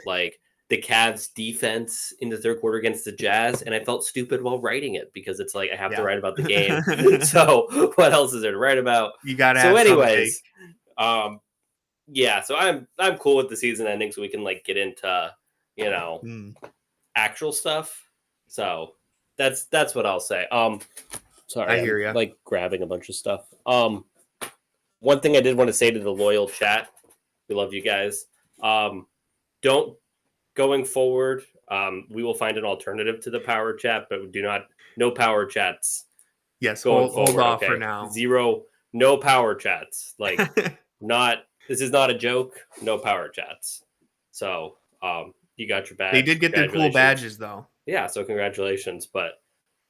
like the Cavs defense in the third quarter against the Jazz, and I felt stupid while writing it because it's like I have to write about the game. So what else is there to write about? You gotta so have anyways, yeah, so I'm cool with the season ending, so we can like get into actual stuff. So that's what I'll say. Sorry, I hear you. Like grabbing a bunch of stuff. One thing I did want to say to the loyal chat, we love you guys. Don't going forward. We will find an alternative to the power chat, but no power chats. Yes, hold off for now. No power chats. Like this is not a joke. No power chats. So you got your badge. They did get their cool badges though. Yeah, so congratulations. But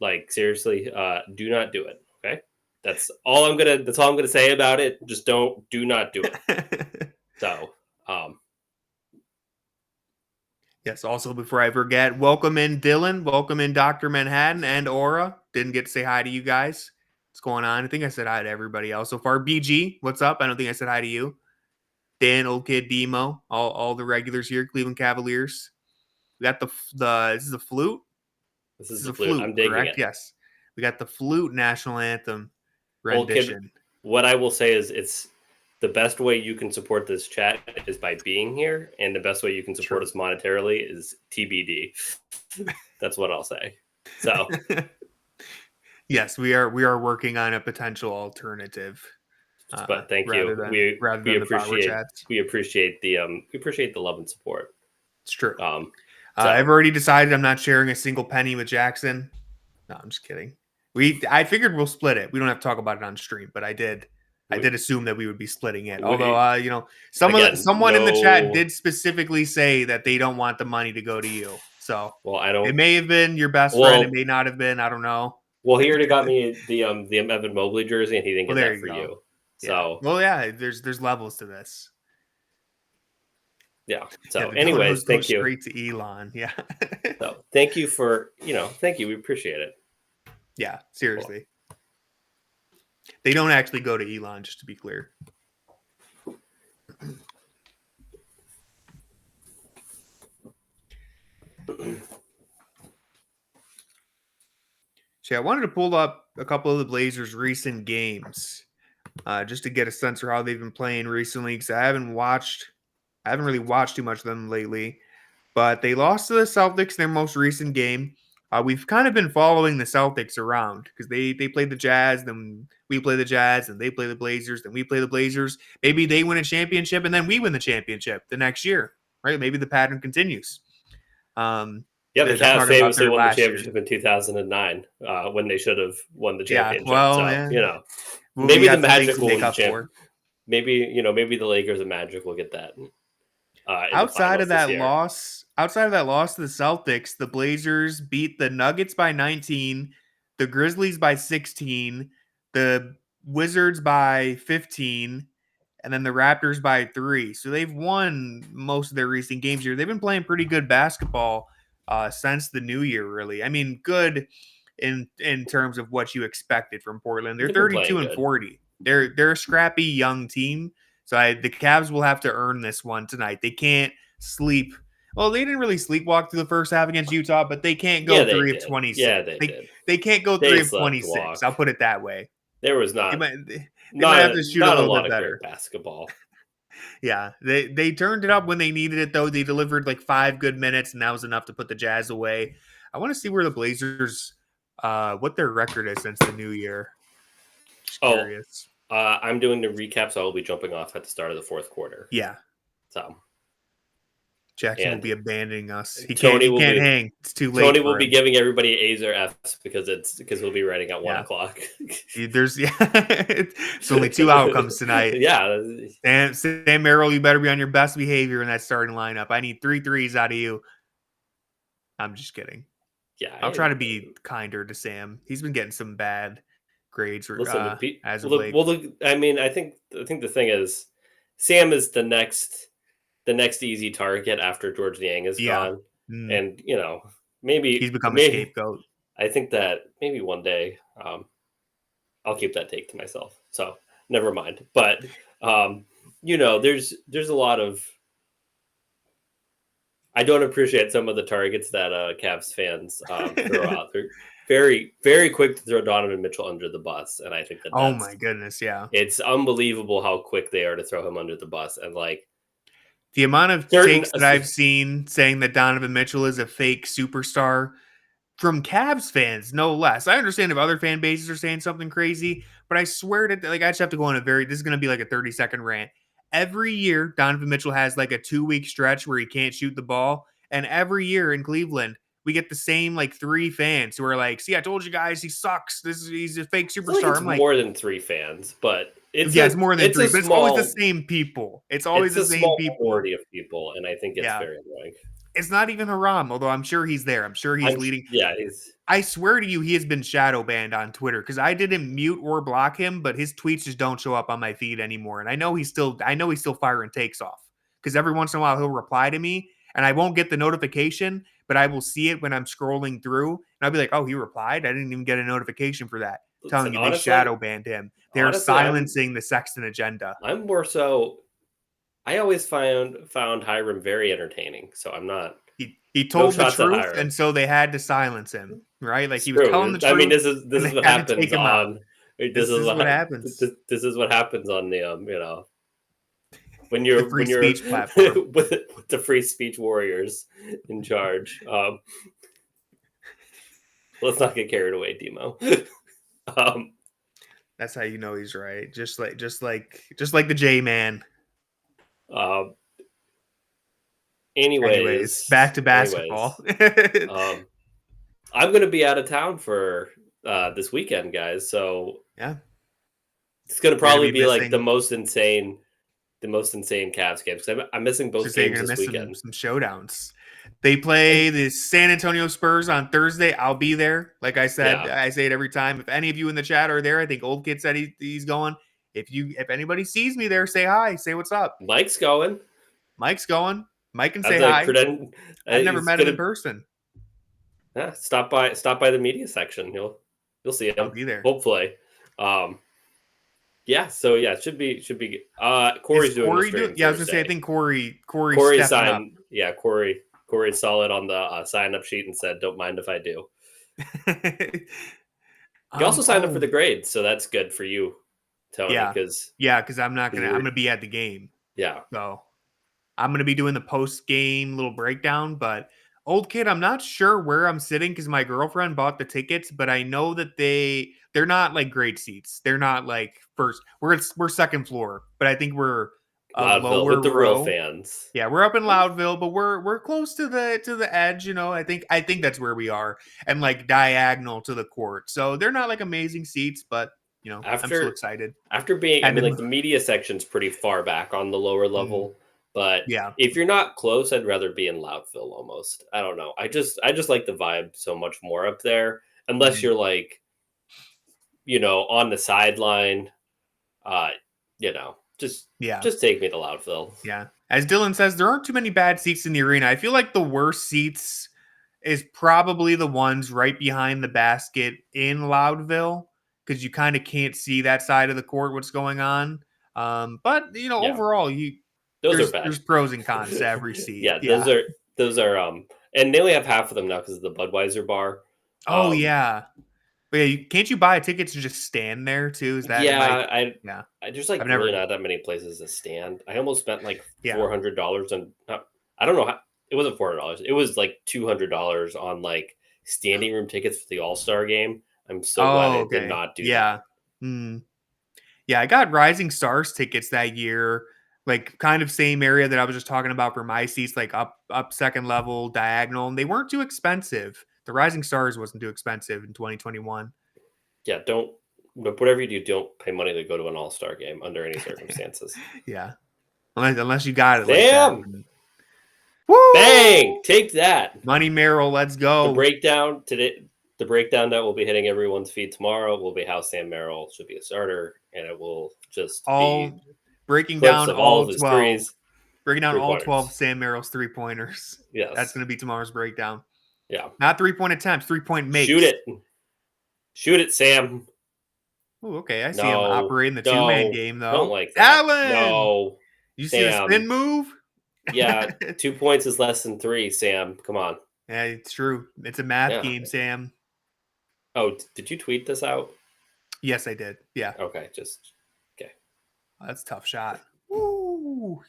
like seriously, do not do it. Okay, that's all I'm gonna say about it. Just do not do it. So yes. Also, before I forget, welcome in Dylan, welcome in Dr. Manhattan and Aura. Didn't get to say hi to you guys. What's going on? I think I said hi to everybody else so far. BG, what's up? I don't think I said hi to you. Dan, Old Kid, Demo, all the regulars here, Cleveland Cavaliers. We got the this is a flute. This is the flute. I'm digging correct? it. Yes. We got the flute national anthem rendition. Old Kid, what I will say is it's the best way you can support this chat is by being here, and the best way you can support us monetarily is TBD. That's what I'll say. So yes, we are working on a potential alternative. But thank you. We appreciate the love and support. It's true. I've already decided I'm not sharing a single penny with Jackson. No, I'm just kidding. I figured we'll split it. We don't have to talk about it on stream, but I did assume that we would be splitting it. Although someone in the chat did specifically say that they don't want the money to go to you. So it may have been your best friend. It may not have been. I don't know. Well, he already got me the Evan Mobley jersey, and he didn't get that for you. So there's levels to this. Yeah. So anyways, thank you. Straight to Elon. Yeah. So thank you for thank you. We appreciate it. Yeah, seriously. Cool. They don't actually go to Elon, just to be clear. See, I wanted to pull up a couple of the Blazers' recent games, just to get a sense of how they've been playing recently. Because I haven't really watched too much of them lately. But they lost to the Celtics in their most recent game. We've kind of been following the Celtics around because they play the Jazz, then we play the Jazz, and they play the Blazers, then we play the Blazers. Maybe they win a championship, and then we win the championship the next year, right? Maybe the pattern continues. The Cavs famously won the championship in 2009 when they should have won the championship. Maybe the Magic will win the championship. Maybe the Lakers and Magic will get that. Outside of that loss to the Celtics, the Blazers beat the Nuggets by 19, the Grizzlies by 16, the Wizards by 15, and then the Raptors by 3. So they've won most of their recent games here. They've been playing pretty good basketball since the new year, really. I mean, good in terms of what you expected from Portland. They're 32-40. They're a scrappy young team. So the Cavs will have to earn this one tonight. They can't sleep. Well, they didn't really sleepwalk through the first half against Utah, but they can't go 3 of 26. Yeah, they did. They can't go 3 of 26. I'll put it that way. There was not. They might have to shoot a little bit better. Basketball. Yeah, they turned it up when they needed it, though. They delivered like 5 good minutes, and that was enough to put the Jazz away. I want to see where the Blazers, what their record is since the new year. Just curious. I'm doing the recap, so I'll be jumping off at the start of the fourth quarter. Yeah. So Jackson will be abandoning us. He can't hang. It's too late. Tony will be giving everybody A's or F's because we'll be writing at 1 o'clock. It's only 2 outcomes tonight. Yeah. And Sam Merrill, you better be on your best behavior in that starting lineup. I need 3 threes out of you. I'm just kidding. Yeah. I'll try to be kinder to Sam. He's been getting some bad grades as of late. Well, I mean, I think the thing is, Sam is the next easy target after George Niang is gone, and maybe he's become a scapegoat. I think that maybe one day I'll keep that take to myself. So never mind. But there's a lot of I don't appreciate some of the targets that Cavs fans throw out. They're very, very quick to throw Donovan Mitchell under the bus, and I think that oh my goodness, yeah, it's unbelievable how quick they are to throw him under the bus, and like the amount of takes that I've seen saying that Donovan Mitchell is a fake superstar from Cavs fans, no less. I understand if other fan bases are saying something crazy, but I swear to like I just have to go on this is going to be like a 30-second rant. Every year, Donovan Mitchell has like a 2-week stretch where he can't shoot the ball. And every year in Cleveland, we get the same like 3 fans who are like, see, I told you guys he sucks. He's a fake superstar. It's more than 3 fans, but it's more than 3, but it's always the same people. It's always the same people. Minority of people, and I think it's very annoying. It's not even Haram, although I'm sure he's there. I'm sure he's leading. Yeah, I swear to you, he has been shadow banned on Twitter because I didn't mute or block him, but his tweets just don't show up on my feed anymore. And I know he's still firing takes off because every once in a while he'll reply to me, and I won't get the notification, but I will see it when I'm scrolling through, and I'll be like, "Oh, he replied. I didn't even get a notification for that." Telling you they shadow banned him. They're silencing the Sexton agenda. I'm more so. I always found Hiram very entertaining, so I'm not. He told the truth, and so they had to silence him, right? Like he was telling the truth. I mean, this is what happens on. This is what happens. This is what happens on the when you're speech platform with the free speech warriors in charge. Let's not get carried away, Demo. That's how you know he's right. Just like the J man. Anyways, back to basketball. I'm going to be out of town for this weekend, guys. So yeah, it's going to probably be like the most insane Cavs games. I'm missing both games this weekend. Some showdowns. They play the San Antonio Spurs on Thursday. I'll be there. Like I said, I say it every time. If any of you in the chat are there, I think Old Kid said he's going. If anybody sees me there, say hi. Say what's up. Mike's going. Mike can say hi. I've never met him in person. Yeah, stop by the media section. You'll see him. I'll be there. Hopefully. Yeah, so yeah, it should be Corey's doing the stream. Yeah, I was gonna say I think Corey signed up. Yeah, Corey saw it on the sign up sheet and said, "Don't mind if I do." He also signed up for the grades, so that's good for you, Tony. Because I'm gonna be at the game. Yeah, so I'm gonna be doing the post game little breakdown. But Old Kid, I'm not sure where I'm sitting because my girlfriend bought the tickets, but I know that they're not like great seats. They're not like first. We're second floor, but I think we're Loudville with the real fans. Yeah, we're up in Loudville, but we're close to the edge. You know, I think that's where we are, and like diagonal to the court. So they're not like amazing seats, but you know, I'm still excited. After being, like the media section's pretty far back on the lower level. But if you're not close, I'd rather be in Loudville almost. I don't know. I just like the vibe so much more up there. Unless you're like, on the sideline, just take me to Loudville. Yeah. As Dylan says, there aren't too many bad seats in the arena. I feel like the worst seats is probably the ones right behind the basket in Loudville because you kind of can't see that side of the court, what's going on. But, overall, Those are bad. There's pros and cons to every seat. Those are and they only have half of them now because of the Budweiser bar. Oh yeah. But can't you buy a ticket to just stand there too? Is that there's like really not that many places to stand. I almost spent like $400 on I don't know how it wasn't $400. It was like $200 on like standing room tickets for the All-Star game. I'm so glad I did not do that. Yeah, I got Rising Stars tickets that year. Like kind of same area that I was just talking about for my seats, like up second level, diagonal, and they weren't too expensive. The Rising Stars wasn't too expensive in 2021. Yeah, but whatever you do, don't pay money to go to an All-Star game under any circumstances. Yeah, unless you got it. Damn! Like that. Woo! Bang! Take that, Money Merrill. Let's go. The breakdown today. The breakdown that will be hitting everyone's feed tomorrow will be how Sam Merrill should be a starter, and it will just be breaking down all 12. Breaking down all 12 Sam Merrill's 3-pointers. Yes. That's going to be tomorrow's breakdown. Yeah. Not 3-point attempts, 3-point makes. Shoot it, Sam. Oh, okay. I see him operating the two-man game, though. Don't like that. Allen! No. You see the spin move? Yeah, 2 points is less than 3, Sam. Come on. Yeah, it's true. It's a math game, Sam. Oh, did you tweet this out? Yes, I did. Yeah. Okay. That's a tough shot. Woo!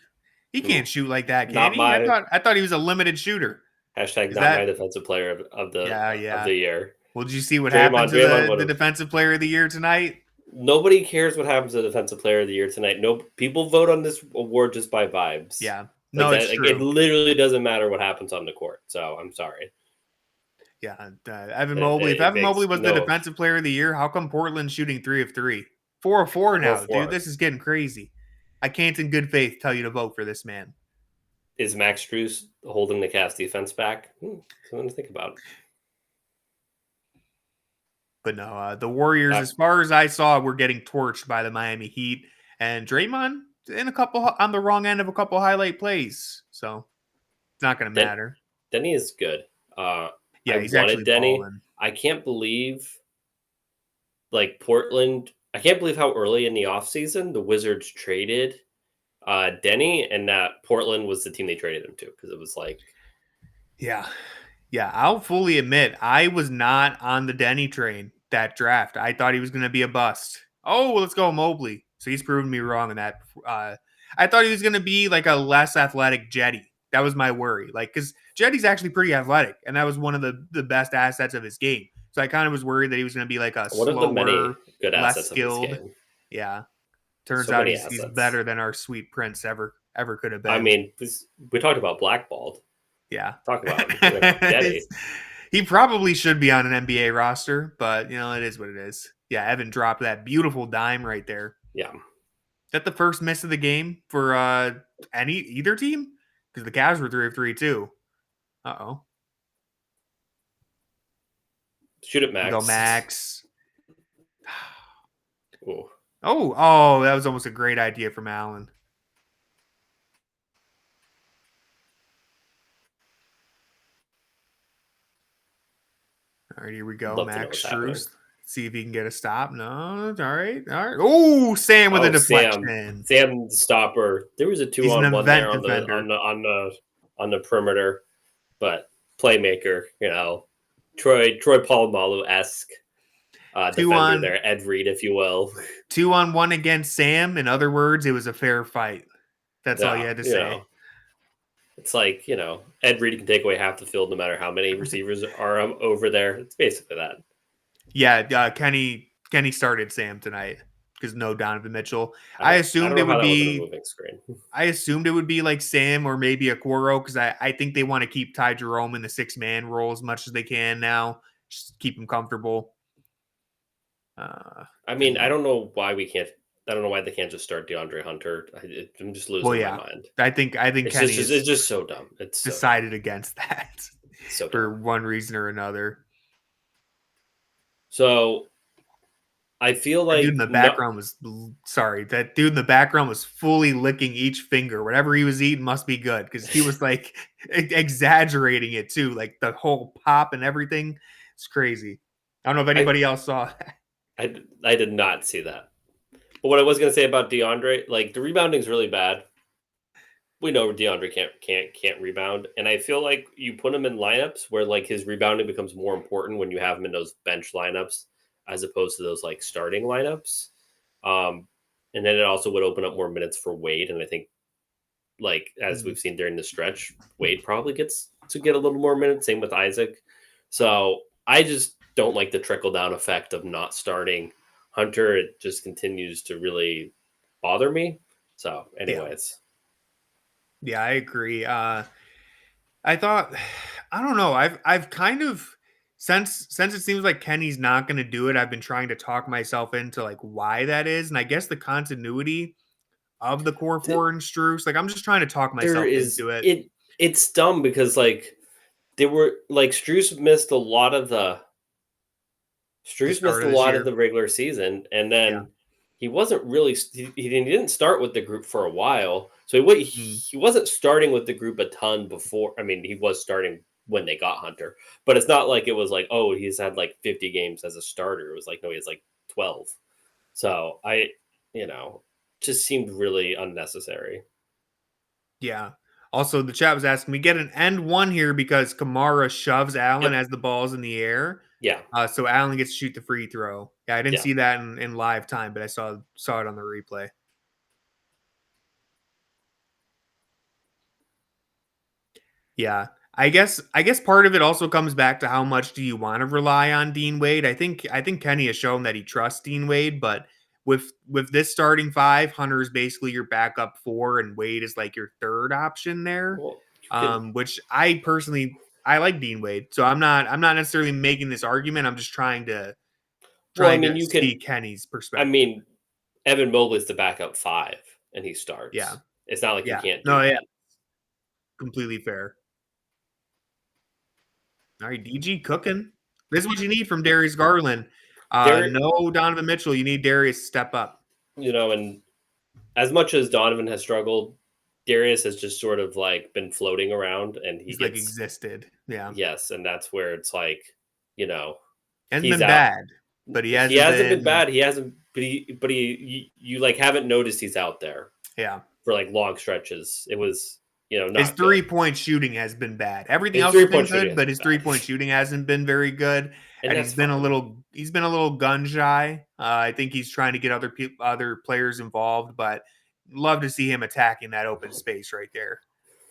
He can't shoot like that, can Not he? my I thought he was a limited shooter. hashtag. Is Not my that defensive player of the year. Well, did you see what happened Draymond, to the defensive player of the year tonight? Nobody cares what happens to the defensive player of the year tonight. No, people vote on this award just by vibes. Yeah. No, it's true. It literally doesn't matter what happens on the court. So I'm sorry. Yeah, Evan Mobley. If Evan Mobley was the defensive player of the year, how come Portland's shooting 3 of 3? 4 of 4 now, dude. This is getting crazy. I can't in good faith tell you to vote for this man. Is Max Strus holding the Cavs defense back? Something to think about. But no, the Warriors, as far as I saw, were getting torched by the Miami Heat, and Draymond on the wrong end of a couple highlight plays. So it's not going to matter. Denny is good. He's actually Denny. Balling. I can't believe, Portland. I can't believe how early in the offseason the Wizards traded Denny, and that Portland was the team they traded him to, because it was like, yeah. I'll fully admit I was not on the Denny train that draft. I thought he was going to be a bust. Oh, let's go Mobley. So he's proven me wrong in that. I thought he was going to be like a less athletic Jetty. That was my worry. Because Jetty's actually pretty athletic, and that was one of the best assets of his game. So I kind of was worried that he was going to be like a slower, less skilled. Yeah. Turns out he's better than our sweet prince ever could have been. I mean, we talked about blackballed. Yeah. Talk about Jetty. He probably should be on an NBA roster, but, it is what it is. Yeah, Evan dropped that beautiful dime right there. Yeah. Is that the first miss of the game for either team? Because the Cavs were 3 of 3 too. Uh-oh. Shoot it, Max. Go, Max. Ooh. Oh, that was almost a great idea from Allen. All right, here we go. Max Strus. See if he can get a stop. No, all right. Oh, Sam with a deflection. Sam the stopper. There was a 2-on-1 there on the perimeter, but playmaker. Troy Polamalu-esque defender there, Ed Reed, if you will. 2-on-1 against Sam. In other words, it was a fair fight. That's all you had to say. It's like, Ed Reed can take away half the field no matter how many receivers are over there. It's basically that. Yeah, Kenny started Sam tonight because no Donovan Mitchell. I assumed it would be moving screen. I assumed it would be like Sam or maybe Okoro, because I think they want to keep Ty Jerome in the 6-man role as much as they can now. Just keep him comfortable. I mean, I don't know why they can't just start DeAndre Hunter. I'm just losing my mind. I think it's just so dumb. It's decided against that for one reason or another. So I feel like that dude in the background was fully licking each finger. Whatever he was eating must be good, because he was like exaggerating it too, like the whole pop and everything. It's crazy. I don't know if anybody else saw that. I did not see that. But what I was going to say about DeAndre, the rebounding is really bad. We know DeAndre can't rebound, and I feel like you put him in lineups where his rebounding becomes more important when you have him in those bench lineups as opposed to those starting lineups. And then it also would open up more minutes for Wade, and I think as we've seen during the stretch, Wade probably gets to get a little more minutes. Same with Isaac. So I just don't like the trickle down effect of not starting Hunter. It just continues to really bother me. So anyways. Yeah, I agree. I thought, I don't know. I've kind of, since it seems like Kenny's not going to do it, I've been trying to talk myself into why that is. And I guess the continuity of the core four and Strus, I'm just trying to talk myself into it. It's dumb because they were Strus missed a lot of the regular season, and then he wasn't really he didn't start with the group for a while, so he wasn't starting with the group a ton before. I mean, he was starting when they got Hunter, but it's not like it was he's had 50 games as a starter. It was no, he has 12. So just seemed really unnecessary. Yeah. Also, the chat was asking, we get an end one here because Kamara shoves Allen as the ball's in the air. Yeah. So Allen gets to shoot the free throw. Yeah, I didn't see that in live time, but I saw it on the replay. Yeah. I guess part of it also comes back to how much do you want to rely on Dean Wade. I think Kenny has shown that he trusts Dean Wade, but with this starting five, Hunter is basically your backup 4, and Wade is like your third option there. Which I personally like Dean Wade, so I'm not necessarily making this argument. I'm just trying to see Kenny's perspective. I mean, Evan Mobley's the backup 5, and he starts. Yeah, it's not like you can't do that. Yeah, completely fair. All right, DG cooking. This is what you need from Darius Garland. No Donovan Mitchell. You need Darius to step up. And as much as Donovan has struggled, Darius has just sort of like been floating around, and he's like existed. Yeah. Yes, and that's where it's like, hasn't been bad, but he hasn't been bad. He hasn't, but you like haven't noticed he's out there. Yeah. For like long stretches, it was. Not his 3-point shooting has been bad. Everything else has been good, but his 3-point shooting hasn't been very good. And he's been a little gun shy. I think he's trying to get other players involved, but love to see him attacking that open space right there.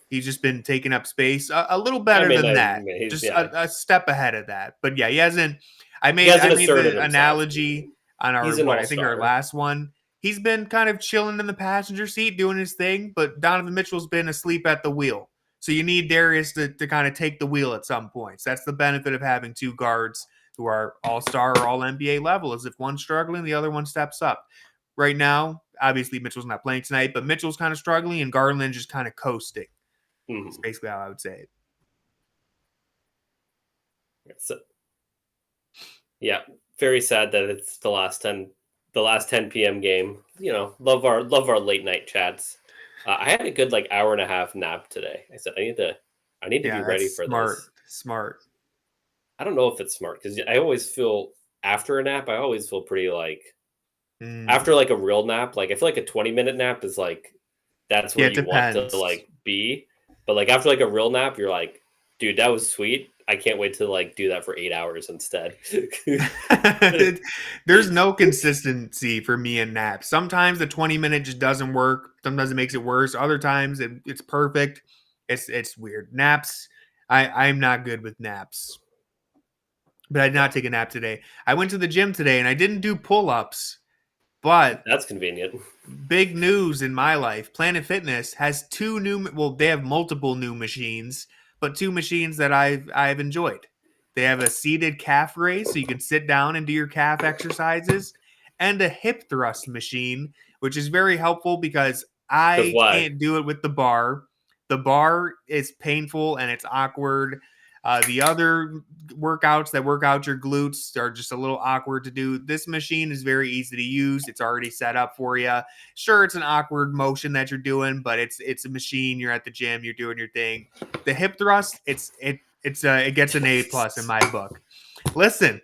He's just been taking up space a little better than that. Just a step ahead of that. But yeah, he hasn't. I made the analogy on our last one. He's been kind of chilling in the passenger seat doing his thing, but Donovan Mitchell's been asleep at the wheel. So you need Darius to kind of take the wheel at some points. That's the benefit of having 2 guards who are all-star or all-NBA level, is if one's struggling, the other one steps up. Right now, obviously Mitchell's not playing tonight, but Mitchell's kind of struggling and Garland just kind of coasting. Mm-hmm. That's basically how I would say it. So, yeah, very sad that it's the last 10 p.m. game. Love our late night chats. I had a good hour and a half nap today. I said I need to be ready for this. Smart. I don't know if it's smart because I always feel after a nap. I always feel pretty after a real nap. I feel like a 20-minute nap is that's where you want to be. But after a real nap, you're like, dude, that was sweet. I can't wait to do that for 8 hours instead. There's no consistency for me in naps. Sometimes the 20-minute just doesn't work. Sometimes it makes it worse. Other times it's perfect. It's weird. Naps, I'm not good with naps. But I did not take a nap today. I went to the gym today and I didn't do pull-ups. But that's convenient. Big news in my life. Planet Fitness has they have multiple new machines, but 2 machines that I've enjoyed. They have a seated calf raise, so you can sit down and do your calf exercises, and a hip thrust machine, which is very helpful because I can't do it with the bar. The bar is painful and it's awkward. The other workouts that work out your glutes are just a little awkward to do. This machine is very easy to use. It's already set up for you. Sure, it's an awkward motion that you're doing, but it's a machine. You're at the gym. You're doing your thing. The hip thrust, it gets an A+ in my book. Listen,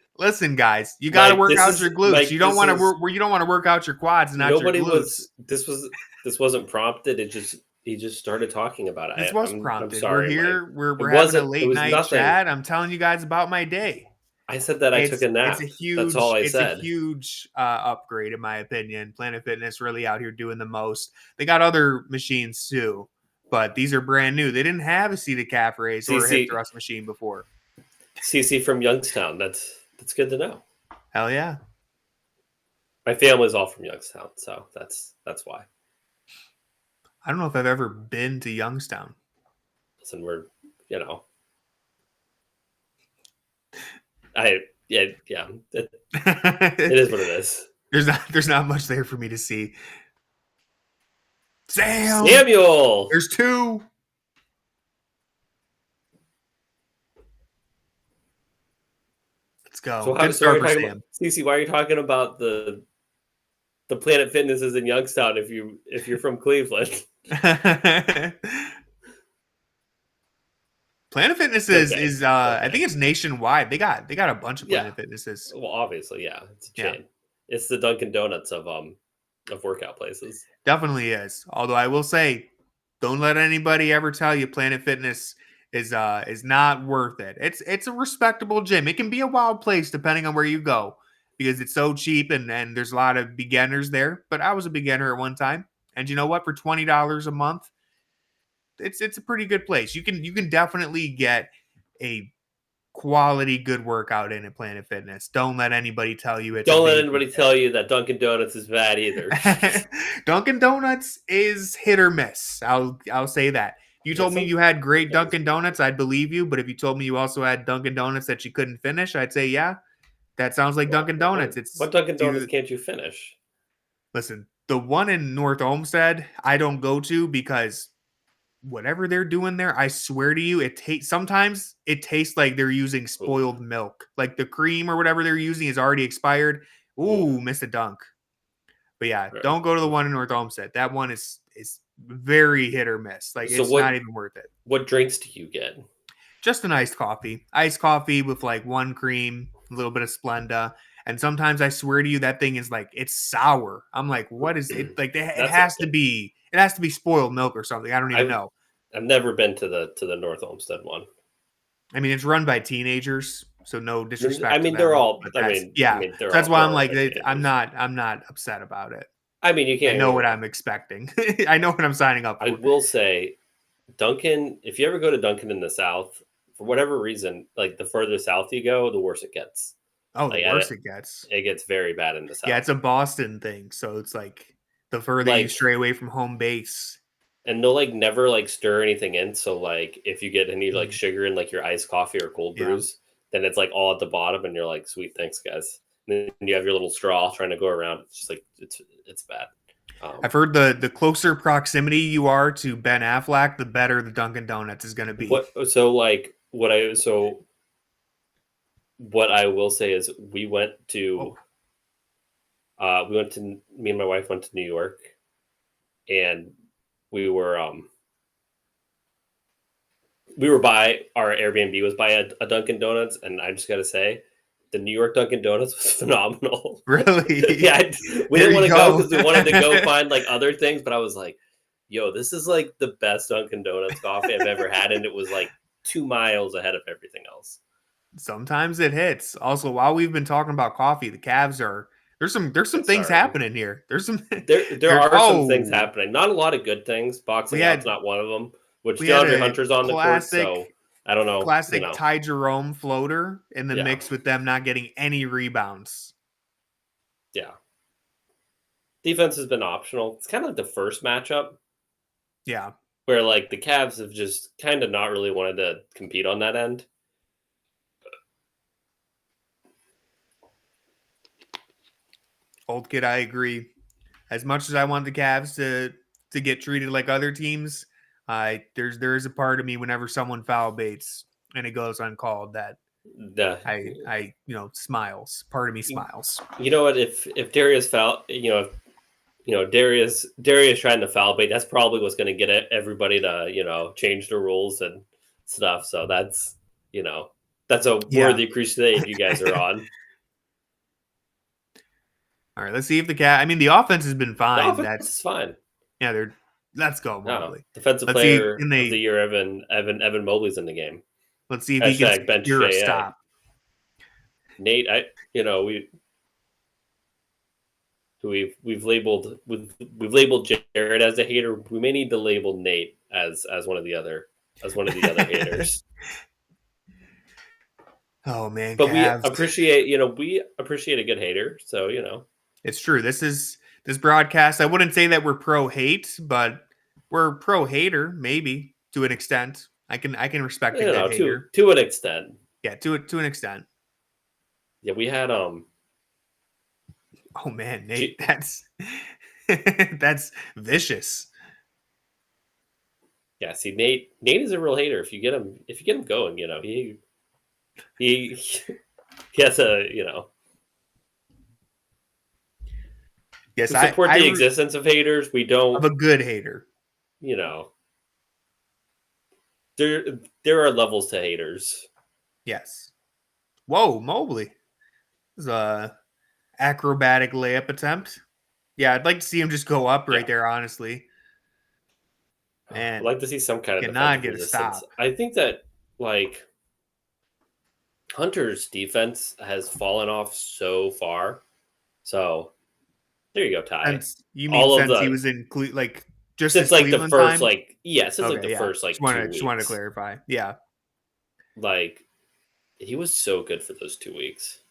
guys, you got to work out your glutes. You don't want to work out your quads and not your glutes. This wasn't prompted. He just started talking about it. This was prompted. We're here. We're having a late night chat. I'm telling you guys about my day. I said that I took a nap. That's all I said. It's a huge upgrade, in my opinion. Planet Fitness really out here doing the most. They got other machines too, but these are brand new. They didn't have a seated calf raise or a hip thrust machine before. CC from Youngstown. That's good to know. Hell yeah. My family's all from Youngstown, so that's why. I don't know if I've ever been to Youngstown. Listen, we're, it is what it is. There's not much there for me to see. Samuel! There's 2. Let's go. So good start for Sam. Cece, why are you talking about the Planet Fitness is in Youngstown if you're from Cleveland? Planet Fitness is I think it's nationwide. They got a bunch of Planet Fitnesses. Well, obviously, yeah. It's a chain. Yeah. It's the Dunkin' Donuts of workout places. Definitely is. Although I will say Don't let anybody ever tell you Planet Fitness is not worth it. It's a respectable gym. It can be a wild place depending on where you go because it's so cheap and there's a lot of beginners there. But I was a beginner at one time, and you know what? For $20 a month, it's a pretty good place. You can definitely get a quality good workout in at Planet Fitness. Don't let anybody tell you it's. Don't let anybody tell you that Dunkin' Donuts is bad either. Dunkin' Donuts is hit or miss. I'll say that. You told me you had great Dunkin' Donuts, I'd believe you. But if you told me you also had Dunkin' Donuts that you couldn't finish, I'd say, yeah, that sounds like Dunkin' Donuts. What Dunkin' Donuts can't you finish? Listen, the one in North Olmsted, I don't go to because whatever they're doing there, I swear to you, sometimes it tastes like they're using spoiled milk. Like the cream or whatever they're using is already expired. Ooh, miss a dunk. But yeah, don't go to the one in North Olmsted. That one is very hit or miss. Like it's not even worth it. What drinks do you get? Just an iced coffee. Iced coffee with like one cream, a little bit of Splenda. And sometimes I swear to you, that thing is like, it's sour. I'm like, what is it? Like it has to be spoiled milk or something. I don't even know. I've never been to the North Olmsted one. I mean, it's run by teenagers, so no disrespect. I mean, to they're them, all. That's why I'm like, I'm not upset about it. I mean, you can't. I know what I'm expecting. I know what I'm signing up for. I will say, Dunkin'. If you ever go to Dunkin' in the South, for whatever reason, like the further south you go, the worse it gets. Oh, the worse it gets. It gets very bad in the South. Yeah, it's a Boston thing, so it's like the further you stray away from home base. And they'll like never like stir anything in. So like if you get any like sugar in like your iced coffee or cold brews, then it's like all at the bottom, and you're like, sweet, thanks, guys. And then you have your little straw trying to go around. It's just like it's bad. I've heard the closer proximity you are to Ben Affleck, the better the Dunkin' Donuts is going to be. What I will say is me and my wife went to New York, and we were by our Airbnb was by a Dunkin' Donuts, and I just got to say, the New York Dunkin' Donuts was phenomenal. Really? Yeah, we didn't want to go because we wanted to go find like other things, but I was like, yo, this is like the best Dunkin' Donuts coffee I've ever had, and it was like 2 miles ahead of everything else. Sometimes it hits. Also, while we've been talking about coffee, the Cavs are there's some things happening here. There's some there are some things happening. Not a lot of good things. Boxing out's not one of them. Which DeAndre Hunter's on the court, so I don't know. Classic Ty Jerome floater in the mix with them not getting any rebounds. Yeah. Defense has been optional. It's kind of like the first matchup. Yeah. Where like the Cavs have just kind of not really wanted to compete on that end. Old kid, I agree. As much as I want the Cavs to get treated like other teams, there is a part of me whenever someone foul baits and it goes uncalled that I smiles. Part of me smiles. You know what? If Darius Darius trying to foul bait, that's probably what's going to get everybody to change the rules and stuff. So that's a worthy crusade you guys are on. All right, let's see if the offense has been fine. That's fine. Yeah, let's go, Mobley. Defensive player of the year, Evan Mobley's in the game. Let's see if he can secure a stop. Nate, we've labeled Jarrett as a hater. We may need to label Nate as one of the other haters. Oh man, but we appreciate a good hater. So it's true. This broadcast, I wouldn't say that we're pro hate, but we're pro hater maybe to an extent. I can respect a good hater to an extent. Yeah, to an extent. Yeah, we had Oh man, Nate, that's vicious. Yeah, see, Nate is a real hater. If you get him going, he has a Yes, we support the existence of haters. We don't of a good hater. There are levels to haters. Yes. Whoa, Mobley. This is a acrobatic layup attempt. Yeah, I'd like to see him just go up right there, honestly. I'd And like to see some kind of cannot defensive get a resistance. stop. I think that like Hunter's defense has fallen off so far. So there you go, Ty. You mean All of since he the was in just since his like the Cleveland first time? since like Okay, the yeah. first like Just wanted to 2 weeks. clarify. Yeah. Like he was so good for those 2 weeks.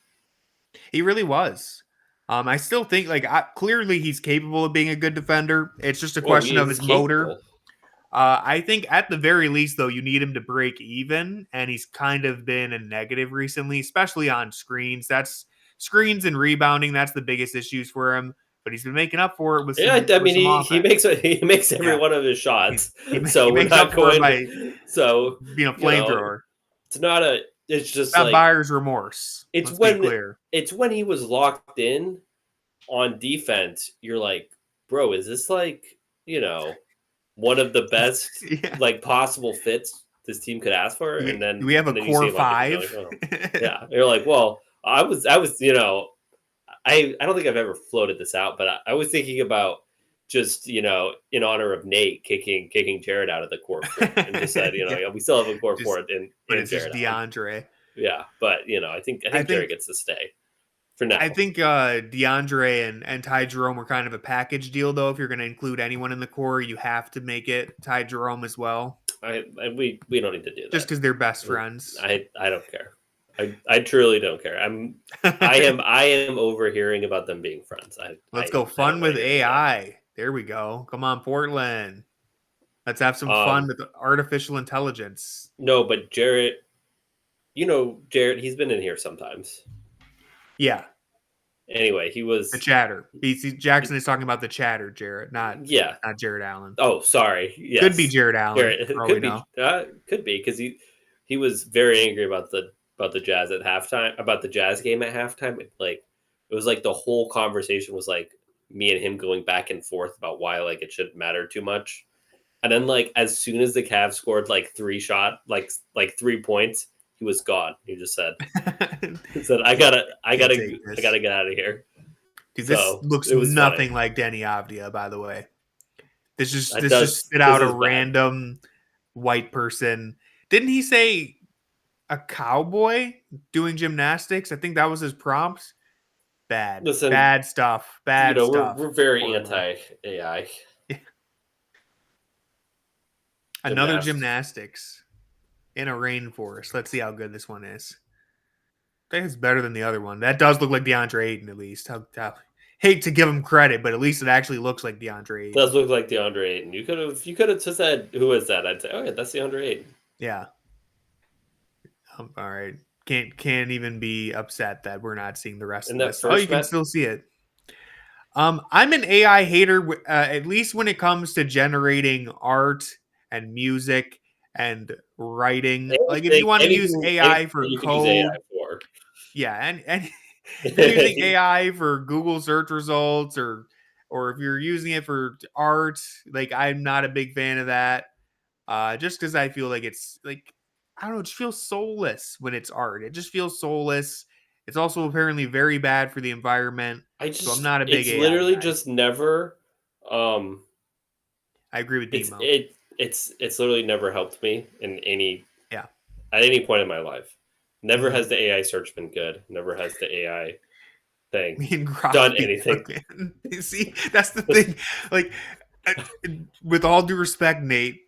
He really was. I still think clearly he's capable of being a good defender. It's just a question of his motor. I think at the very least, though, you need him to break even, and he's kind of been a negative recently, especially on screens. That's screens and rebounding. That's the biggest issues for him. But he's been making up for it with some. Yeah, I mean he makes every one of his shots. So we're not going by so being a flamethrower. It's not a. It's just not buyer's remorse. It's when he was locked in on defense. You're like, bro, is this one of the best possible fits this team could ask for? And then we have a core five. Yeah, you're like, well, I was I don't think I've ever floated this out, but I was thinking about just in honor of Nate kicking Jarrett out of the core four and just said we still have a core four in it's Jarrett just DeAndre. Yeah, but I think Jarrett gets to stay for now. I think DeAndre and Ty Jerome are kind of a package deal, though. If you're going to include anyone in the core, you have to make it Ty Jerome as well. We don't need to do that just because they're best friends. I don't care. I truly don't care. I am overhearing about them being friends. Let's go fun with AI. There we go. Come on, Portland. Let's have some fun with artificial intelligence. No, but Jarrett, Jarrett, he's been in here sometimes. Yeah. Anyway, he was the chatter. Jackson is talking about the chatter, Jarrett, not Jarrett Allen. Oh, sorry. Yes. Could be Jarrett Allen. Could be because he was very angry about the Jazz at halftime, about the Jazz game at halftime. It was like the whole conversation was like me and him going back and forth about why it shouldn't matter too much. And then as soon as the Cavs scored 3 points, he was gone. He just said, I gotta get out of here. Dude, this looks nothing like Denny Avdia, by the way. This just spit out a random white person. Didn't he say a cowboy doing gymnastics? I think that was his prompt. Bad. Listen, bad stuff. Bad stuff. We're very anti-AI. Another gymnastics in a rainforest. Let's see how good this one is. I think it's better than the other one. That does look like DeAndre Ayton, at least. Hate to give him credit, but at least it actually looks like DeAndre Ayton. It does look like DeAndre Ayton. You could have just said, who is that? I'd say, oh yeah, that's DeAndre Ayton. Yeah. All right. Can't even be upset that we're not seeing the rest of this. You can still see it. I'm an AI hater, at least when it comes to generating art and music and writing. If you want to use AI for code, yeah, and if you're using AI for Google search results or if you're using it for art, I'm not a big fan of that. Just because I feel it's I don't know, it just feels soulless when it's art. It just feels soulless. It's also apparently very bad for the environment. So I'm not a big AI literally guy. Just never. I agree with Demo. It's literally never helped me in any at any point in my life. Never has the AI search been good. Never has the AI thing done anything. You see, that's the thing. With all due respect, Nate,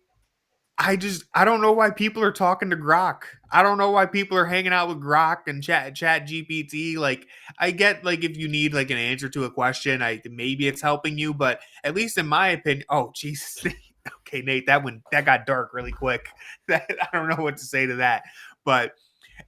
I don't know why people are talking to Grok. I don't know why people are hanging out with Grok and chat GPT. I get if you need an answer to a question, maybe it's helping you, but at least in my opinion, oh Jesus. Okay, Nate, that got dark really quick. I don't know what to say to that. But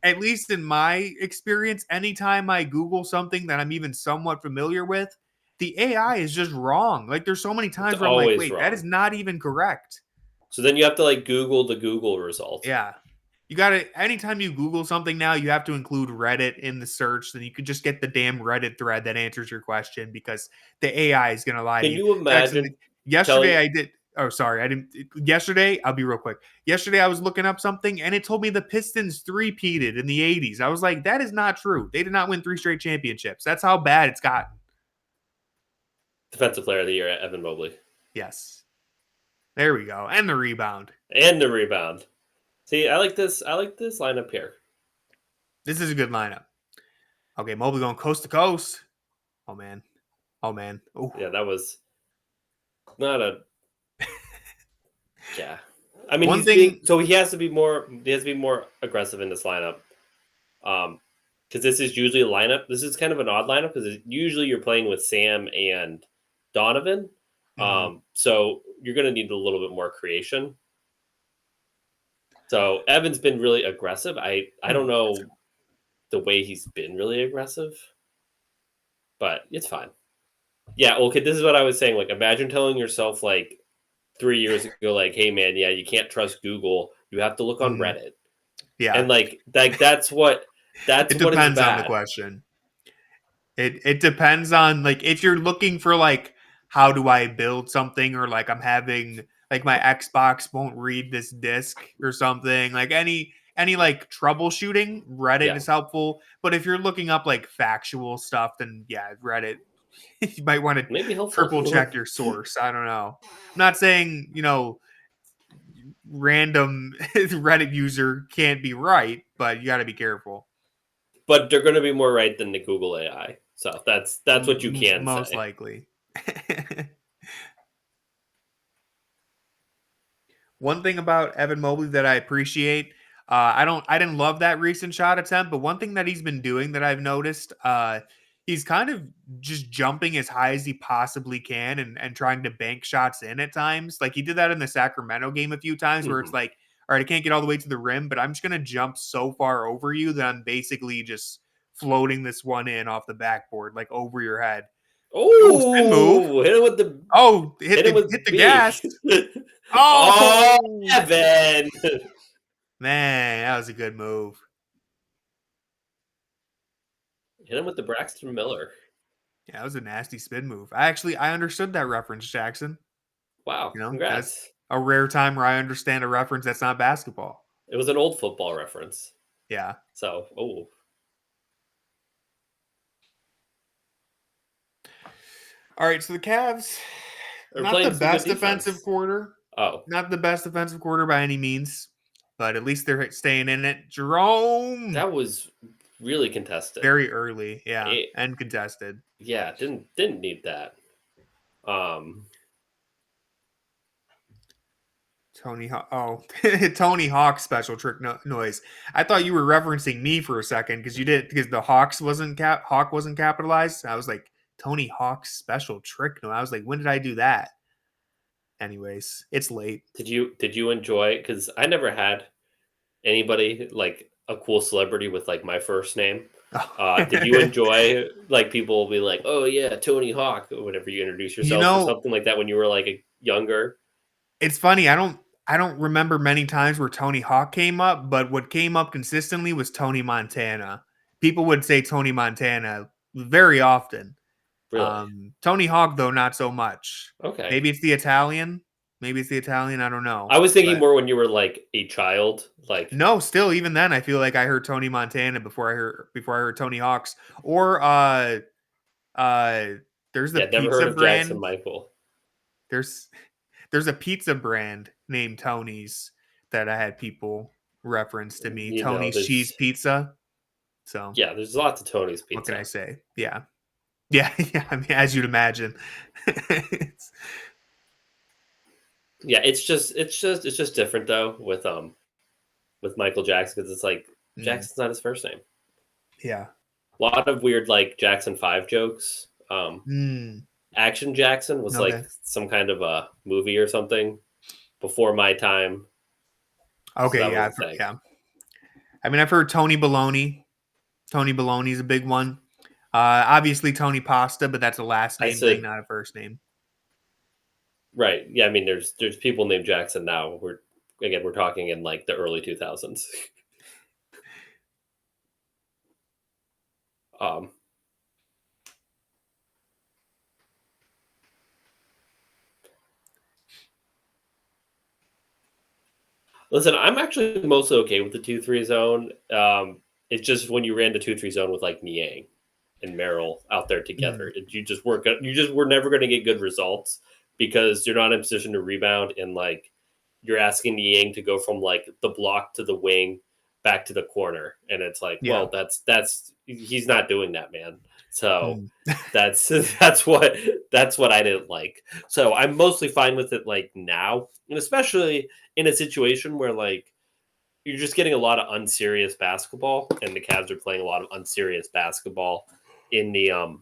at least in my experience, anytime I Google something that I'm even somewhat familiar with, the AI is just wrong. There's so many times where I'm like, wait, that is not even correct. So then you have to Google the Google result. Yeah. You got to, anytime you Google something now, you have to include Reddit in the search. Then you could just get the damn Reddit thread that answers your question because the AI is going to lie to you. Can you imagine? Yesterday I did. Oh, sorry. I didn't. Yesterday, I'll be real quick. Yesterday, I was looking up something and it told me the Pistons three-peated in the 80s. I was like, that is not true. They did not win 3 straight championships. That's how bad it's gotten. Defensive player of the year, Evan Mobley. Yes. There we go. And the rebound. See, I like this lineup here. This is a good lineup. Okay, Mobley going coast to coast. Oh man. Ooh. Yeah, that was not a. Yeah, I mean, he has to be more aggressive in this lineup. Because this is usually a lineup. This is kind of an odd lineup because usually you're playing with Sam and Donovan. So you're going to need a little bit more creation. So Evan's been really aggressive. I don't know the way he's been really aggressive, but it's fine. Yeah, okay, this is what I was saying. Like, imagine telling yourself, like, 3 years ago, like, hey, man, yeah, you can't trust Google. You have to look on Reddit. Yeah. And, like that's what it's about. It depends on the question. It depends on, like, if you're looking for, like, how do I build something, or, like, I'm having, like, my Xbox won't read this disc or something. Like, any like troubleshooting, Reddit is helpful. But if you're looking up, like, factual stuff, then yeah, Reddit. You might want to triple check your source. I don't know. I'm not saying, random Reddit user can't be right, but you got to be careful. But they're going to be more right than the Google AI. So that's what you can most say. Likely. One thing about Evan Mobley that I appreciate, I didn't love that recent shot attempt, but one thing that he's been doing that I've noticed, he's kind of just jumping as high as he possibly can and trying to bank shots in at times. Like, he did that in the Sacramento game a few times where it's like, all right, I can't get all the way to the rim, but I'm just going to jump so far over you that I'm basically just floating this one in off the backboard, like over your head. Oh, spin move. Hit it with the hit the gas. Evan. Man, that was a good move. Hit him with the Braxton Miller. Yeah, that was a nasty spin move. I understood that reference, Jackson. Wow, congrats. That's a rare time where I understand a reference that's not basketball. It was an old football reference. Yeah. So, All right, so the Cavs, not the best defensive quarter. Not the best defensive quarter by any means, but at least they're staying in it. Jerome. That was really contested. Very early, yeah, and contested. Yeah, didn't need that. Tony Hawk's special trick noise. I thought you were referencing me for a second because the Hawk wasn't capitalized. I was like, Tony Hawk's special trick noise. I was like, when did I do that? Anyways, it's late. Did you enjoy? Because I never had anybody like a cool celebrity with like my first name. Did you enjoy, like, people will be like, oh yeah, Tony Hawk, whenever you introduce yourself or something like that when you were like younger? It's funny. I don't remember many times where Tony Hawk came up, but what came up consistently was Tony Montana. People would say Tony Montana very often. Really? Tony Hawk, though, not so much. Okay. Maybe it's the Italian. I don't know. I was thinking more when you were like a child. Like, no, still, even then, I feel like I heard Tony Montana before I heard Tony Hawk's. Or there's the pizza brand. Jackson Michael. There's a pizza brand named Tony's that I had people reference to me. Tony's Cheese Pizza. So yeah, there's lots of Tony's Pizza. What can I say? Yeah. I mean, as you'd imagine. Yeah, it's just different though with Michael Jackson, because it's like Jackson's not his first name. Yeah. A lot of weird like Jackson 5 jokes. Action Jackson was like some kind of a movie or something before my time. Okay, so yeah. I mean, I've heard Tony Baloney. Tony Baloney's a big one. Obviously Tony Pasta, but that's a last name thing, not a first name. Right. Yeah, I mean, there's people named Jackson now. We're talking in like the early 2000s. Listen, I'm actually mostly okay with the 2-3 zone. It's just when you ran the 2-3 zone with like Niang and Merrill out there together, you just were never going to get good results. because you're not in a position to rebound, and like you're asking Yang to go from like the block to the wing back to the corner, and it's like, well, that's he's not doing that, man. So that's what I didn't like. So I'm mostly fine with it like now, and especially in a situation where like you're just getting a lot of unserious basketball, and the Cavs are playing a lot of unserious basketball in the on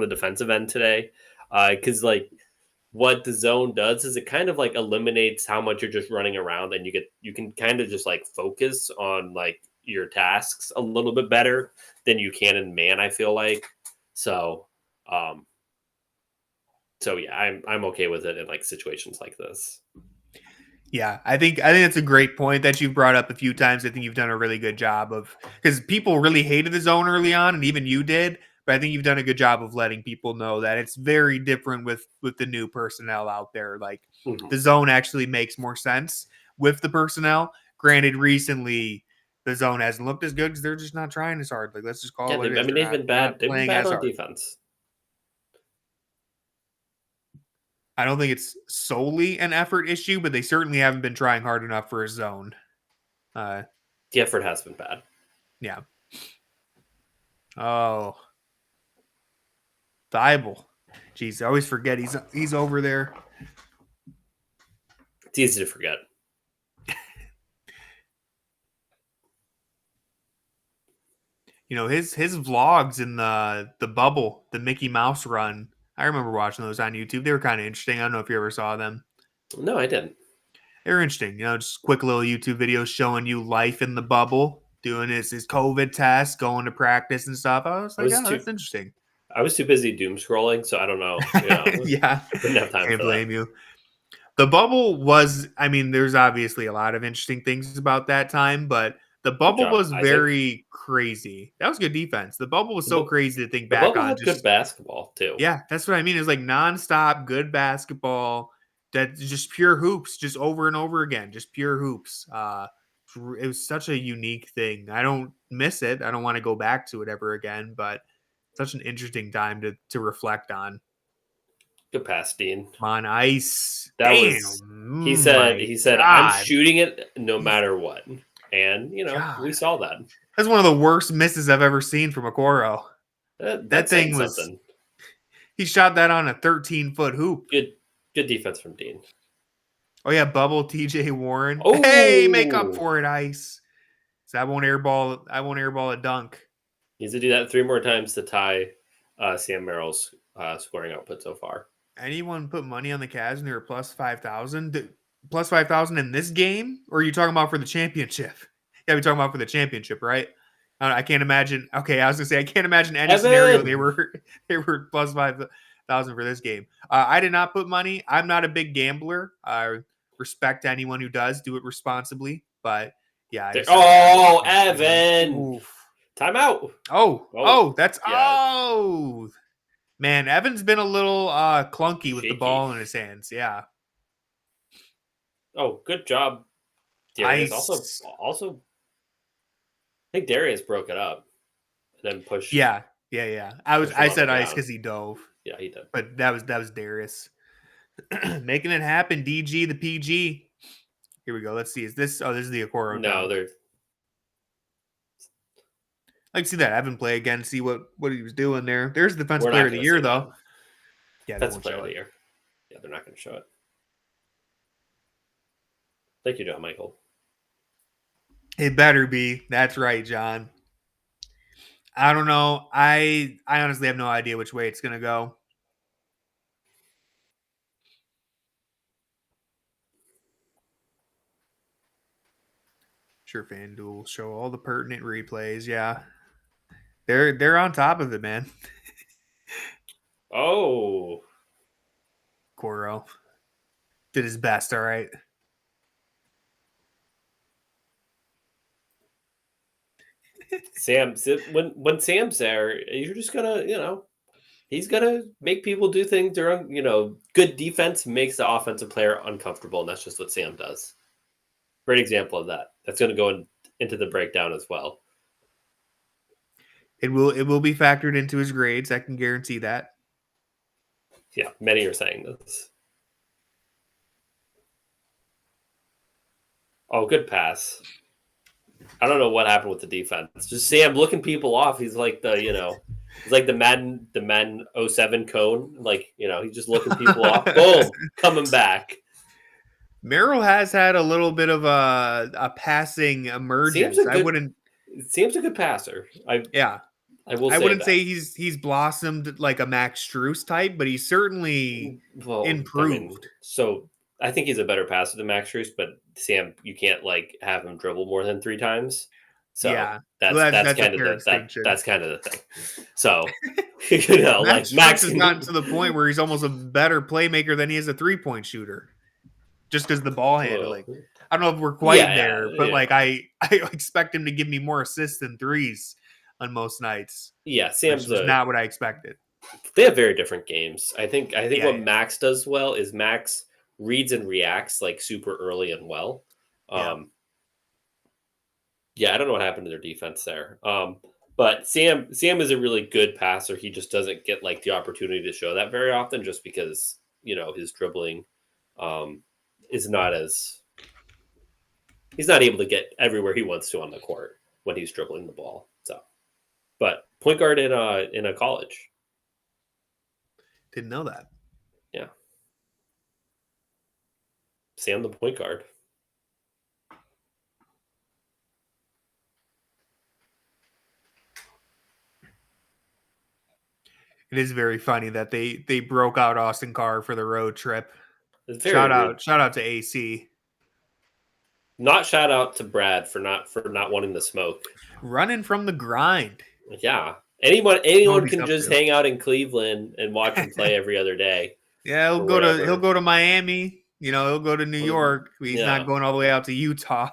the defensive end today, because like what the zone does is it kind of like eliminates how much you're just running around, and you can kind of just like focus on like your tasks a little bit better than you can in man, I feel like. So yeah, I'm okay with it in like situations like this. Yeah, I think it's a great point that you've brought up a few times. I think you've done a really good job of, because people really hated the zone early on, and even you did. But I think you've done a good job of letting people know that it's very different with the new personnel out there. Like the zone actually makes more sense with the personnel. Granted, recently the zone hasn't looked as good because they're just not trying as hard. Like, let's just call it what it is. I mean, they've been bad. They've been bad on defense. I don't think it's solely an effort issue, but they certainly haven't been trying hard enough for a zone. The effort has been bad. Yeah. Oh. Thibault. Jeez, I always forget he's over there. It's easy to forget. You know, his vlogs in the bubble, the Mickey Mouse run, I remember watching those on YouTube. They were kind of interesting. I don't know if you ever saw them. No, I didn't. They were interesting. You know, just quick little YouTube videos showing you life in the bubble, doing his COVID test, going to practice and stuff. I was like, that's interesting. I was too busy doom scrolling, so I don't know. You know yeah. Didn't have time. Can't blame you. The bubble was, I mean, there's obviously a lot of interesting things about that time, but the bubble was very crazy. That was good defense. The bubble was so crazy to think back on. The bubble had good basketball, too. Yeah, that's what I mean. It's like nonstop good basketball. That's just pure hoops, just over and over again, just pure hoops. It was such a unique thing. I don't miss it. I don't want to go back to it ever again, but such an interesting time to reflect on. Good pass, Dean. On ice. That was. He said, I'm shooting it no matter what. And, you know, we saw that. That's one of the worst misses I've ever seen from Okoro. That thing was something. He shot that on a 13-foot hoop. Good defense from Dean. Oh, yeah, bubble TJ Warren. Oh. Hey, make up for it, ice. So I won't airball a dunk. Needs to do that 3 more times to tie Sam Merrill's scoring output so far. Anyone put money on the Cavs and they were plus 5,000? Plus 5,000 in this game? Or are you talking about for the championship? Yeah, we're talking about for the championship, right? I can't imagine. Okay, I was gonna say I can't imagine any scenario they were plus 5,000 for this game. I did not put money. I'm not a big gambler. I respect anyone who does. Do it responsibly. But yeah. Evan! Oof. Timeout. That's man. Evan's been a little clunky with the ball in his hands. Yeah. Oh, good job, Darius. Also. I think Darius broke it up and then pushed. Yeah. I said ice because he dove. Yeah, he did. But that was Darius making it happen. DG the PG. Here we go. Let's see. Is this? Oh, this is the Okoro. No, I'd like to see that Evan play again. See what he was doing there. There's the defensive player of the year, though. Yeah, that's player of the year. Yeah, they're not going to show it. Thank you, John Michael. It better be. That's right, John. I don't know. I honestly have no idea which way it's going to go. Sure, FanDuel will show all the pertinent replays. Yeah. They're on top of it, man. Oh. Okoro did his best, all right. Sam, when Sam's there, you're just gonna, he's gonna make people do things. Good defense makes the offensive player uncomfortable, and that's just what Sam does. Great example of that. That's going to go into the breakdown as well. It will be factored into his grades. I can guarantee that. Yeah, many are saying this. Oh, good pass. I don't know what happened with the defense. Just Sam looking people off. He's like he's like the Madden 07 cone. Like, he's just looking people off. Boom, coming back. Merrill has had a little bit of a passing emergence. Seems a good passer. I wouldn't say he's blossomed like a Max Strus type, but he's certainly improved. I think he's a better passer than Max Strus, but Sam, you can't like have him dribble more than 3 times. So that's kind of the thing. So Max Strus has gotten to the point where he's almost a better playmaker than he is a 3-point shooter. Just because the ball handling. I don't know if we're quite there, but like I expect him to give me more assists than threes on most nights. Yeah, Sam's not what I expected. They have very different games. I think what Max does well is Max reads and reacts like super early and well. I don't know what happened to their defense there. But Sam is a really good passer. He just doesn't get like the opportunity to show that very often, just because his dribbling is not he's not able to get everywhere he wants to on the court when he's dribbling the ball. So, but point guard in a college. Didn't know that. Yeah. Sam the point guard. It is very funny that they broke out Austin Carr for the road trip. Shout out to AC. Not shout out to Brad for not wanting the smoke. Running from the grind. Yeah. Anyone can just hang out in Cleveland and watch him play every other day. Yeah, he'll go to Miami. He'll go to New York. He's not going all the way out to Utah.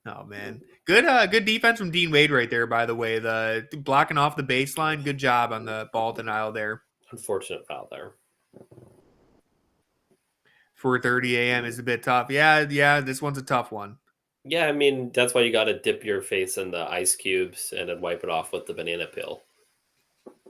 Oh man. Good defense from Dean Wade right there, by the way. The blocking off the baseline. Good job on the ball denial there. Unfortunate foul there. 4:30 a.m. is a bit tough. Yeah, this one's a tough one. Yeah, I mean, that's why you got to dip your face in the ice cubes and then wipe it off with the banana peel.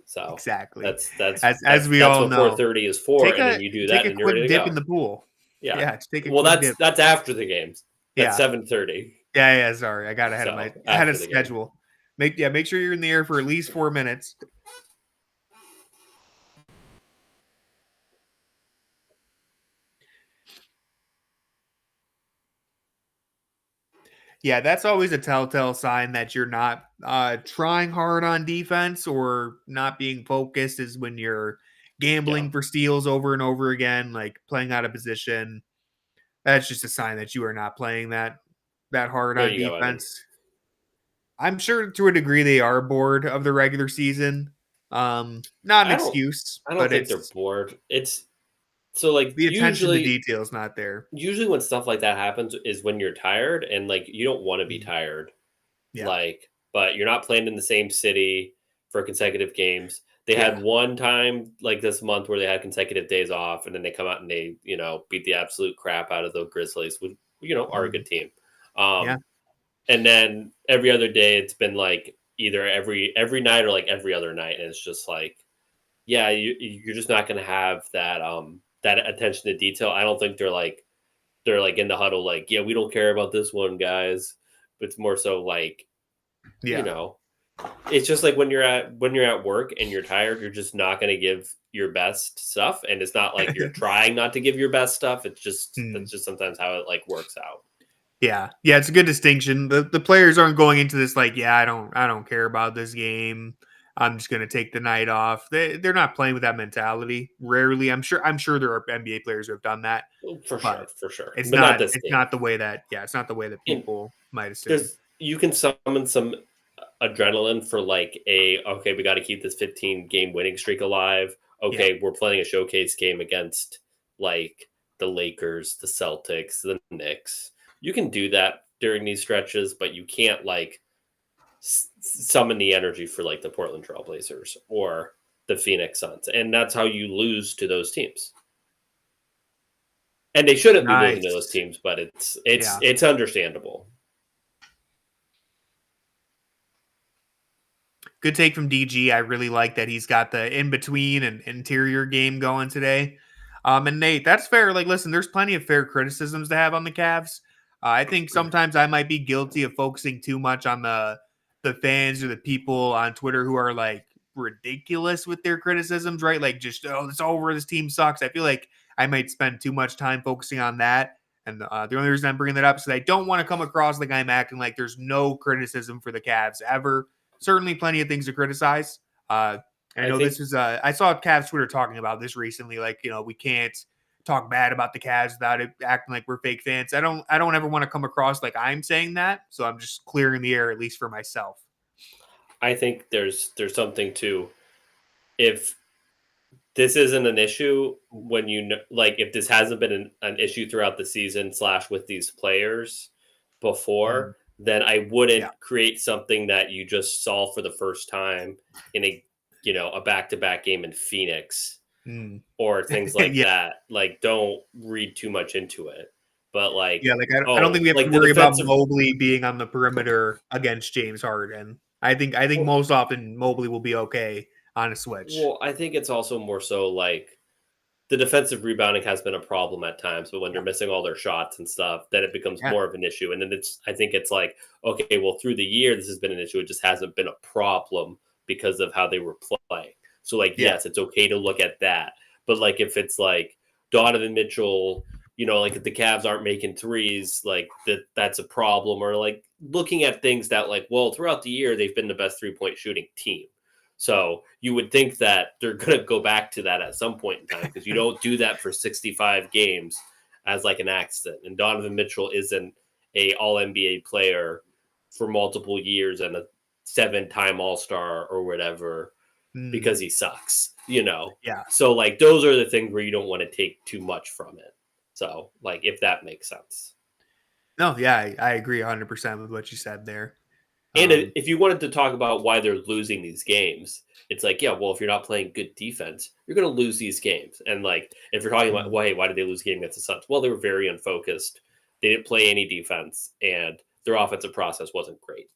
So exactly. That's we all know. 4:30 is for, and then you do that and you're ready to go. Take a quick dip in the pool. Yeah. Take a quick dip. That's after the games. That's 7:30. Yeah. Sorry, I got ahead of schedule. Make sure you're in the air for at least 4 minutes. Yeah, that's always a telltale sign that you're not trying hard on defense or not being focused, is when you're gambling for steals over and over again, like playing out of position. That's just a sign that you are not playing that hard on defense. I'm sure to a degree they are bored of the regular season. Not an excuse. I don't think they're bored. It's so like the attention to detail is not there. Usually when stuff like that happens is when you're tired and like you don't want to be tired. Yeah. Like, but you're not playing in the same city for consecutive games. They had one time like this month where they had consecutive days off, and then they come out and they, beat the absolute crap out of the Grizzlies, which, are a good team. And then every other day it's been like either every night or like every other night. And it's just like, you're just not going to have that, that attention to detail. I don't think they're like in the huddle, like, we don't care about this one, guys. But it's more so like, it's just like when you're at work and you're tired, you're just not going to give your best stuff. And it's not like you're trying not to give your best stuff. It's just, that's just sometimes how it like works out. Yeah. It's a good distinction. The players aren't going into this like, I don't care about this game. I'm just going to take the night off. They're not playing with that mentality. Rarely. I'm sure there are NBA players who have done that. For sure. It's not the way that people might assume. You can summon some adrenaline for like we got to keep this 15-game winning streak alive. We're playing a showcase game against like the Lakers, the Celtics, the Knicks. You can do that during these stretches, but you can't like summon the energy for like the Portland Trailblazers or the Phoenix Suns. And that's how you lose to those teams. And they shouldn't be losing to those teams, but it's understandable. Good take from DG. I really like that he's got the in-between and interior game going today. And Nate, that's fair. Like, listen, there's plenty of fair criticisms to have on the Cavs. I think sometimes I might be guilty of focusing too much on the fans or the people on Twitter who are like ridiculous with their criticisms, right? Like just, oh, it's over. This team sucks. I feel like I might spend too much time focusing on that. And the only reason I'm bringing that up is that I don't want to come across like I'm acting like there's no criticism for the Cavs ever. Certainly plenty of things to criticize. I know this is I saw Cavs Twitter talking about this recently. Like, we can't talk bad about the Cavs without it acting like we're fake fans. I don't ever want to come across like I'm saying that. So I'm just clearing the air, at least for myself. I think there's something to, if this isn't an issue when if this hasn't been an issue throughout the season / with these players before, then I wouldn't create something that you just saw for the first time in a back-to-back game in Phoenix or things like that. Like, don't read too much into it. But I don't think we have to worry about Mobley being on the perimeter against James Harden. I think most often Mobley will be okay on a switch. Well, I think it's also more so like the defensive rebounding has been a problem at times, but when they're missing all their shots and stuff, then it becomes more of an issue. And then I think it's like, okay, well, through the year, this has been an issue. It just hasn't been a problem because of how they were playing. So yes, it's okay to look at that. But if it's like Donovan Mitchell, if the Cavs aren't making threes, that's a problem. Or looking at things that throughout the year, they've been the best 3-point shooting team. So you would think that they're going to go back to that at some point in time, because you don't do that for 65 games as an accident. And Donovan Mitchell isn't a all-NBA player for multiple years and a 7-time All-Star or whatever because he sucks, Yeah. So those are the things where you don't want to take too much from it. So if that makes sense. No, yeah, I agree 100% with what you said there. And if you wanted to talk about why they're losing these games, it's if you're not playing good defense, you're going to lose these games. And if you're talking about, why did they lose the game against the Suns? Well, they were very unfocused. They didn't play any defense, and their offensive process wasn't great.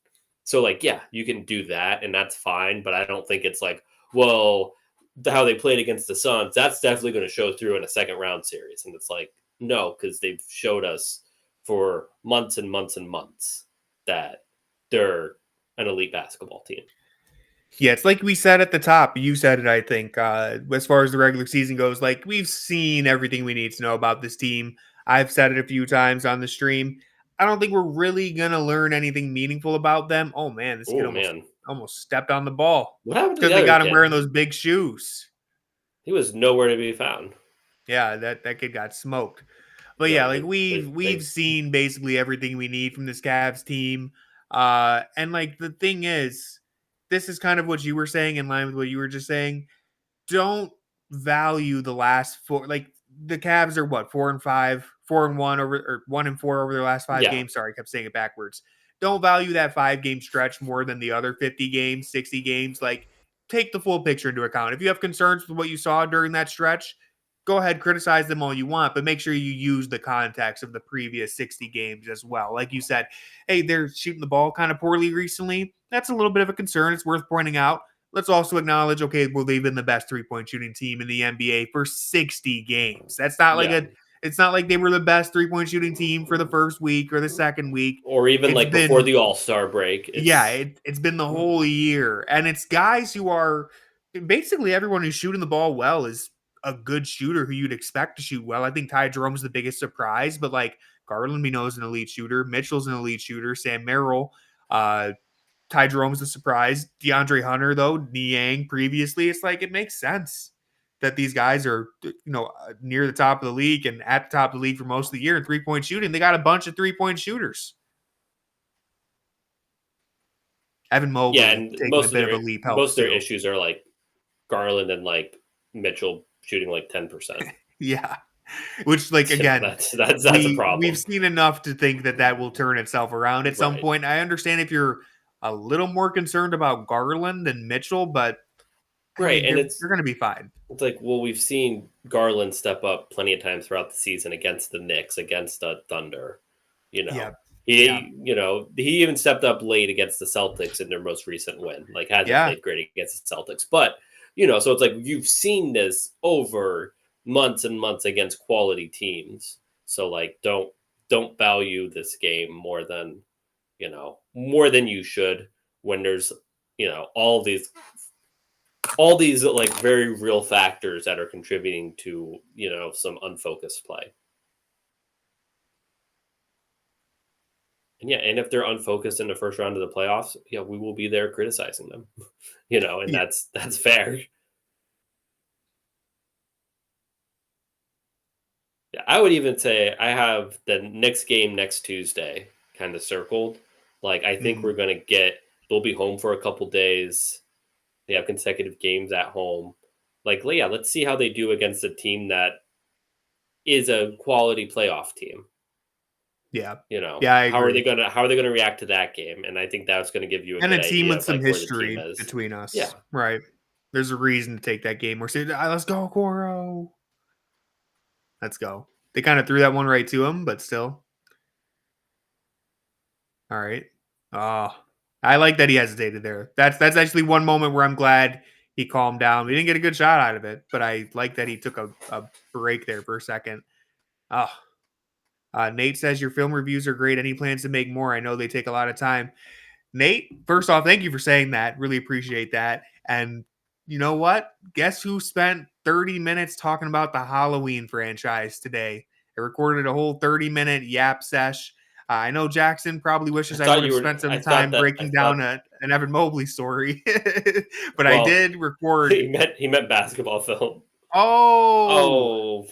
So, you can do that, and that's fine. But I don't think it's how they played against the Suns, that's definitely going to show through in a second round series. And it's no, because they've showed us for months and months and months that they're an elite basketball team. Yeah, it's like we said at the top. You said it, I think, as far as the regular season goes. We've seen everything we need to know about this team. I've said it a few times on the stream. I don't think we're really going to learn anything meaningful about them. Oh, man, this kid almost stepped on the ball. What happened to because they got him wearing those big shoes. He was nowhere to be found. Yeah, that kid got smoked. But we've seen basically everything we need from this Cavs team. And the thing is, this is kind of what you were saying, in line with what you were just saying. Don't value the last four. The Cavs are what, 4-5, 4-1 or 1-4 over their last 5 games. Sorry, I kept saying it backwards. Don't value that 5-game stretch more than the other 50 games, 60 games. Take the full picture into account. If you have concerns with what you saw during that stretch, go ahead, criticize them all you want, but make sure you use the context of the previous 60 games as well. Like you said, hey, they're shooting the ball kind of poorly recently. That's a little bit of a concern. It's worth pointing out. Let's also acknowledge, okay, well, they've been the best 3-point shooting team in the NBA for 60 games. That's not it's not like they were the best 3-point shooting team for the first week or the second week. Or even before the All-Star break. It's been the whole year. And it's guys who are basically everyone who's shooting the ball well is a good shooter who you'd expect to shoot well. I think Ty Jerome's the biggest surprise, but Garland, we know, is an elite shooter. Mitchell's an elite shooter. Sam Merrill, Ty Jerome's a surprise. DeAndre Hunter, though, Niang previously, it's it makes sense that these guys are, near the top of the league and at the top of the league for most of the year in 3-point shooting. They got a bunch of 3-point shooters. Evan Mobley taking a bit of a leap. Most of their issues are Garland and Mitchell shooting 10%. Yeah. Which again, that's a problem. We've seen enough to think that will turn itself around at some point. I understand if you're a little more concerned about Garland and Mitchell, but and you're going to be fine. It's we've seen Garland step up plenty of times throughout the season against the Knicks, against the Thunder, Yeah. He even stepped up late against the Celtics in their most recent win. Like hasn't played great against the Celtics, but so it's like you've seen this over months and months against quality teams. So like don't value this game more than you should when there's all these like very real factors that are contributing to some unfocused play. And if they're unfocused in the first round of the playoffs, we will be there criticizing them, and that's fair. Yeah, I would even say I have the next game next Tuesday kind of circled. Like, I think they'll be home for a couple days. They have consecutive games at home. Like, let's see how they do against a team that is a quality playoff team. Yeah. I agree. How are they gonna react to that game? And I think that's gonna give you a team with some history between us. Yeah. Right. There's a reason to take that game. We're saying, let's go, Okoro. Let's go. They kind of threw that one right to him, but still. All right. I like that he hesitated there. That's actually one moment where I'm glad he calmed down. We didn't get a good shot out of it, but I like that he took a break there for a second. Nate says your film reviews are great. Any plans to make more? I know they take a lot of time. Nate, first off, thank you for saying that. Really appreciate that. And you know what? Guess who spent 30 minutes talking about the Halloween franchise today? I recorded a whole 30-minute yap sesh. I know Jackson probably wishes I would have spent some time breaking down an Evan Mobley story, but I did record. He meant basketball film. Oh,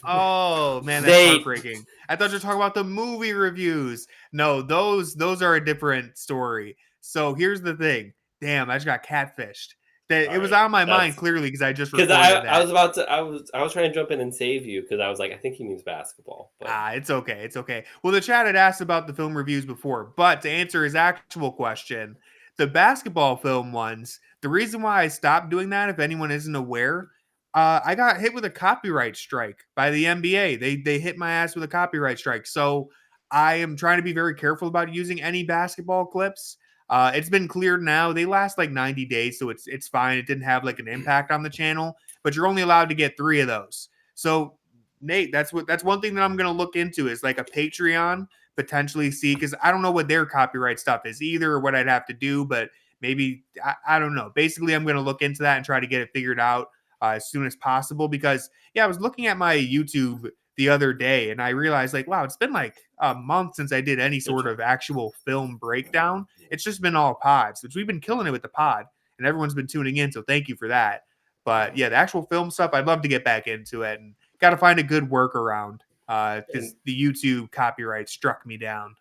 man, that's heartbreaking. I thought you were talking about the movie reviews. No, those are a different story. So here's the thing. Damn, I just got catfished. It was on my mind clearly because I just recorded that. I was trying to jump in and save you because I was like, I think he means basketball. But. It's okay. It's okay. Well, the chat had asked about the film reviews before, but to answer his actual question, the basketball film ones, the reason why I stopped doing that, if anyone isn't aware, I got hit with a copyright strike by the NBA. They hit my ass with a copyright strike. So I am trying to be very careful about using any basketball clips. It's been cleared now. They last like 90 days, so it's fine. It didn't have like an impact on the channel, but you're only allowed to get 3 of those. So Nate, that's one thing that I'm going to look into is like a Patreon, potentially see, because I don't know what their copyright stuff is either or what I'd have to do, but maybe, I don't know. Basically, I'm going to look into that and try to get it figured out as soon as possible because, I was looking at my YouTube the other day and I realized like, wow, it's been like a month since I did any sort of actual film breakdown. It's just been all pods, which we've been killing it with the pod and everyone's been tuning in. So thank you for that. But the actual film stuff, I'd love to get back into it and got to find a good workaround because the YouTube copyright struck me down.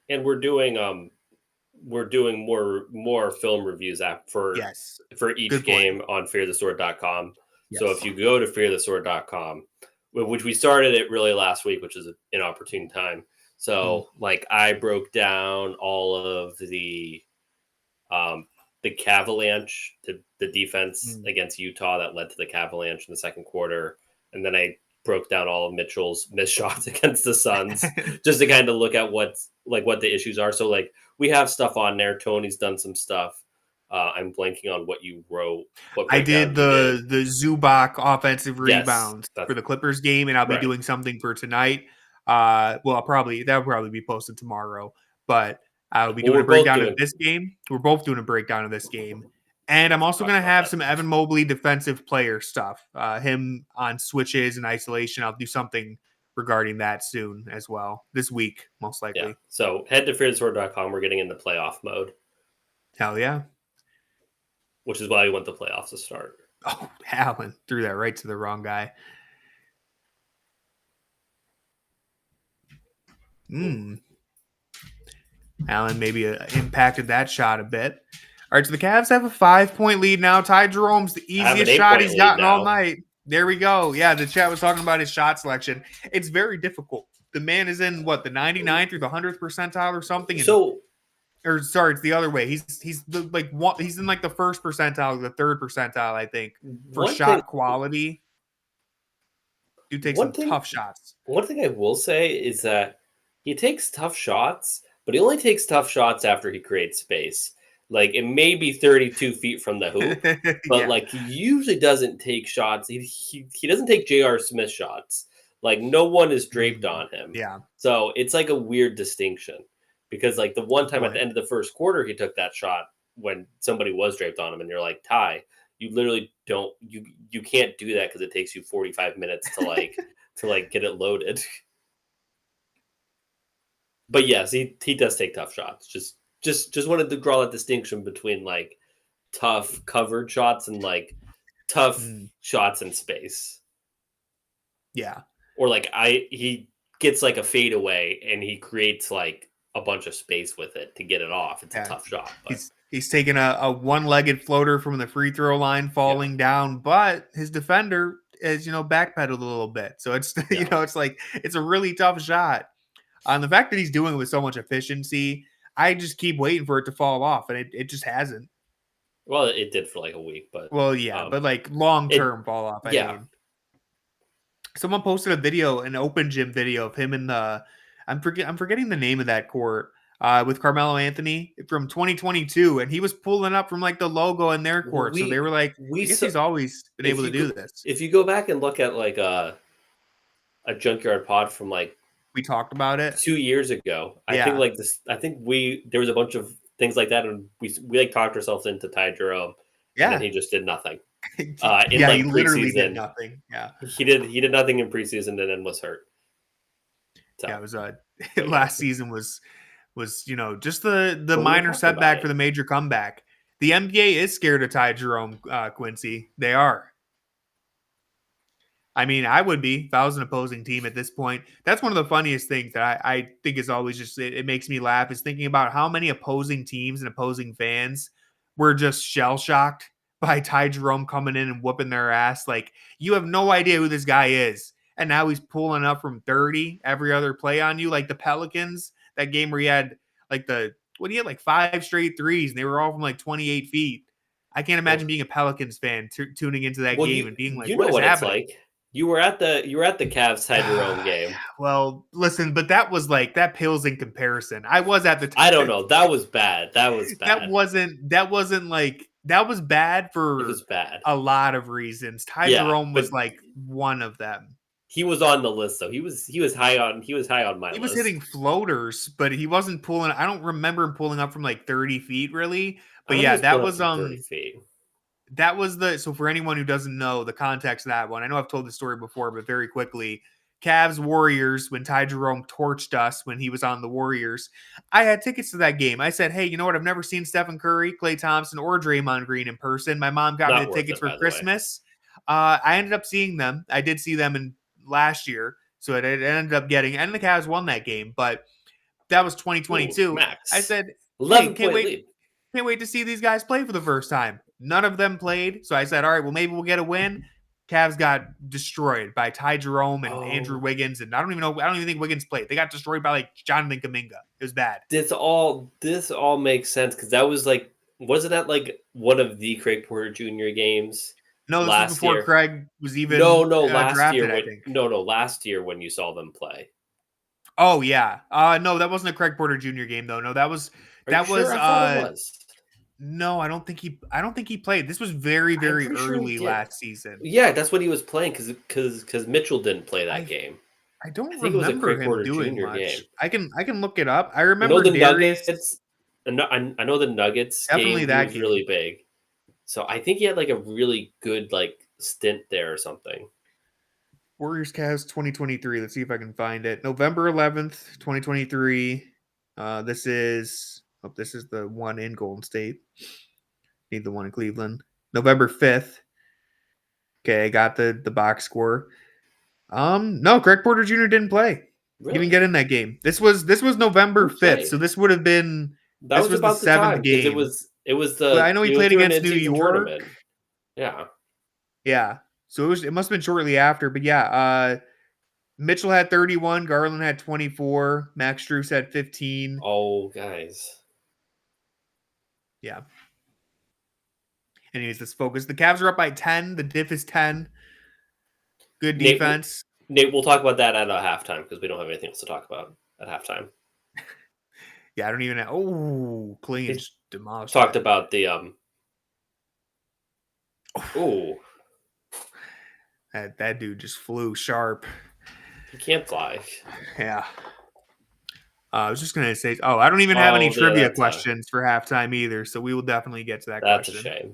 And we're doing more film reviews for each game on fearthesword.com. Yes. So if you go to fearthesword.com, which we started it really last week, which is an inopportune time. So like I broke down all of the Cavaliers, the defense against Utah that led to the Cavaliers in the second quarter. And then I broke down all of Mitchell's missed shots against the Suns just to kind of look at what the issues are. So like we have stuff on there. Tony's done some stuff. I'm blanking on what you wrote. I did the Zubac offensive rebounds for the Clippers game, and I'll be doing something for tonight. That'll probably be posted tomorrow, but I'll be doing a breakdown of this game. We're both doing a breakdown of this game. And I'm also going to have some Evan Mobley defensive player stuff, him on switches and isolation. I'll do something regarding that soon as well this week, most likely. Yeah. So head to fearthesword.com. We're getting into playoff mode. Hell yeah. Which is why we want the playoffs to start. Oh, Alan threw that right to the wrong guy. Alan maybe impacted that shot a bit. All right, so the Cavs have a 5-point lead now. Ty Jerome's the easiest shot he's gotten all night. There we go. Yeah, the chat was talking about his shot selection. It's very difficult. The man is in, the 99th or the 100th percentile or something? It's the other way. He's in like the first percentile, the third percentile, I think, for shot quality. You take some tough shots. One thing I will say is that he takes tough shots, but he only takes tough shots after he creates space. Like, it may be 32 feet from the hoop, but like, he usually doesn't take shots. He doesn't take J.R. Smith shots. Like, no one is draped on him. Yeah. So it's like a weird distinction because, like, the one time at the end of the first quarter, he took that shot when somebody was draped on him, and you're like, Ty, you literally don't, you can't do that because it takes you 45 minutes to like get it loaded. But yes, he does take tough shots. Just wanted to draw that distinction between like tough covered shots and like tough shots in space. Yeah. Or like he gets like a fadeaway and he creates like a bunch of space with it to get it off. It's a tough shot. But. He's taking a one-legged floater from the free throw line, falling down, but his defender is, backpedaled a little bit. So it's, it's like, it's a really tough shot. On the fact that he's doing it with so much efficiency, I just keep waiting for it to fall off, and it just hasn't. Well, it did for like a week, but but like long-term fall off. I mean. Someone posted a video, an open gym video of him in the, I'm forgetting the name of that court with Carmelo Anthony from 2022, and he was pulling up from like the logo in their court. So they were like, I guess he's always been able to do this. If you go back and look at like a Junkyard Pod from like. We talked about it 2 years ago. I think like this. I think there was a bunch of things like that, and we like talked ourselves into Ty Jerome. Yeah, and he just did nothing. He literally did nothing. Yeah, he did nothing in preseason, and then was hurt. So. Yeah, it was last season was just the minor setback for the major comeback. The NBA is scared of Ty Jerome, Quincy. They are. I mean, I would be if I was an opposing team at this point. That's one of the funniest things that I think is always just, it makes me laugh, is thinking about how many opposing teams and opposing fans were just shell-shocked by Ty Jerome coming in and whooping their ass. Like, you have no idea who this guy is. And now he's pulling up from 30 every other play on you. Like the Pelicans, that game where he had like he had like 5 straight threes and they were all from like 28 feet. I can't imagine being a Pelicans fan tuning into that game and being like, what is happening? It's like. You were at the Cavs Ty Jerome game. Well, listen, but that was like, that pales in comparison. I was at the time. I don't know. That was bad. That was bad for a lot of reasons. Ty Jerome was like one of them. He was on the list though. He was high on my list. He was hitting floaters, but he wasn't pulling. I don't remember him pulling up from like 30 feet really. But yeah, that was 30 feet. That was so for anyone who doesn't know the context of that one, I know I've told the story before, but very quickly, Cavs Warriors, when Ty Jerome torched us when he was on the Warriors, I had tickets to that game. I said, hey, you know what? I've never seen Stephen Curry, Klay Thompson, or Draymond Green in person. My mom got me the tickets for Christmas. I ended up seeing them. I did see them in last year, so it ended up getting, and the Cavs won that game, but that was 2022. Max. I said, 11 can't wait to see these guys play for the first time. None of them played. So I said, all right, well, maybe we'll get a win. Cavs got destroyed by Ty Jerome and Andrew Wiggins. And I don't even think Wiggins played. They got destroyed by like Jonathan Kuminga. It was bad. This all makes sense because that was like, wasn't that like one of the Craig Porter Jr. games? No, this was before Craig was even last drafted, year. I think. Last year when you saw them play. Oh yeah. No, that wasn't a Craig Porter Jr. game though. No, that was. I thought it was. No, I don't think he played. This was very early last season. Yeah, that's what he was playing because Mitchell didn't play that game. I don't remember him doing Jr. much. Game. I can look it up. I remember the Darius, Nuggets. I know the Nuggets definitely game was really big. So I think he had like a really good like stint there or something. Warriors Cavs 2023. Let's see if I can find it. November 11th, 2023. This is the one in Golden State. Need the one in Cleveland. November 5th. Okay, I got the box score. No, Craig Porter Jr. didn't play. Really? He didn't get in that game. This was November 5th, so this would have been about the 7th game. It was the. But I know he played against New York. Tournament. Yeah. Yeah. So it must have been shortly after, but yeah. Mitchell had 31, Garland had 24, Max Strus had 15. Oh, guys. Yeah. Anyways, let's focus. The Cavs are up by 10. The diff is 10. Good defense. Nate, we'll talk about that at halftime because we don't have anything else to talk about at halftime. Yeah, I don't even know. Oh, clean demolished. Talked about the Oh, that dude just flew sharp. He can't fly. Yeah. I was just gonna say. Oh, I don't even have any trivia questions for halftime either. So we will definitely get to that question. That's a shame.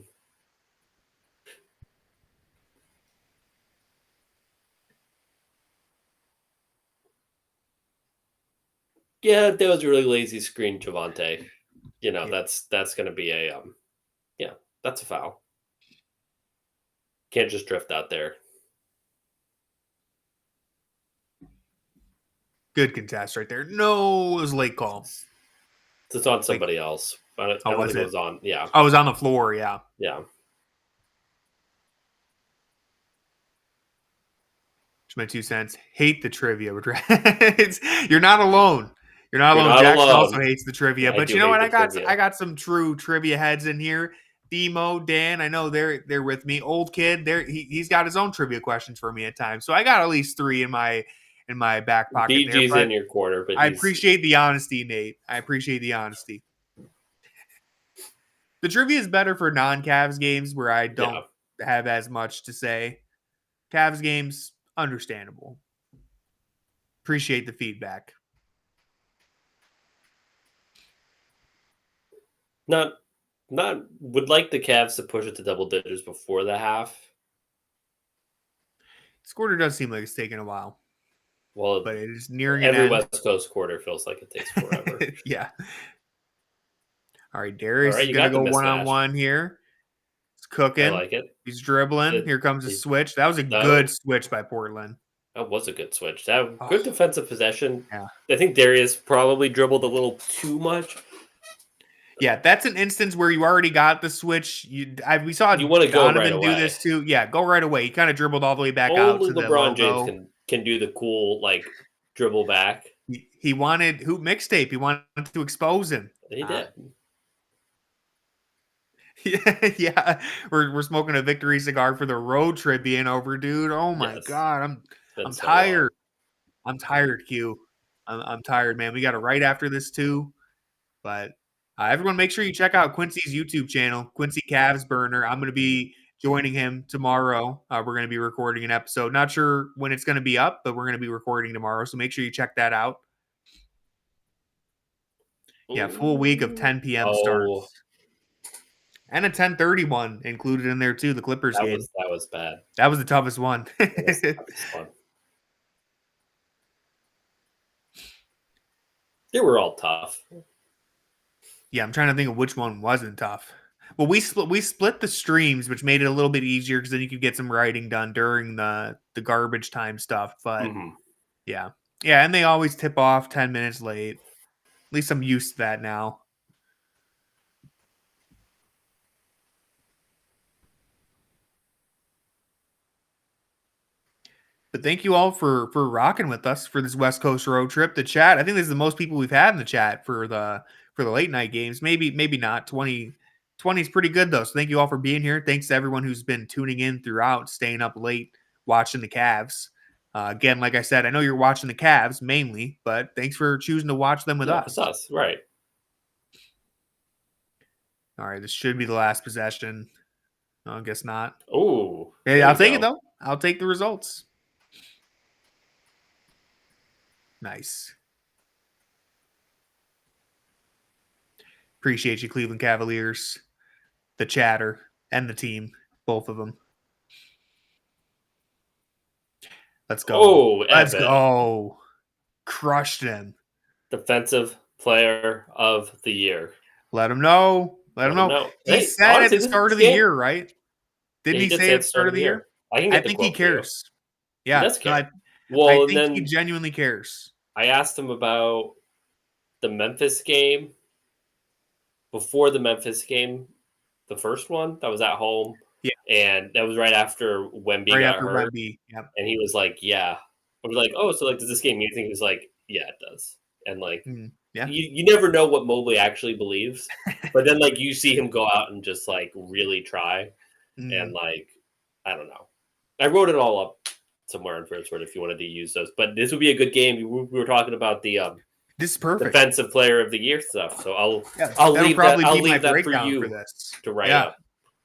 Yeah, that was a really lazy screen, Javonte. That's going to be a that's a foul. Can't just drift out there. Good contest right there. No, it was late call. It's on somebody else. I don't think it was on. Yeah. I was on the floor. Yeah. Yeah. Just my 2 cents. Hate the trivia. You're not alone. You're not alone. Jackson also hates the trivia. But you know what? I got some true trivia heads in here. Demo, Dan, I know they're with me. Old kid, he's got his own trivia questions for me at times. So I got at least 3 in my back pocket. BG's in your corner, but I appreciate the honesty, Nate. I appreciate the honesty. The trivia is better for non-Cavs games where I don't have as much to say. Cavs games, understandable. Appreciate the feedback. Not would like the Cavs to push it to double digits before the half. This quarter does seem like it's taking a while. Well, but it is nearing every West Coast quarter feels like it takes forever. Yeah. All right, Darius is going to go one-on-one here. It's cooking. I like it. He's dribbling. Here comes a switch. That was a good switch by Portland. That was a good switch. Good defensive possession. Yeah. I think Darius probably dribbled a little too much. Yeah, that's an instance where you already got the switch. We saw Donovan do this too. Yeah, go right away. He kind of dribbled all the way back out to LeBron James can do the cool dribble back. He wanted mixtape. He wanted to expose him. He did. Yeah. We're smoking a victory cigar for the road trip being over, dude. Oh my God, I'm tired. I'm tired, Q. I'm tired, man. We got it right after this too, but. Everyone, make sure you check out Quincy's YouTube channel, Quincy Cavs Burner. I'm going to be joining him tomorrow. We're going to be recording an episode. Not sure when it's going to be up, but we're going to be recording tomorrow. So make sure you check that out. Yeah, full week of 10 p.m. starts. And a 10:30 one included in there too, the Clippers game. That was bad. That was the toughest one. They were all tough. Yeah, I'm trying to think of which one wasn't tough. Well, we split the streams, which made it a little bit easier because then you could get some writing done during the garbage time stuff. But yeah, and they always tip off 10 minutes late. At least I'm used to that now. But thank you all for rocking with us for this West Coast road trip. The chat, I think this is the most people we've had in the chat for the late night games. Maybe not. 20 is pretty good though. So thank you all for being here. Thanks to everyone who's been tuning in throughout, staying up late, watching the Cavs. Again, like I said, I know you're watching the Cavs mainly, but thanks for choosing to watch them with us. It's us, right? All right, this should be the last possession. No, I guess not. Oh, hey, I'll take it though. I'll take the results. Nice. Appreciate you, Cleveland Cavaliers, the chatter, and the team, both of them. Let's go. Oh, let's go. Crushed him. Defensive player of the year. Let him know. Let him know. He said at the start of the year, right? Didn't he say at the start of the year? I think he cares. Yeah. He does care. I think he genuinely cares. I asked him about the Memphis game. Before the Memphis game, the first one that was at home, and that was right after Wemby got hurt, yep. And he was like, "Yeah." I was like, "Oh, so does this game mean anything?" He was like, "Yeah, it does." And you never know what Mobley actually believes, but then you see him go out and just really try, and I don't know. I wrote it all up somewhere on First Word if you wanted to use those, but this would be a good game. We were talking about the This is perfect. Defensive player of the year stuff. So I'll leave that for you to write up.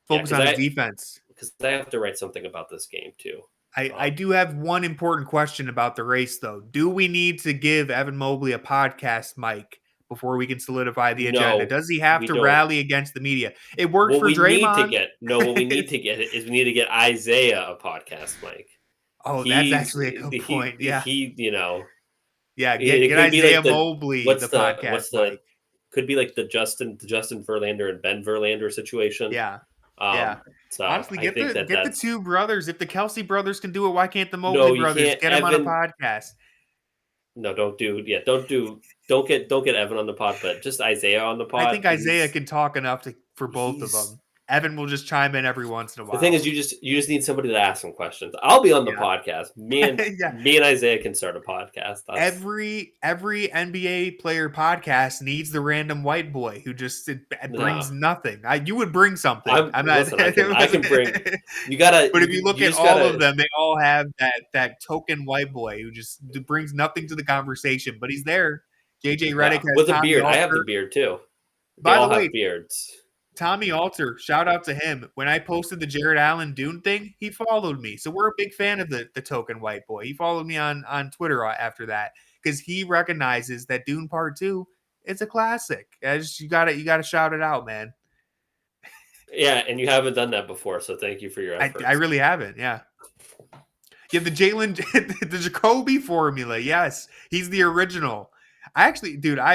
Focus on his defense. Because I have to write something about this game too. I do have one important question about the race, though. Do we need to give Evan Mobley a podcast mic before we can solidify the agenda? Does he have to rally against the media? It worked for Draymond. What we need to get is we need to get Isaiah a podcast mic. Oh, that's actually a good point. Get Isaiah Mobley the podcast mic. Could be like the Justin Verlander and Ben Verlander situation. Yeah. So honestly, get the two brothers. If the Kelsey brothers can do it, why can't the Mobley brothers get them on a podcast? No, don't get Evan on the pod, but just Isaiah on the pod. I think Isaiah can talk enough for both of them. Evan will just chime in every once in a while. The thing is, you just need somebody to ask some questions. I'll be on the podcast. Me and Isaiah can start a podcast. Every NBA player podcast needs the random white boy who just brings nothing. You would bring something. I'm not. Listen, I can bring. You gotta. But if you look at all of them, they all have that token white boy who just brings nothing to the conversation. But he's there. JJ Redick has with a beard. I have the beard too. By the way, have beards. Tommy Alter, shout out to him. When I posted the Jarrett Allen Dune thing, he followed me. So we're a big fan of the token white boy. He followed me on Twitter after that because he recognizes that Dune Part 2 is a classic. You gotta shout it out, man. Yeah, and you haven't done that before, so thank you for your efforts. I really haven't, yeah. You have the Jacoby formula. Yes, he's the original. I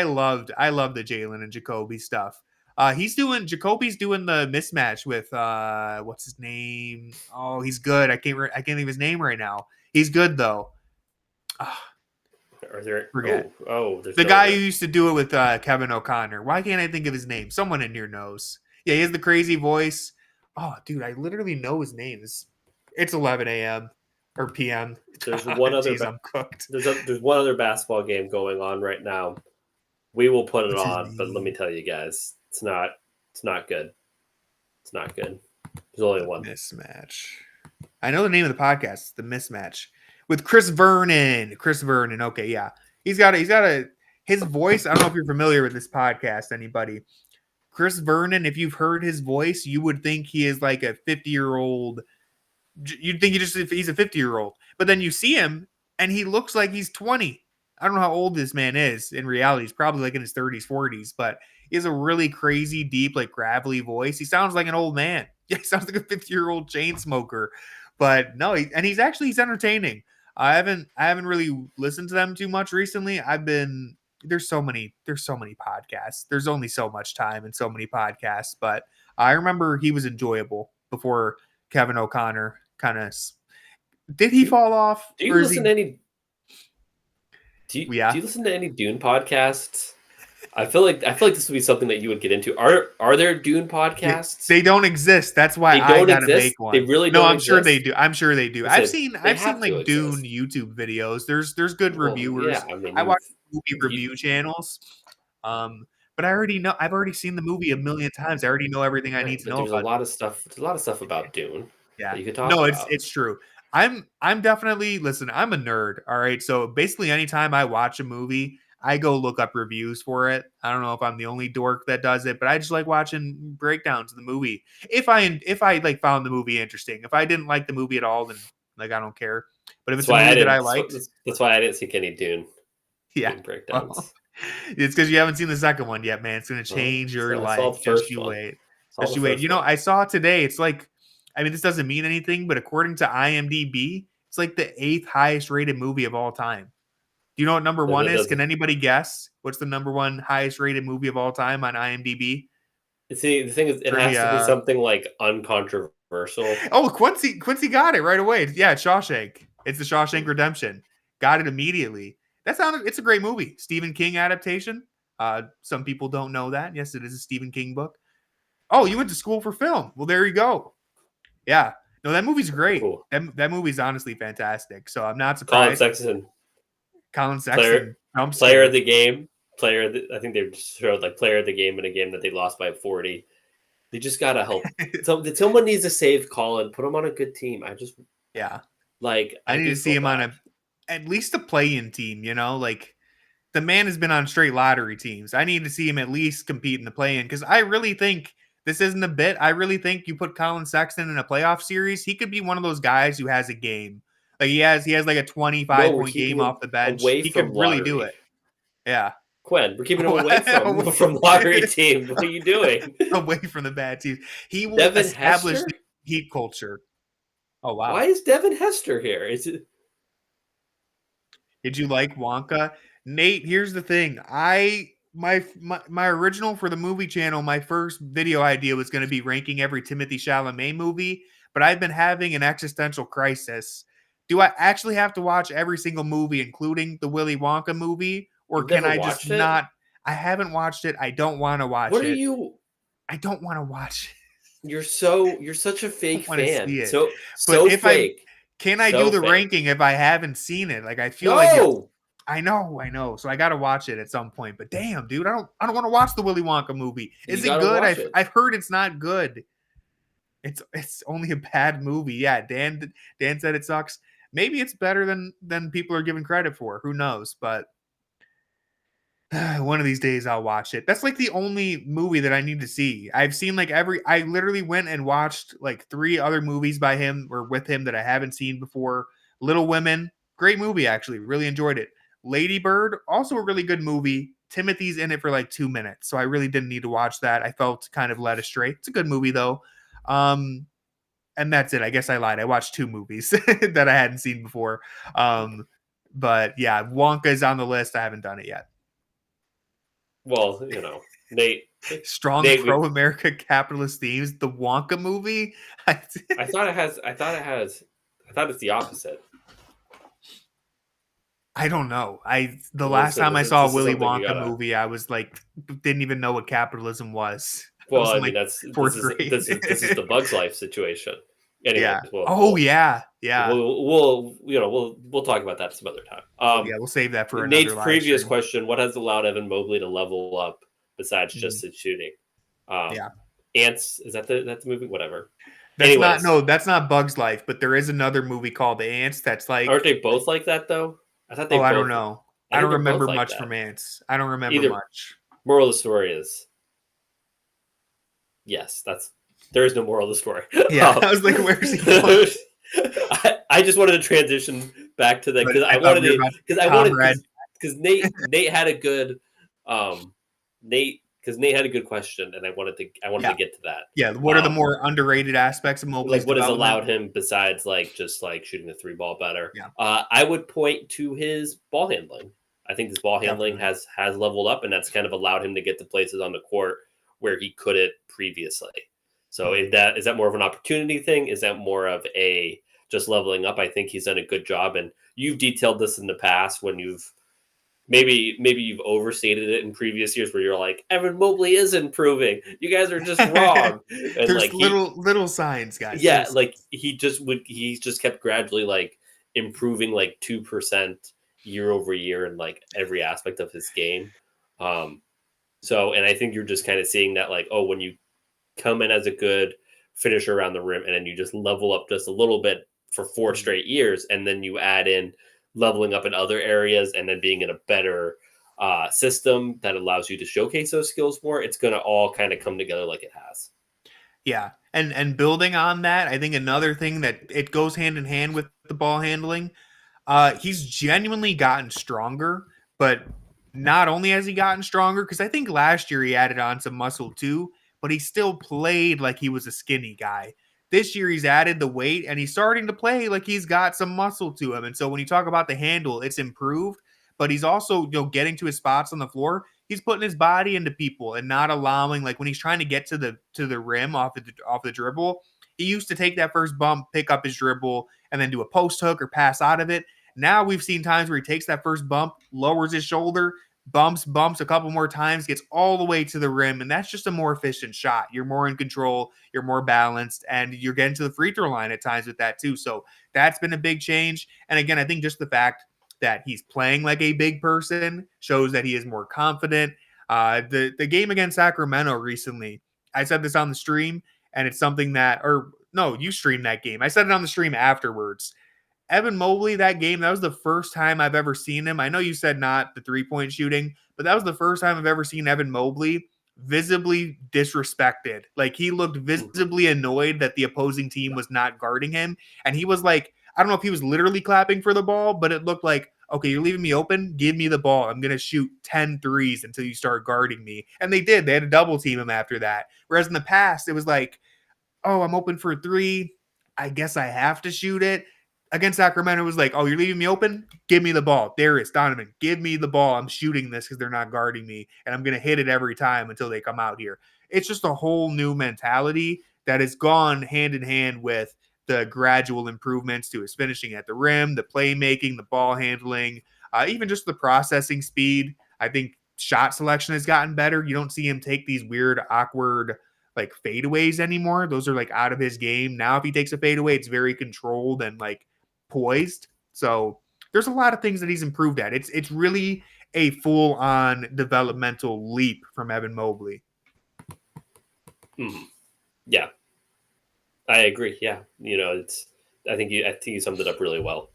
love the Jalen and Jacoby stuff. Jacoby's doing the mismatch with what's his name? Oh, he's good. I can't think of his name right now. He's good though. Forget. The guy who used to do it with Kevin O'Connor. Why can't I think of his name? Someone in here knows. Yeah, he has the crazy voice. Oh, dude, I literally know his name. It's 11 a.m. or p.m. There's one other. I'm cooked. There's one other basketball game going on right now. We will put it on, but let me tell you guys. It's not good. It's not good. There's only one mismatch. I know the name of the podcast, The Mismatch, with Chris Vernon. Okay, yeah. He's got his voice. I don't know if you're familiar with this podcast, anybody. Chris Vernon, if you've heard his voice, you would think he is like a 50-year-old. You'd think he's a 50-year-old. But then you see him and he looks like he's 20. I don't know how old this man is. In reality, he's probably like in his 30s, 40s, but he has a really crazy, deep, like gravelly voice. He sounds like an old man. Yeah, he sounds like a 50-year-old chain smoker. But no, he's entertaining. I haven't really listened to them too much recently. There's so many podcasts. There's only so much time and so many podcasts, but I remember he was enjoyable before Kevin O'Connor kind of did he fall off? Do you listen to any Do you listen to any Dune podcasts? I feel like this would be something that you would get into. Are there Dune podcasts? They don't exist. That's why I gotta make one. They really don't. No, I'm sure they do. I'm sure they do. I've seen like Dune YouTube videos. There's good reviewers. Yeah, I watch movie review channels. But I already know. I've already seen the movie a million times. I already know everything I need to know. There's a lot of stuff. There's a lot of stuff about Dune. Yeah, that you could talk about. It's true. I'm definitely I'm a nerd. All right, so basically, anytime I watch a movie, I go look up reviews for it. I don't know if I'm the only dork that does it, but I just like watching breakdowns of the movie. If I like found the movie interesting, if I didn't like the movie at all, then like I don't care. But if it's a movie that I liked, that's why I didn't see any Dune. Yeah, breakdowns. Well, it's because you haven't seen the second one yet, man. It's gonna change your life. Just you wait. Just you wait. You know, I saw today. It's like, I mean, this doesn't mean anything, but according to IMDb, it's like the 8th highest rated movie of all time. Do you know what number one is? Can anybody guess? What's the number one highest rated movie of all time on IMDb? See, the thing is, it has to be something like uncontroversial. Oh, Quincy got it right away. Yeah, it's Shawshank. It's the Shawshank Redemption. Got it immediately. It's a great movie. Stephen King adaptation. Some people don't know that. Yes, it is a Stephen King book. Oh, you went to school for film. Well, there you go. Yeah. No, that movie's great. Cool. That movie's honestly fantastic. So I'm not surprised. Colin Sexton. Player of the game. I think they showed like player of the game in a game that they lost by 40. They just got to help. Someone needs to save Colin, put him on a good team. I need to see him on at least a play-in team, you know, like the man has been on straight lottery teams. I need to see him at least compete in the play-in because I really think this isn't a bit. I really think you put Colin Sexton in a playoff series, he could be one of those guys who has a game. Like he has like a 25-point game off the bench. Away He from could lottery. really do it. Yeah. Quinn, we're keeping him away from lottery teams. What are you doing? Away from the bad teams. He will Devin establish Hester? the Heat culture. Oh, wow. Why is Devin Hester here? Is it? Did you like Wonka? Nate, here's the thing. My original for the movie channel, my first video idea was going to be ranking every Timothée Chalamet movie, but I've been having an existential crisis. Do I actually have to watch every single movie, including the Willy Wonka movie, or can I just not? I haven't watched it. I don't want to watch it. What are you? I don't want to watch it. You're such a fake fan. So fake. Can I do the ranking if I haven't seen it? Like I feel I know. So I got to watch it at some point. But damn, dude, I don't want to watch the Willy Wonka movie. Is it good? I've heard it's not good. It's only a bad movie. Yeah, Dan said it sucks. Maybe it's better than people are giving credit for. Who knows? But one of these days I'll watch it. That's like the only movie that I need to see. I've seen I literally went and watched like 3 other movies by him or with him that I haven't seen before. Little Women, great movie actually. Really enjoyed it. Lady Bird, also a really good movie. Timothy's in it for like 2 minutes, so I really didn't need to watch that. I felt kind of led astray. It's a good movie though. And that's it. I guess I lied. I watched 2 movies that I hadn't seen before. But yeah, Wonka is on the list. I haven't done it yet. Well, Nate. Strong pro-America capitalist themes. The Wonka movie. I thought it's the opposite. I don't know. The last time I saw a Willy Wonka movie, I was like, didn't even know what capitalism was. Well, I mean, this is the Bug's Life situation. Anyway, yeah. Yeah. We'll talk about that some other time. We'll save that for Nate's another previous stream. question: what has allowed Evan Mobley to level up besides just his shooting? Ants, is that the movie? Whatever. That's not Bug's Life, but there is another movie called The Ants. That's like, aren't they both like that though? I thought I don't know. I don't remember much from Ants. I don't remember much. Moral of the story is, yes, there is no moral of the story. Yeah, I was like, where's he going? I just wanted to transition back to that because Nate had a good Nate had a good question, and I wanted to get to that. Yeah, what are the more underrated aspects of Mobley's like what has allowed him besides just shooting the 3-ball better? Yeah. I would point to his ball handling. I think his ball handling has leveled up, and that's kind of allowed him to get to places on the court where he couldn't previously. So is that more of an opportunity thing? Is that more of a just leveling up? I think he's done a good job, and you've detailed this in the past when you've maybe you've overstated it in previous years where you're like, Evan Mobley is improving. You guys are just wrong. And there's little signs, guys. Yeah, he just kept gradually improving 2% year over year in every aspect of his game. And I think you're just kind of seeing that when you come in as a good finisher around the rim and then you just level up just a little bit for 4 straight years, and then you add in leveling up in other areas and then being in a better system that allows you to showcase those skills more, it's going to all kind of come together like it has. Yeah. And building on that, I think another thing that it goes hand in hand with the ball handling, he's genuinely gotten stronger, but not only has he gotten stronger, because I think last year he added on some muscle too, but he still played like he was a skinny guy. This year he's added the weight and he's starting to play like he's got some muscle to him. And so when you talk about the handle, it's improved, but he's also, getting to his spots on the floor. He's putting his body into people and not allowing, when he's trying to get to the rim off the dribble, he used to take that first bump, pick up his dribble, and then do a post hook or pass out of it. Now we've seen times where he takes that first bump, lowers his shoulder, bumps a couple more times, gets all the way to the rim, and that's just a more efficient shot. You're more in control, you're more balanced, and you're getting to the free throw line at times with that too. So that's been a big change. And again, I think just the fact that he's playing like a big person shows that he is more confident. The game against Sacramento recently, I said this on the stream, and it's something that, you streamed that game. I said it on the stream afterwards. Evan Mobley, that game, that was the first time I've ever seen him. I know you said not the 3-point shooting, but that was the first time I've ever seen Evan Mobley visibly disrespected. Like, he looked visibly annoyed that the opposing team was not guarding him. And he was like, I don't know if he was literally clapping for the ball, but it looked like, okay, you're leaving me open. Give me the ball. I'm going to shoot 10 threes until you start guarding me. And they did. They had to double team him after that. Whereas in the past, it was like, oh, I'm open for a 3. I guess I have to shoot it. Against Sacramento, it was like, oh, you're leaving me open? Give me the ball. Darius, Donovan, give me the ball. I'm shooting this because they're not guarding me, and I'm going to hit it every time until they come out here. It's just a whole new mentality that has gone hand in hand with the gradual improvements to his finishing at the rim, the playmaking, the ball handling, even just the processing speed. I think shot selection has gotten better. You don't see him take these weird, awkward like fadeaways anymore. Those are like out of his game. Now, if he takes a fadeaway, it's very controlled and like poised. So there's a lot of things that he's improved at. It's really a full-on developmental leap from Evan Mobley. Yeah, I agree. Yeah, I think you summed it up really well,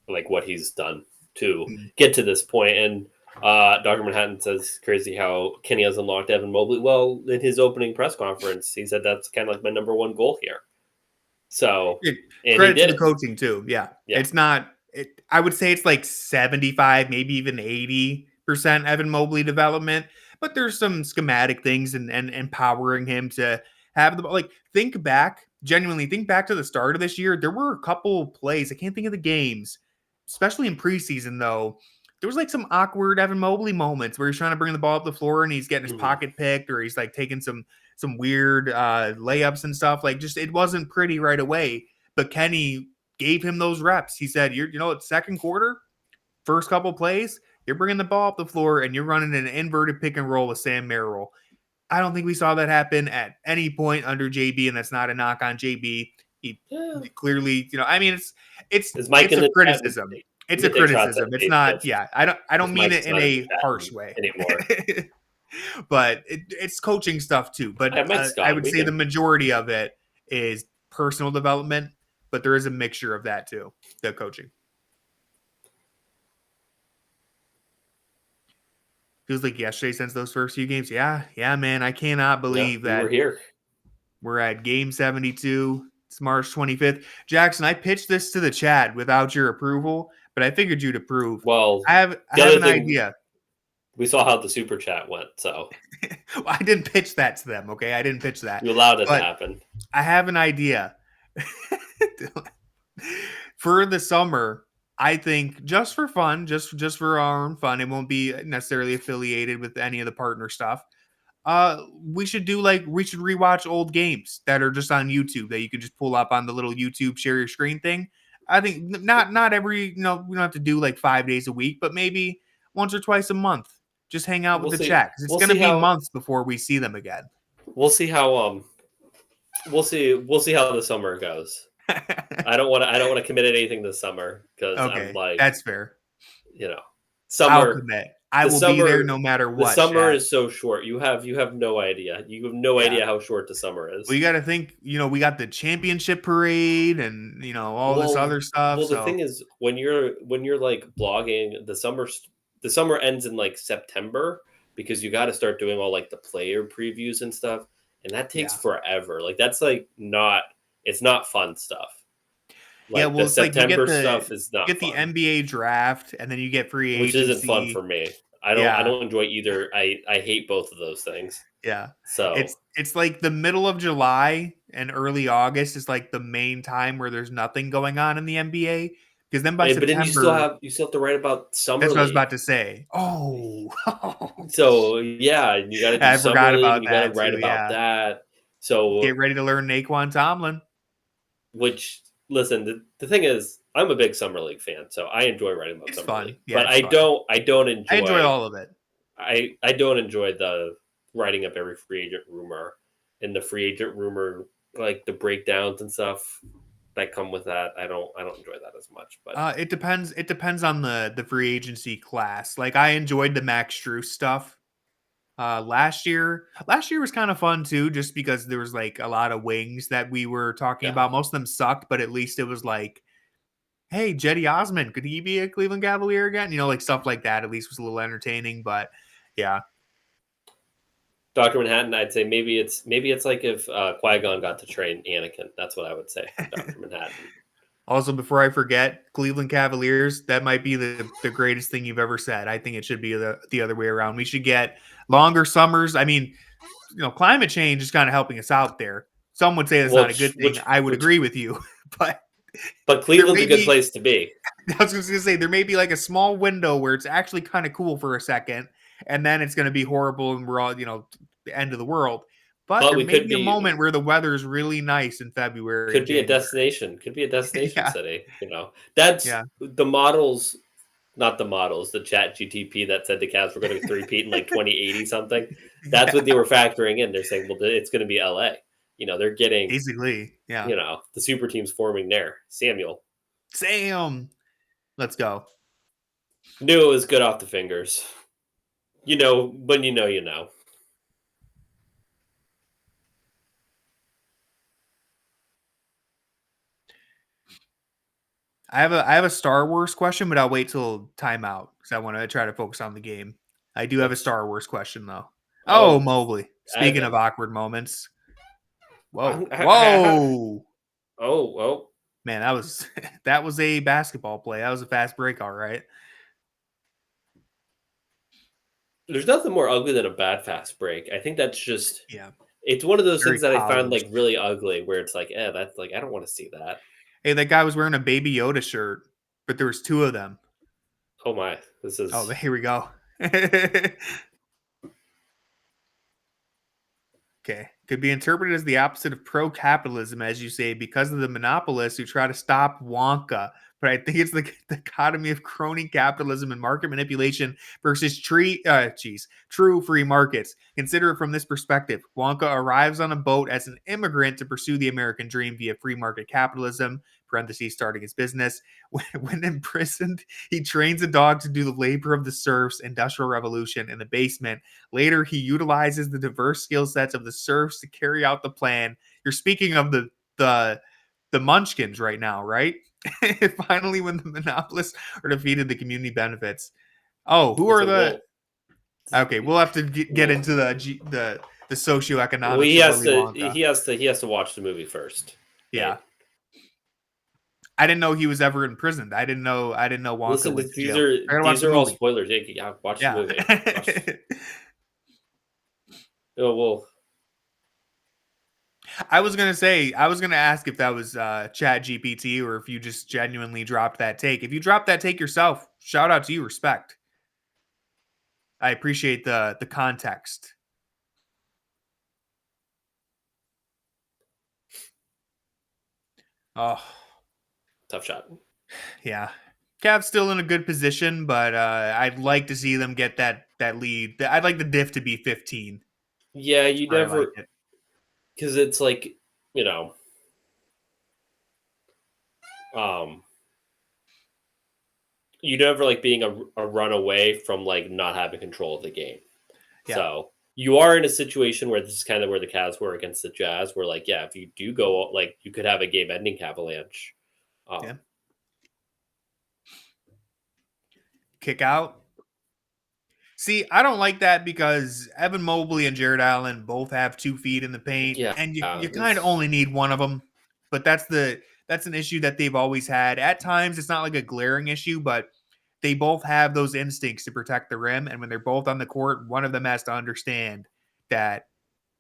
like what he's done to get to this point. And Dr. Manhattan says, crazy how Kenny has unlocked Evan Mobley. Well, in his opening press conference, he said that's kind of like my number one goal here. So credit to the coaching too. Yeah. It's not. I would say it's like 75, maybe even 80% Evan Mobley development. But there's some schematic things and empowering him to have the like. Genuinely think back to the start of this year. There were a couple plays. I can't think of the games, especially in preseason though. There was like some awkward Evan Mobley moments where he's trying to bring the ball up the floor and he's getting his pocket picked, or he's like taking some weird layups and stuff. Like, just, it wasn't pretty right away. But Kenny gave him those reps. He said, it's second quarter, first couple plays, you're bringing the ball up the floor and you're running an inverted pick and roll with Sam Merrill. I don't think we saw that happen at any point under JB, and that's not a knock on JB. He clearly, it's a criticism. It's a criticism. It's not. Yeah, I don't mean it in a harsh way anymore. But it's coaching stuff too. But I would say the majority of it is personal development, but there is a mixture of that too. The coaching feels like yesterday since those first few games. Yeah, man. I cannot believe that we're here. We're at game 72. It's March 25th. Jackson, I pitched this to the chat without your approval, but I figured you'd approve. Well, I have an idea. We saw how the super chat went, so. Well, I didn't pitch that to them, okay? I didn't pitch that. You allowed it to happen. I have an idea. For the summer, I think, just for fun, just for our own fun, it won't be necessarily affiliated with any of the partner stuff. We should rewatch old games that are just on YouTube that you can just pull up on the little YouTube share your screen thing. I think not every, we don't have to do like 5 days a week, but maybe once or twice a month. Just hang out with the chat, because it's going to be months before we see them again. We'll see how we'll see how the summer goes. I don't want to commit anything this summer, because I'm like, that's fair. Summer. I'll commit. I will be there no matter what. The summer is so short. You have no idea. You have no idea how short the summer is. Well, you got to think. We got the championship parade and all this other stuff. Well, the thing is, when you're like blogging, the summer ends in like September, because you got to start doing all like the player previews and stuff, and that takes forever. Like, that's like it's not fun stuff. Like, the September stuff is not. You get fun. The NBA draft, and then you get free agency, which isn't fun for me. I don't enjoy either. I hate both of those things. Yeah. So it's like the middle of July and early August is like the main time where there's nothing going on in the NBA. Because then by September, but then you still have to write about summer. That's what I was about to say. Oh. So yeah, you got to do summer league. You got to write about that. So get ready to learn Naquan Tomlin. Which, listen, the thing is, I'm a big summer league fan, so I enjoy writing about summer league. Yeah, but I don't enjoy. I enjoy all of it. I don't enjoy the writing up every free agent rumor, and the free agent rumor, like the breakdowns and stuff that come with that. I don't enjoy that as much. But it depends on the free agency class. Like, I enjoyed the Max Strus stuff. Last year was kind of fun too, just because there was like a lot of wings that we were talking about. Most of them sucked, but at least it was like, hey, Jetty Osman, could he be a Cleveland Cavalier again? Like stuff like that at least was a little entertaining, but yeah. Dr. Manhattan, I'd say maybe it's like if Qui-Gon got to train Anakin. That's what I would say, Dr. Manhattan. Also, before I forget, Cleveland Cavaliers, that might be the greatest thing you've ever said. I think it should be the other way around. We should get longer summers. I mean, climate change is kind of helping us out there. Some would say that's not a good thing. I would agree with you. But Cleveland's a good place to be. I was just going to say, there may be like a small window where it's actually kind of cool for a second, and then it's going to be horrible and we're all, the end of the world. But there may be a moment where the weather is really nice in February. Could be a destination. Could be a destination city. That's the models, not the models, the chat GTP that said the Cavs were going to three-peat in like 2080 something. That's what they were factoring in. They're saying, well, it's going to be LA. They're getting basically, the super teams forming there. Sam, let's go. Knew it was good off the fingers. When you know. I have a Star Wars question, but I'll wait till timeout because I want to try to focus on the game. I do have a Star Wars question though. Oh, Mobley. Speaking of awkward moments. Whoa. Whoa. Oh. Man, that was a basketball play. That was a fast break, all right. There's nothing more ugly than a bad fast break. I think that's just it's one of those things that I find like really ugly where it's like, that's like I don't want to see that. Hey, that guy was wearing a Baby Yoda shirt, but there was two of them. Oh my. This is here we go. Okay. Could be interpreted as the opposite of pro-capitalism, as you say, because of the monopolists who try to stop Wonka. But I think it's the dichotomy of crony capitalism and market manipulation versus true free markets. Consider it from this perspective. Wonka arrives on a boat as an immigrant to pursue the American dream via free market capitalism, parentheses, starting his business. When imprisoned, he trains a dog to do the labor of the serfs, Industrial Revolution, in the basement. Later, he utilizes the diverse skill sets of the serfs to carry out the plan. You're speaking of the Munchkins right now, right? Finally, when the monopolists are defeated, the community benefits. Oh, who are the? Okay, we'll have to get into the socioeconomic. Well, he has to watch the movie first. Yeah. Right? I didn't know he was ever imprisoned. I didn't know Wonka. Listen, these are all spoilers. Yeah, watch the movie. Oh well. I was gonna ask if that was Chat GPT or if you just genuinely dropped that take. If you dropped that take yourself, shout out to you. Respect. I appreciate the context. Oh, tough shot. Yeah, Cavs still in a good position, but I'd like to see them get that lead. I'd like the diff to be 15. Yeah, you never, because it's like, you never like being a run away from like not having control of the game. Yeah. So you are in a situation where this is kind of where the Cavs were against the Jazz, where like, if you do go, like you could have a game-ending avalanche. Kick out. See, I don't like that because Evan Mobley and Jarrett Allen both have 2 feet in the paint, and you kind of only need one of them. But that's an issue that they've always had. At times, it's not like a glaring issue, but they both have those instincts to protect the rim. And when they're both on the court, one of them has to understand that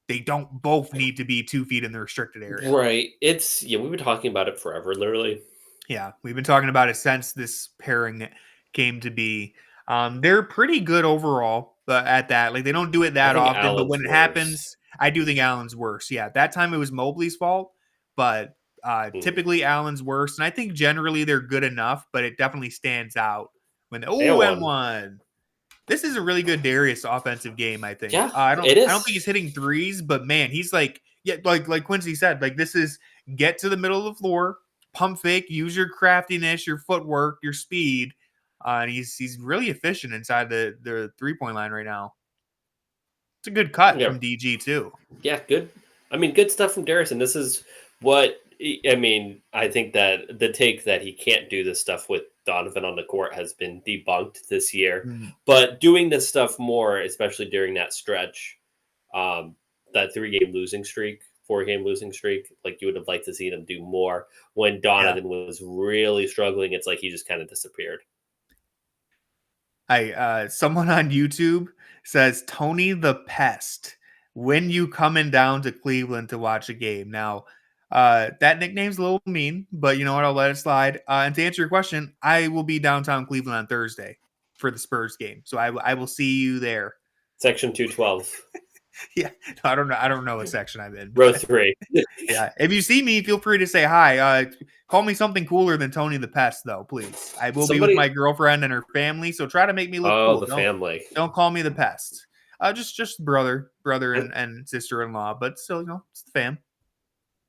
they don't both need to be 2 feet in the restricted area. Right. We've been talking about it forever, literally. Yeah, we've been talking about it since this pairing came to be. They're pretty good overall at that. Like they don't do it that often, Allen's but when it happens, I do think Allen's worse. Yeah, that time it was Mobley's fault, but typically Allen's worse. And I think generally they're good enough, but it definitely stands out when and this is a really good Darius offensive game, I think. Yeah, I don't think he's hitting threes, but man, he's like Quincy said, like this is get to the middle of the floor, pump fake, use your craftiness, your footwork, your speed. And he's really efficient inside the 3-point line right now. It's a good cut from DG too. Yeah, good. I mean, good stuff from Darius. And this is what I mean, I think that the take that he can't do this stuff with Donovan on the court has been debunked this year. But doing this stuff more, especially during that stretch, that 4-game losing streak, like you would have liked to see them do more. When Donovan was really struggling, it's like he just kind of disappeared. Someone on YouTube says Tony the Pest. When you coming down to Cleveland to watch a game? Now, that nickname's a little mean, but you know what? I'll let it slide. And to answer your question, I will be downtown Cleveland on Thursday for the Spurs game, so I will see you there. Section 212. Yeah, I don't know what section I'm in. Row 3. Yeah, if you see me, feel free to say hi. Call me something cooler than Tony the Pest, though, please. I will be with my girlfriend and her family, so try to make me look cool. The family. Don't call me the Pest. Just brother and sister-in-law, but still, it's the fam.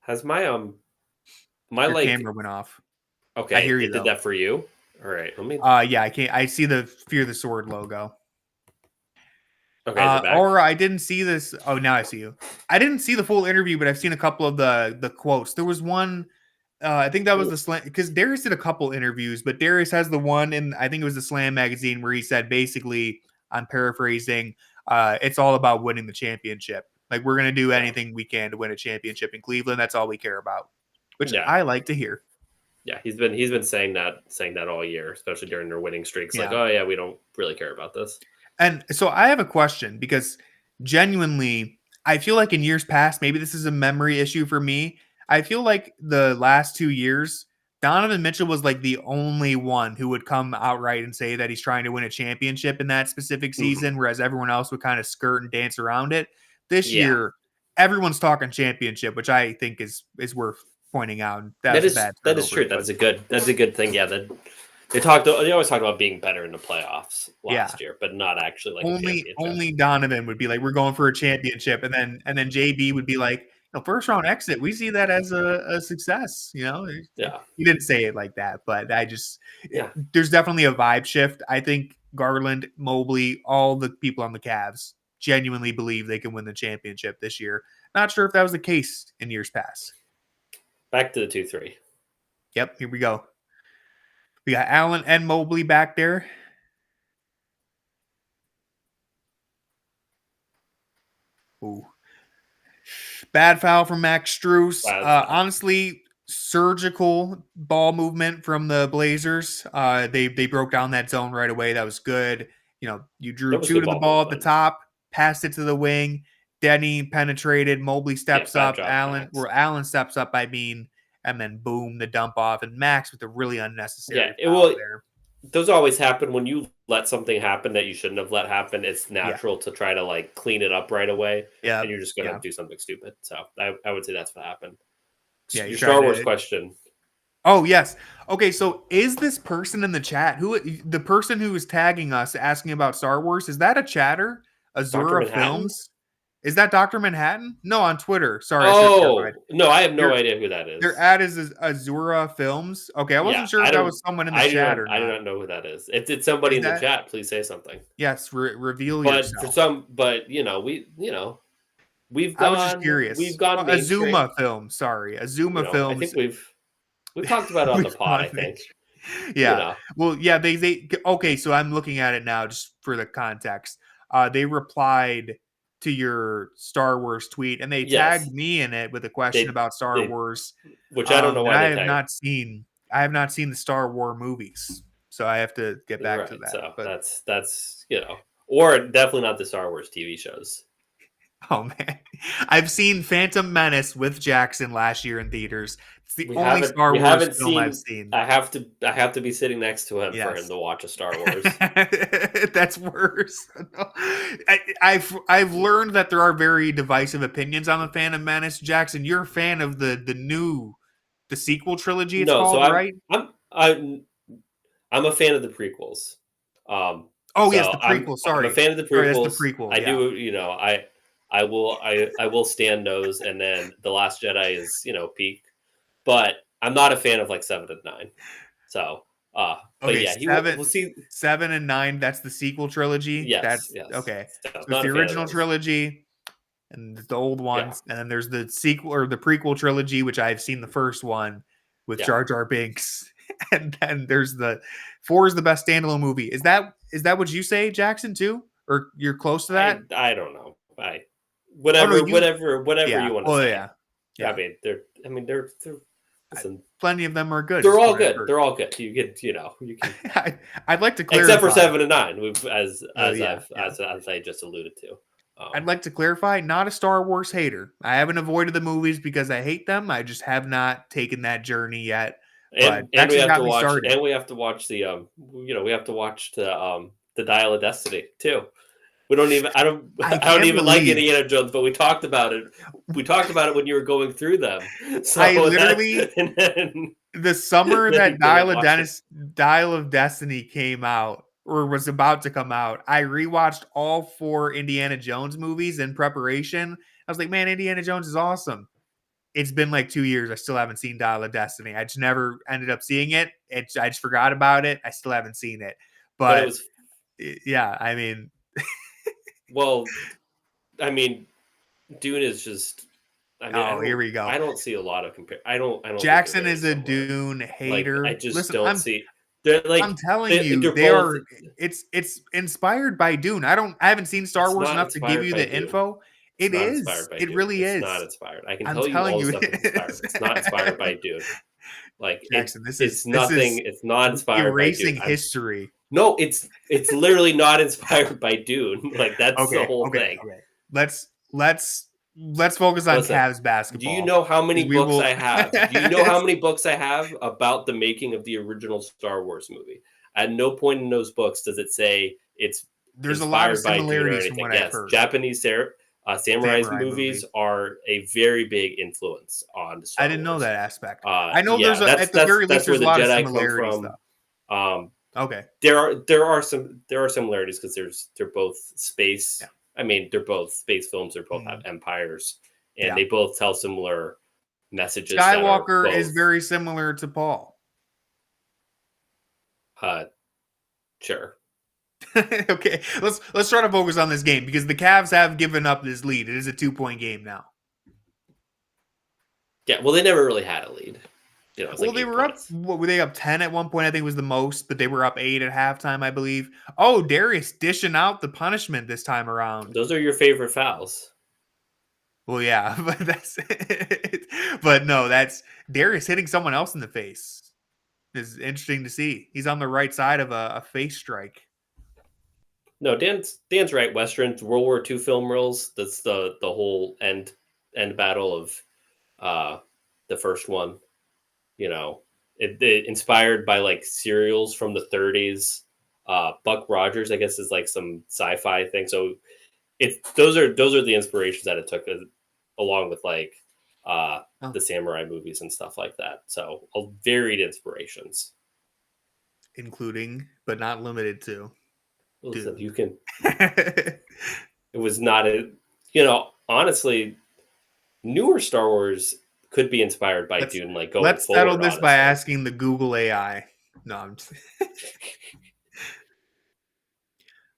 Has my Your camera went off. Okay, I hear you. Did that for you? All right, let me. Yeah, I can't. I see the Fear the Sword logo. Okay, or I didn't see this. Oh, now I see you. I didn't see the full interview, but I've seen a couple of the quotes. There was one. I think that was the Slam, because Darius did a couple interviews, but Darius has the one in, I think it was the Slam magazine, where he said, basically, I'm paraphrasing, it's all about winning the championship. Like, we're going to do anything we can to win a championship in Cleveland. That's all we care about, which I like to hear. Yeah, he's been saying that all year, especially during their winning streaks. Like, oh yeah, we don't really care about this. And so I have a question, because genuinely, I feel like in years past, maybe this is a memory issue for me, I feel like the last 2 years, Donovan Mitchell was like the only one who would come outright and say that he's trying to win a championship in that specific season, whereas everyone else would kind of skirt and dance around it. This year, everyone's talking championship, which I think is worth pointing out. That is true. That's a good thing. Yeah, they always talk about being better in the playoffs last year, but not actually like only Donovan would be like, we're going for a championship, and then JB would be like, first round exit, we see that as a success. Yeah, he didn't say it like that, but there's definitely a vibe shift. I think Garland, Mobley, all the people on the Cavs genuinely believe they can win the championship this year. Not sure if that was the case in years past. Back to the 2-3. Yep, here we go. We got Allen and Mobley back there. Ooh. Bad foul from Max Strus. Honestly, surgical ball movement from the Blazers. They broke down that zone right away. That was good. You drew two to the ball at the top, passed it to the wing. Denny penetrated. Mobley steps up. Allen steps up, and then boom, the dump off. And Max with a really unnecessary foul there. Those always happen when you let something happen that you shouldn't have let happen. It's natural to try to like clean it up right away. Yeah. And you're just going to do something stupid. So I would say that's what happened. Yeah. Your Star Wars question. Oh, yes. Okay. So is this person in the chat the person who is tagging us asking about Star Wars? Is that a chatter? Azura Films? Is that Dr. Manhattan? No, on Twitter. Sorry. No, I have no idea who that is. Their ad is Azura Films. Okay, I wasn't sure if that was someone in the chat or not. I do not know who that is. If it's somebody in the chat, please say something. Yes, reveal yourself. We've gone. I was just curious. We've gone Azuma Films. Sorry, Azuma Films. I think we've talked about it on the pod. I think. Yeah. Well, yeah. They okay. So I'm looking at it now, just for the context. They replied to your Star Wars tweet, and they tagged me in it with a question about Star Wars, which I don't know why I have not seen the Star Wars movies, so I have to get back to that. So but that's or definitely not the Star Wars TV shows. Oh man, I've seen Phantom Menace with Jackson last year in theaters. It's the only Star Wars film I've seen. I have to be sitting next to him for him to watch a Star Wars. That's worse. I've learned that there are very divisive opinions on the Phantom Menace. Jackson, you're a fan of the sequel trilogy. It's called, right? I'm a fan of the prequels. The prequel. Sorry, I'm a fan of the prequels. Sorry, that's the prequel. I do. I will stand those, and then The Last Jedi is peak, but I'm not a fan of like 7 and 9. So, we'll see 7 and 9. That's the sequel trilogy. Yes, Okay. So it's the original trilogy, and the old ones, and then there's the sequel or the prequel trilogy, which I've seen the first one with Jar Jar Binks, and then there's the 4 is the best standalone movie. Is that what you say, Jackson, too, or you're close to that? I don't know. Whatever you want to say. Yeah. I mean, they're listen, plenty of them are good. They're all good. They're all good. You can. I'd like to clarify, except for 7 and 9, as I just alluded to. I'd like to clarify, not a Star Wars hater. I haven't avoided the movies because I hate them. I just have not taken that journey yet. And we have to watch the we have to watch the Dial of Destiny too. We don't even. I don't even like Indiana Jones, but we talked about it. We talked about it when you were going through them. So I literally the summer that Dial of Destiny came out or was about to come out, I rewatched all 4 Indiana Jones movies in preparation. I was like, man, Indiana Jones is awesome. It's been like 2 years. I still haven't seen Dial of Destiny. I just never ended up seeing it. I just forgot about it. I still haven't seen it. But yeah, I mean. Well, I mean, Dune is just. Here we go. I don't see a lot of I don't. Jackson is a Dune hater. Like, I just don't see. They're I'm telling you, they are. It's inspired by Dune. I haven't seen Star Wars enough to give you the info. It is. It really is. It's not inspired. I can tell you all the stuff that's inspired. It's not inspired by Dune. Like Jackson, it's nothing. It's not inspired erasing by Dune. History. No, it's literally not inspired by Dune. Like that's the whole thing. Okay. Let's focus on Cavs basketball. Do you know how many books I have? Do you know how many books I have about the making of the original Star Wars movie? At no point in those books does it say it's there's a lot of similarities from what I've heard. Japanese samurai movies are a very big influence on Star Wars. I didn't know that aspect. I know there's at the very least there's a lot of similarities though. Okay. There are similarities because they're both space. Yeah. I mean, they're both space films. They both have empires, and they both tell similar messages. Skywalker is very similar to Paul. Sure. Okay, let's try to focus on this game because the Cavs have given up this lead. It is a 2-point game now. Yeah, well, they never really had a lead. They were up. Were they up 10 at one point? I think was the most, but they were up 8 at halftime, I believe. Oh, Darius dishing out the punishment this time around. Those are your favorite fouls. Well, yeah, but that's it. But no, that's Darius hitting someone else in the face. Is interesting to see. He's on the right side of a face strike. No, Dan's right. Western World War II film reels. That's the whole end battle of the first one. It inspired by like serials from the 30s. Buck Rogers, I guess, is like some sci-fi thing. So those are the inspirations that it took, along with like the samurai movies and stuff like that. So varied inspirations, including but not limited to. Listen, you can. It was not honestly, newer Star Wars could be inspired by Dune. Like going let's forward, settle this by asking the Google AI. No, I'm just...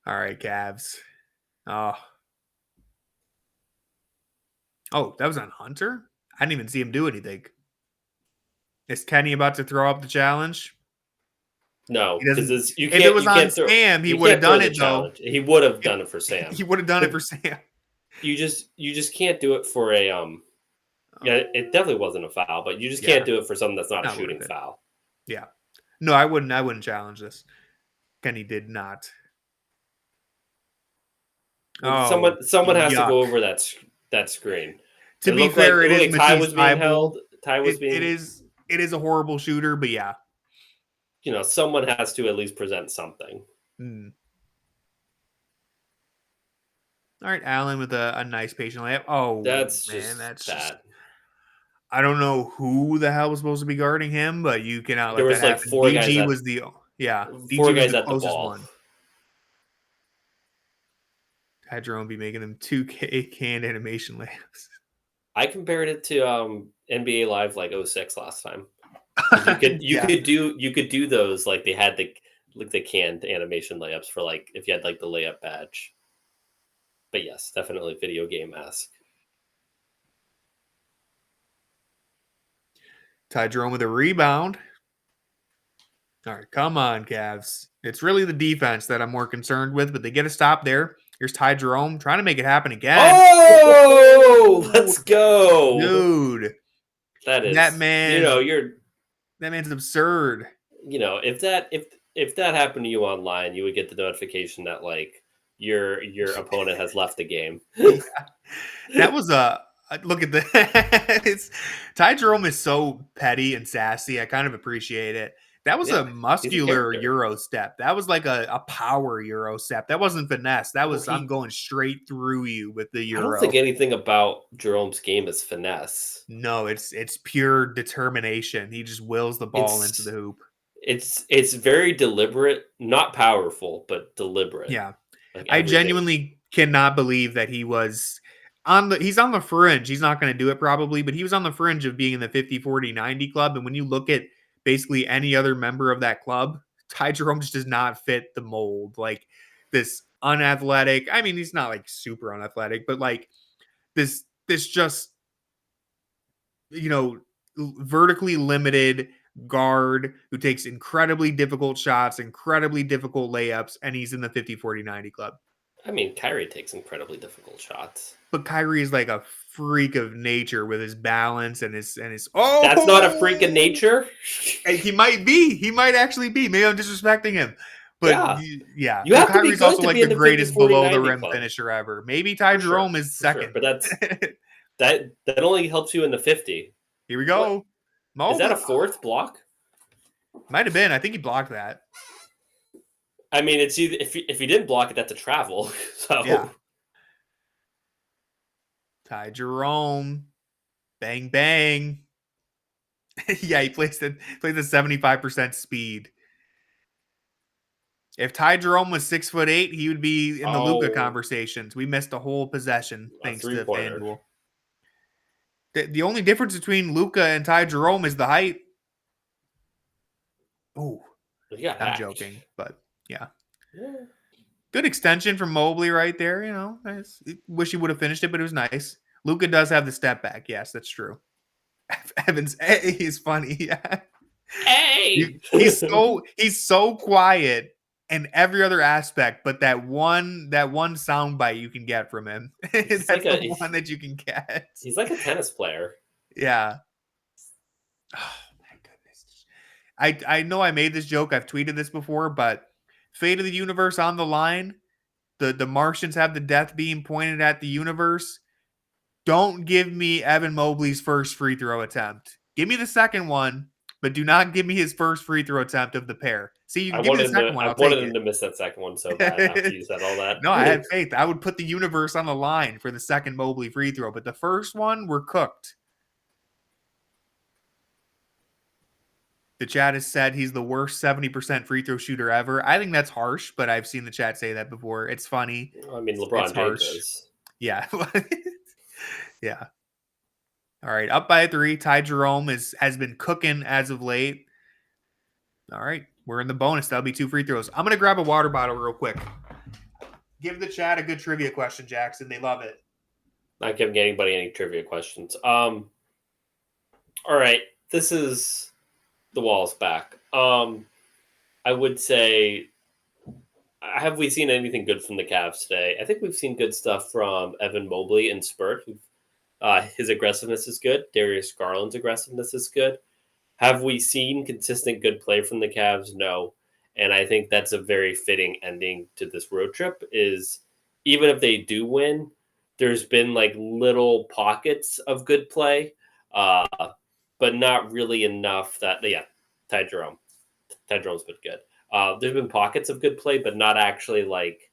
All right, Cavs. Oh, that was on Hunter? I didn't even see him do anything. Is Kenny about to throw up the challenge? No, because if it was on Sam, he would have done it though. He would have done it for Sam. He would have done it for Sam. You just can't do it for a Yeah, it definitely wasn't a foul, but you just can't do it for something that's not a shooting foul. Yeah. No, I wouldn't challenge this. Kenny did not. Someone has to go over that screen. To be fair, it is Ty was being held. It is a horrible shooter, but yeah. Someone has to at least present something. All right, Allen with a nice patient layup. Oh, that's bad. Just, I don't know who the hell was supposed to be guarding him, but you cannot let that happen. Like 4 guys. DG was the four guys at the ball. One. Had Jerome be making them 2K canned animation layups. I compared it to NBA Live like 06 last time. You could do those like they had the canned animation layups for like if you had like the layup badge. But yes, definitely video game-esque. Ty Jerome with a rebound. All right, come on, Cavs. It's really the defense that I'm more concerned with, but they get a stop there. Here's Ty Jerome trying to make it happen again. Oh, let's go. Dude. That man. That man's absurd. If that happened to you online, you would get the notification that like your opponent has left the game. Yeah. That was look at the Ty Jerome is so petty and sassy. I kind of appreciate it. That was a muscular Euro step. That was like a power Euro step. That wasn't finesse. That was I'm going straight through you with the Euro. I don't think anything about Jerome's game is finesse. No, it's pure determination. He just wills the ball into the hoop. It's very deliberate, not powerful, but deliberate. Yeah. Like I genuinely cannot believe that he was he's on the fringe. He's not going to do it probably, but he was on the fringe of being in the 50-40-90 club. And when you look at basically any other member of that club, Ty Jerome just does not fit the mold. Like this unathletic. I mean, he's not like super unathletic, but like this just, vertically limited guard who takes incredibly difficult shots, incredibly difficult layups, and he's in the 50-40-90 club. I mean, Kyrie takes incredibly difficult shots. But Kyrie is like a freak of nature with his balance and his That's not a freak of nature. He might be. He might actually be. Maybe I'm disrespecting him. But yeah. You have Kyrie's to be also like the greatest below the rim club. Finisher ever. Maybe Ty Jerome is second. But that only helps you in the 50. Here we go. Is that a fourth block? Might have been. I think he blocked that. I mean, it's either if you didn't block it, that's a travel. So yeah. Ty Jerome, bang bang. Yeah, he plays the 75% speed. If Ty Jerome was 6'8", he would be in the Luka conversations. We missed a whole possession thanks to FanDuel. The only difference between Luka and Ty Jerome is the height. Oh, I'm joking, but yeah. Good extension from Mobley right there. I wish he would have finished it, but it was nice. Luka does have the step back. Yes, that's true. Evans, he's funny. Yeah. Hey, he's so quiet in every other aspect, but that one soundbite you can get from him. That's like the one that you can get. He's like a tennis player. Yeah. Oh my goodness. I know I made this joke. I've tweeted this before, but fate of the universe on the line. The Martians have the death beam pointed at the universe. Don't give me Evan Mobley's first free throw attempt. Give me the second one, but do not give me his first free throw attempt of the pair. See, you can give me the second one. I wanted him to miss that second one so bad after you said all that. No, I had faith. I would put the universe on the line for the second Mobley free throw, but the first one, we're cooked. The chat has said he's the worst 70% free throw shooter ever. I think that's harsh, but I've seen the chat say that before. It's funny. I mean, LeBron James is. Yeah. Yeah. All right. Up by 3. Ty Jerome has been cooking as of late. All right. We're in the bonus. That'll be 2 free throws. I'm going to grab a water bottle real quick. Give the chat a good trivia question, Jackson. They love it. Not giving anybody any trivia questions. All right. This is the Walls back. I would say, have we seen anything good from the Cavs today? I think we've seen good stuff from Evan Mobley and Spurt. His aggressiveness is good. Darius Garland's aggressiveness is good. Have we seen consistent good play from the Cavs? No. And I think that's a very fitting ending to this road trip is even if they do win, there's been like little pockets of good play, but not really enough that, Ty Jerome's been good. There's been pockets of good play, but not actually like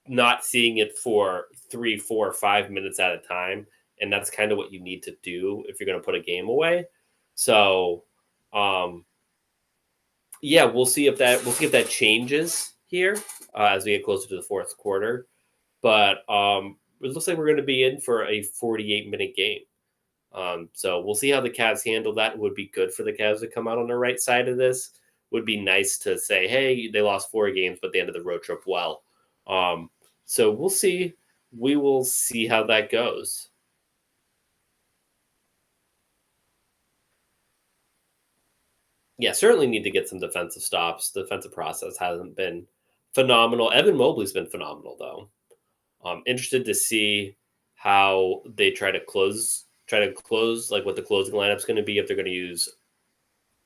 not seeing it for 3, 4, 5 minutes at a time. And that's kind of what you need to do if you're going to put a game away. So, we'll see if that changes here as we get closer to the fourth quarter. But it looks like we're going to be in for a 48-minute game. So we'll see how the Cavs handle that. It would be good for the Cavs to come out on the right side of this. Would be nice to say, hey, they lost 4 games, but they ended the road trip well. So we'll see. We will see how that goes. Yeah, certainly need to get some defensive stops. The defensive process hasn't been phenomenal. Evan Mobley's been phenomenal, though. I'm interested to see how they try to close, like what the closing lineup's going to be. If they're going to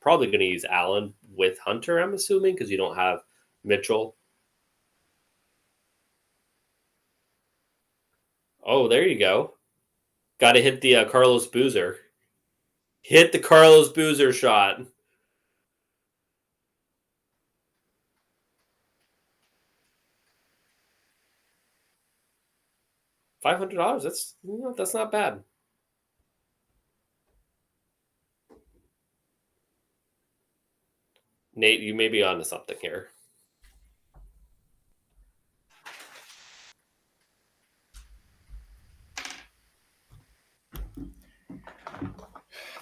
probably going to use Allen with Hunter, I'm assuming, because you don't have Mitchell. Oh, there you go. Got to hit the Carlos Boozer. Hit the Carlos Boozer shot. $500. That's not bad. Nate, you may be onto something here.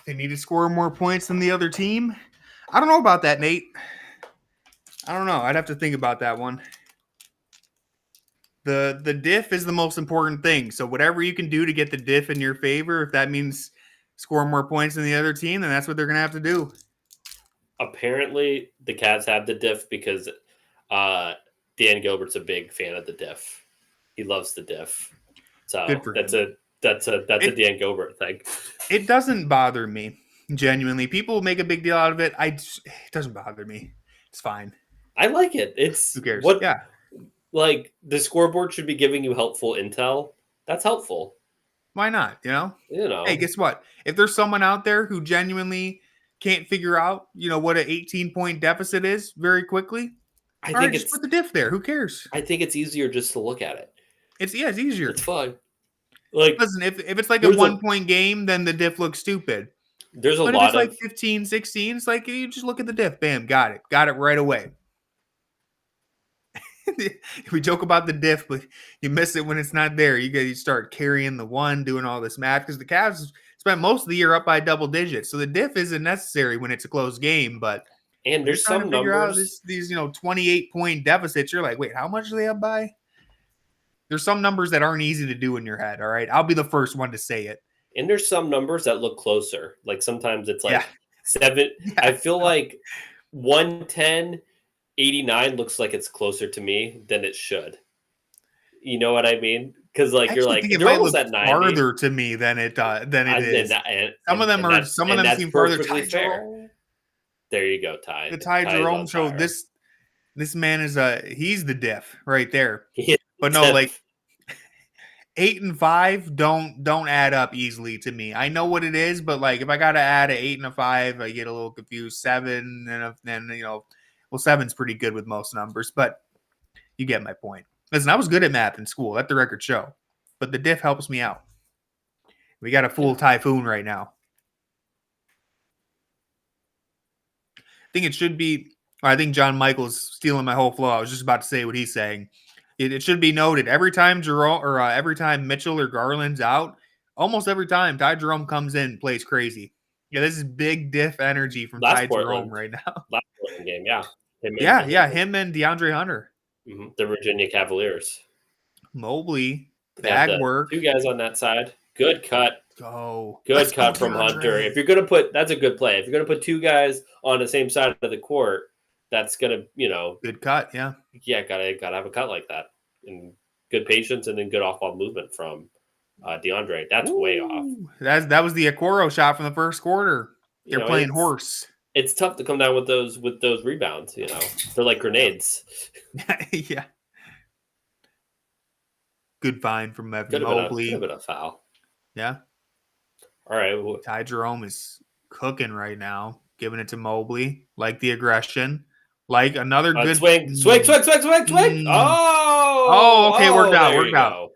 They need to score more points than the other team. I don't know about that, Nate. I don't know. I'd have to think about that one. The diff is the most important thing. So whatever you can do to get the diff in your favor, if that means score more points than the other team, then that's what they're going to have to do. Apparently, the Cavs have the diff because Dan Gilbert's a big fan of the diff. He loves the diff. So that's a Dan Gilbert thing. It doesn't bother me, genuinely. People make a big deal out of it. It doesn't bother me. It's fine. I like it. Who cares? Yeah. Like, the scoreboard should be giving you helpful intel. That's helpful. Why not? Hey, guess what? If there's someone out there who genuinely can't figure out, what an 18-point deficit is very quickly, I think just put the diff there. Who cares? I think it's easier just to look at it. It's easier. It's fun. Like, listen, if it's like a 1-point game, then the diff looks stupid. But if it's like 15, 16, it's like you just look at the diff. Bam, got it right away. We joke about the diff, but you miss it when it's not there. You start carrying the one, doing all this math, because the Cavs spent most of the year up by double digits. So the diff isn't necessary when it's a close game. And there's some numbers. These 28-point deficits. You're like, wait, how much are they up by? There's some numbers that aren't easy to do in your head. All right, I'll be the first one to say it. And there's some numbers that look closer. Like sometimes it's like 7. Yeah. I feel like 110. 89 looks like it's closer to me than it should. You know what I mean? Because you're like, it might look farther to me than it is. Some of them seem further. Fair. There you go, Ty. The Ty Jerome show. This man is he's the diff right there. But no, like 8 and 5 don't add up easily to me. I know what it is, but like if I gotta add an 8 and a 5, I get a little confused. 7 and then well, 7's pretty good with most numbers, but you get my point. Listen, I was good at math in school. Let the record show. But the diff helps me out. We got a full typhoon right now. I think John Michael's stealing my whole flow. I was just about to say what he's saying. It should be noted, every time every time Mitchell or Garland's out, almost every time Ty Jerome comes in and plays crazy. Yeah, this is big diff energy from Ty Jerome right now. Last Portland game, yeah. Him and DeAndre Hunter. Mm-hmm. The Virginia Cavaliers. Mobley, bag work. 2 guys on that side. Good cut. Good cut from Hunter. If you're going to put, that's a good play. If you're going to put 2 guys on the same side of the court, that's going to, good cut, yeah. Yeah, gotta have a cut like that. And good patience and then good off-ball movement from DeAndre. That's way off. That was the Okoro shot from the first quarter. They're playing horse. It's tough to come down with those rebounds, They're like grenades. Yeah. Good find from Evan Mobley. Could have been a foul. Yeah. All right. Ty Jerome is cooking right now, giving it to Mobley. Like the aggression. Like another good swing. Oh, okay, worked out.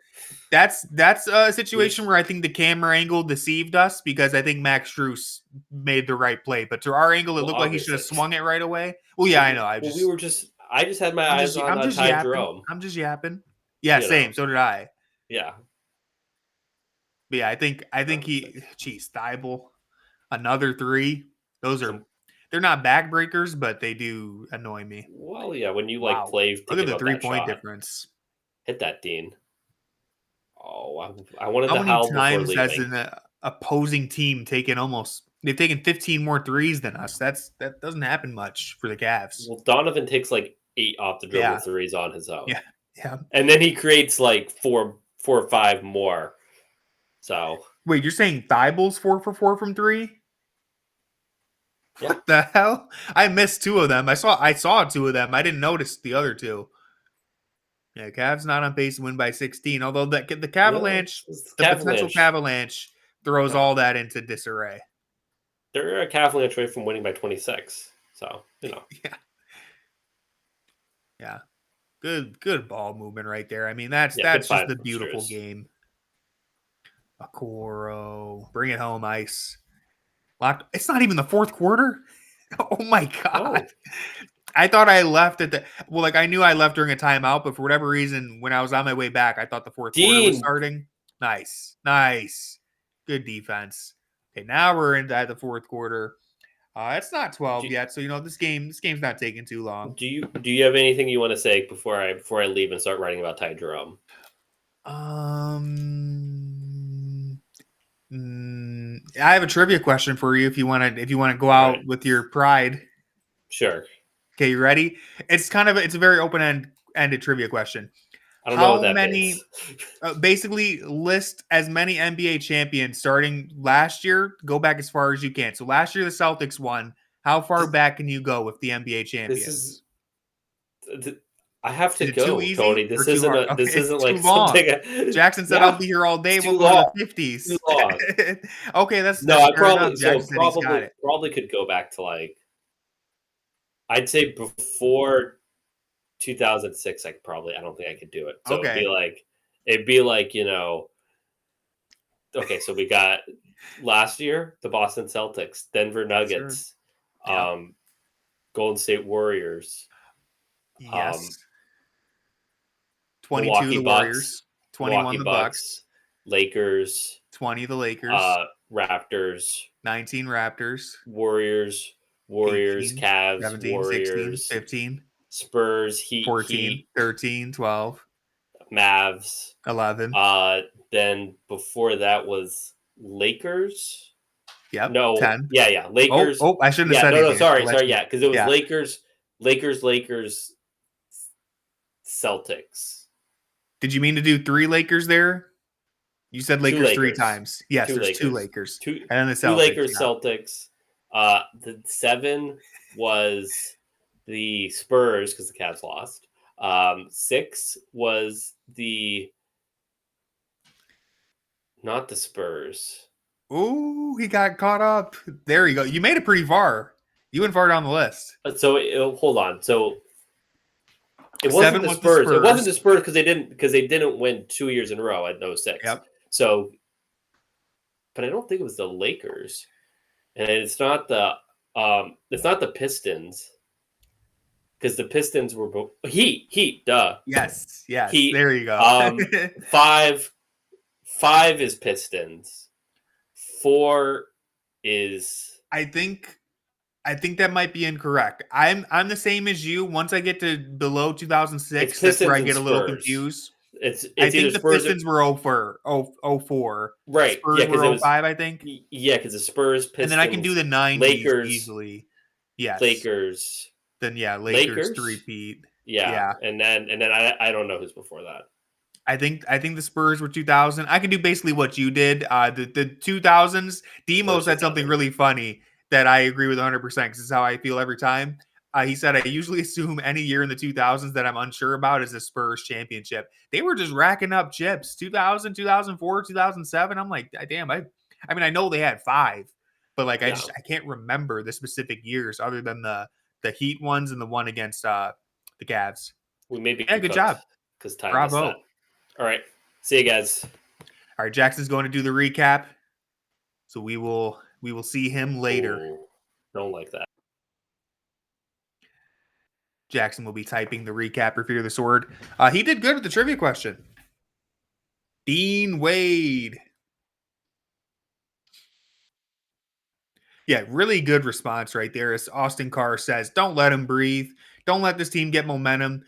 That's a situation where I think the camera angle deceived us because I think Max Strus made the right play, but to our angle, it looked like he should have swung it right away. Well, yeah, I know. I just had my eyes on Ty Jerome. I'm just yapping. Yeah, same. So did I. Yeah. But yeah, I think Thibault, another 3. They're not backbreakers, but they do annoy me. Well, yeah, when you play. Look at the 3-point difference. Hit that, Dean. Oh, I wanted How to howl many times before has an opposing team taken almost They've taken 15 more threes than us. That doesn't happen much for the Cavs. Well, Donovan takes like 8 off the dribble threes on his own. Yeah. And then he creates like four or 5 more. So wait, you're saying Thibel's 4 for 4 from 3? Yeah. What the hell? I missed 2 of them. I saw 2 of them. I didn't notice the other 2. Yeah, Cavs not on pace to win by 16. Although the Cavalanche, potential Cavalanche throws all that into disarray. They're a Cavalier away from winning by 26. So, Yeah. Good ball movement right there. I mean, that's just a beautiful game. Okoro, bring it home, Ice. It's not even the fourth quarter. Oh my god! Oh. I thought I left at I knew I left during a timeout, but for whatever reason, when I was on my way back, I thought the fourth quarter was starting. Nice. Good defense. Okay, now we're into the fourth quarter. It's not 12 yet, so this game's not taking too long. Do you have anything you want to say before I leave and start writing about Ty Jerome? I have a trivia question for you if you want to go out with your pride. Sure. Okay, you ready? It's a very open-ended trivia question. I don't know what that means. Basically, list as many NBA champions starting last year. Go back as far as you can. So last year the Celtics won. How far back can you go with the NBA champions? I have to go, Tony. This isn't like something. Jackson said I'll be here all day. We'll go to the 50s. Too long. Okay, that's I probably could go back to I'd say before 2006. I don't think I could do it. So it'd be like okay, so we got last year the Boston Celtics, Denver Nuggets, Golden State Warriors. Yes. 22 Milwaukee the Warriors, 21 the Bucks, Lakers, 20 the Lakers, Raptors, 19 Raptors, Warriors, 18, Cavs, 17, Warriors, 16, 15, Spurs, Heat, 14, 13, 12, Mavs, 11. Then before that was Lakers. Yep. No. 10. Yeah. Lakers. Oh, I shouldn't have said anything. Sorry. Yeah, because it was Lakers, Celtics. Did you mean to do 3 Lakers there? You said Lakers 3 times. Yes, there's 2 Lakers. And then the Celtics. 2 Lakers, Celtics. The 7 was the Spurs because the Cavs lost. 6 was not the Spurs. Ooh, he got caught up. There you go. You made it pretty far. You went far down the list. So hold on. So it wasn't the Spurs. It wasn't the Spurs because they didn't win 2 years in a row at 06. Yep. So, but I don't think it was the Lakers, and it's not the Pistons because the Pistons were Heat. Duh. Yes. Heat. There you go. 5 is Pistons. 4 is. I think that might be incorrect. I'm the same as you. Once I get to below 2006, that's where I get a little confused. I think the Pistons were 04. Right. Spurs were 05, I think. Yeah, because the Spurs, Pistons. And then I can do the 90s Lakers easily. Yes. Lakers. Then Lakers 3-peat. Yeah. And then I don't know who's before that. I think the Spurs were 2000. I can do basically what you did. The 2000s. Demo said something really funny that I agree with 100% because this is how I feel every time. He said, I usually assume any year in the 2000s that I'm unsure about is the Spurs championship. They were just racking up chips. 2000, 2004, 2007. I'm like, damn, I mean, I know they had 5, but I can't remember the specific years other than the Heat ones and the one against the Cavs. We may be good job. Because time Bravo. All right. See you guys. All right, Jackson's going to do the recap. So we will see him later. Ooh, don't like that. Jackson will be typing the recap for Fear the Sword. He did good with the trivia question. Dean Wade. Yeah, really good response right there. As Austin Carr says, don't let him breathe. Don't let this team get momentum.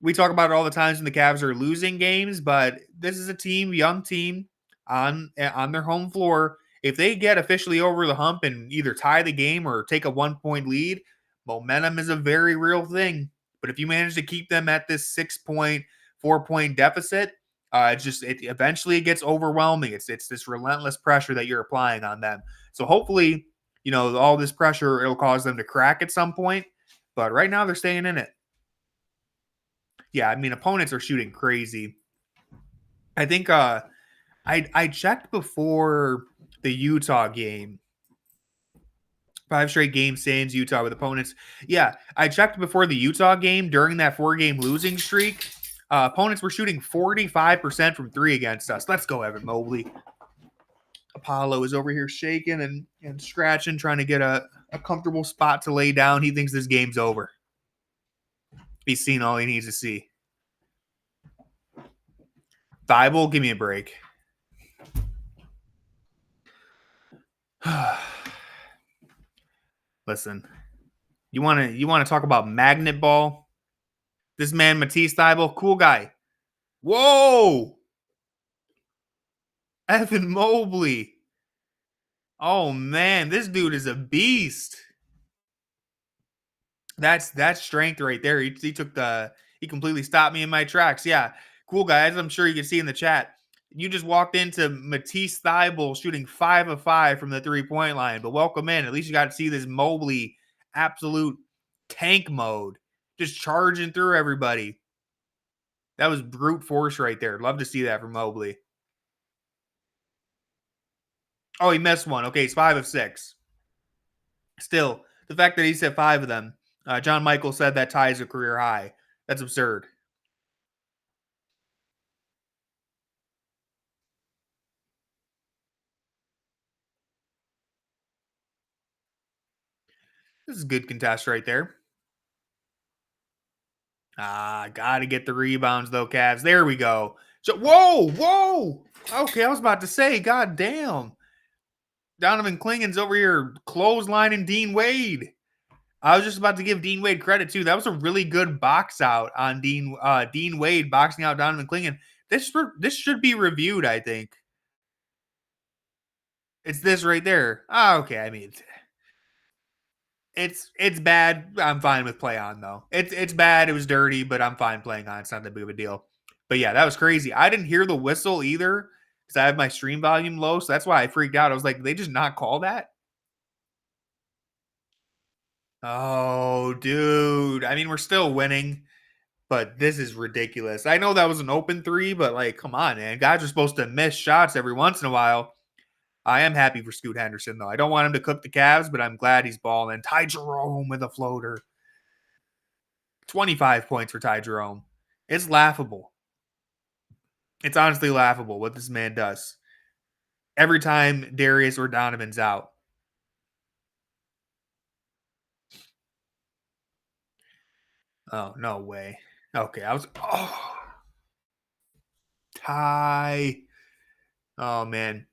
We talk about it all the times when the Cavs are losing games, but this is a young team on their home floor. if they get officially over the hump and either tie the game or take a 1-point lead, momentum is a very real thing. But if you manage to keep them at this 6-point, 4-point deficit, eventually it gets overwhelming. It's this relentless pressure that you're applying on them. So hopefully, all this pressure, it'll cause them to crack at some point. But right now they're staying in it. Yeah, I mean, opponents are shooting crazy. I think I checked before the Utah game. 5 straight games sans Utah with opponents. Yeah, I checked before the Utah game during that 4-game losing streak. Opponents were shooting 45% from 3 against us. Let's go, Evan Mobley. Apollo is over here shaking and scratching, trying to get a comfortable spot to lay down. He thinks this game's over. He's seen all he needs to see. Thibault, give me a break. Listen, you want to talk about magnet ball? This man, Matisse Thybulle, cool guy. Whoa! Evan Mobley. Oh, man, this dude is a beast. That's strength right there. He completely stopped me in my tracks. Yeah, cool guy. As I'm sure you can see in the chat, you just walked into Matisse Thybulle shooting 5 of 5 from the 3-point line. But welcome in. At least you got to see this Mobley absolute tank mode. Just charging through everybody. That was brute force right there. Love to see that from Mobley. Oh, he missed one. Okay, he's 5 of 6. Still, the fact that he's hit 5 of them. John Michael said that ties a career high. That's absurd. This is a good contest right there. Got to get the rebounds, though, Cavs. There we go. So, whoa. Okay, I was about to say, god damn. Donovan Clingan's over here clotheslining Dean Wade. I was just about to give Dean Wade credit, too. That was a really good box out on Dean Wade boxing out Donovan Clingan. This should be reviewed, I think. It's this right there. Okay, I mean, it's bad. I'm fine with play on, though. It's bad. It was dirty, but I'm fine playing on. It's not that big of a deal. But yeah, that was crazy. I didn't hear the whistle either because I have my stream volume low, so that's why I freaked out. I was like, they just not call that? Oh, dude. I mean, we're still winning, but this is ridiculous. I know that was an open 3, but like, come on, man. Guys are supposed to miss shots every once in a while. I am happy for Scoot Henderson, though. I don't want him to cook the Cavs, but I'm glad he's balling. Ty Jerome with a floater. 25 points for Ty Jerome. It's laughable. It's honestly laughable what this man does. Every time Darius or Donovan's out. Oh, no way. Okay, Ty. Oh, man.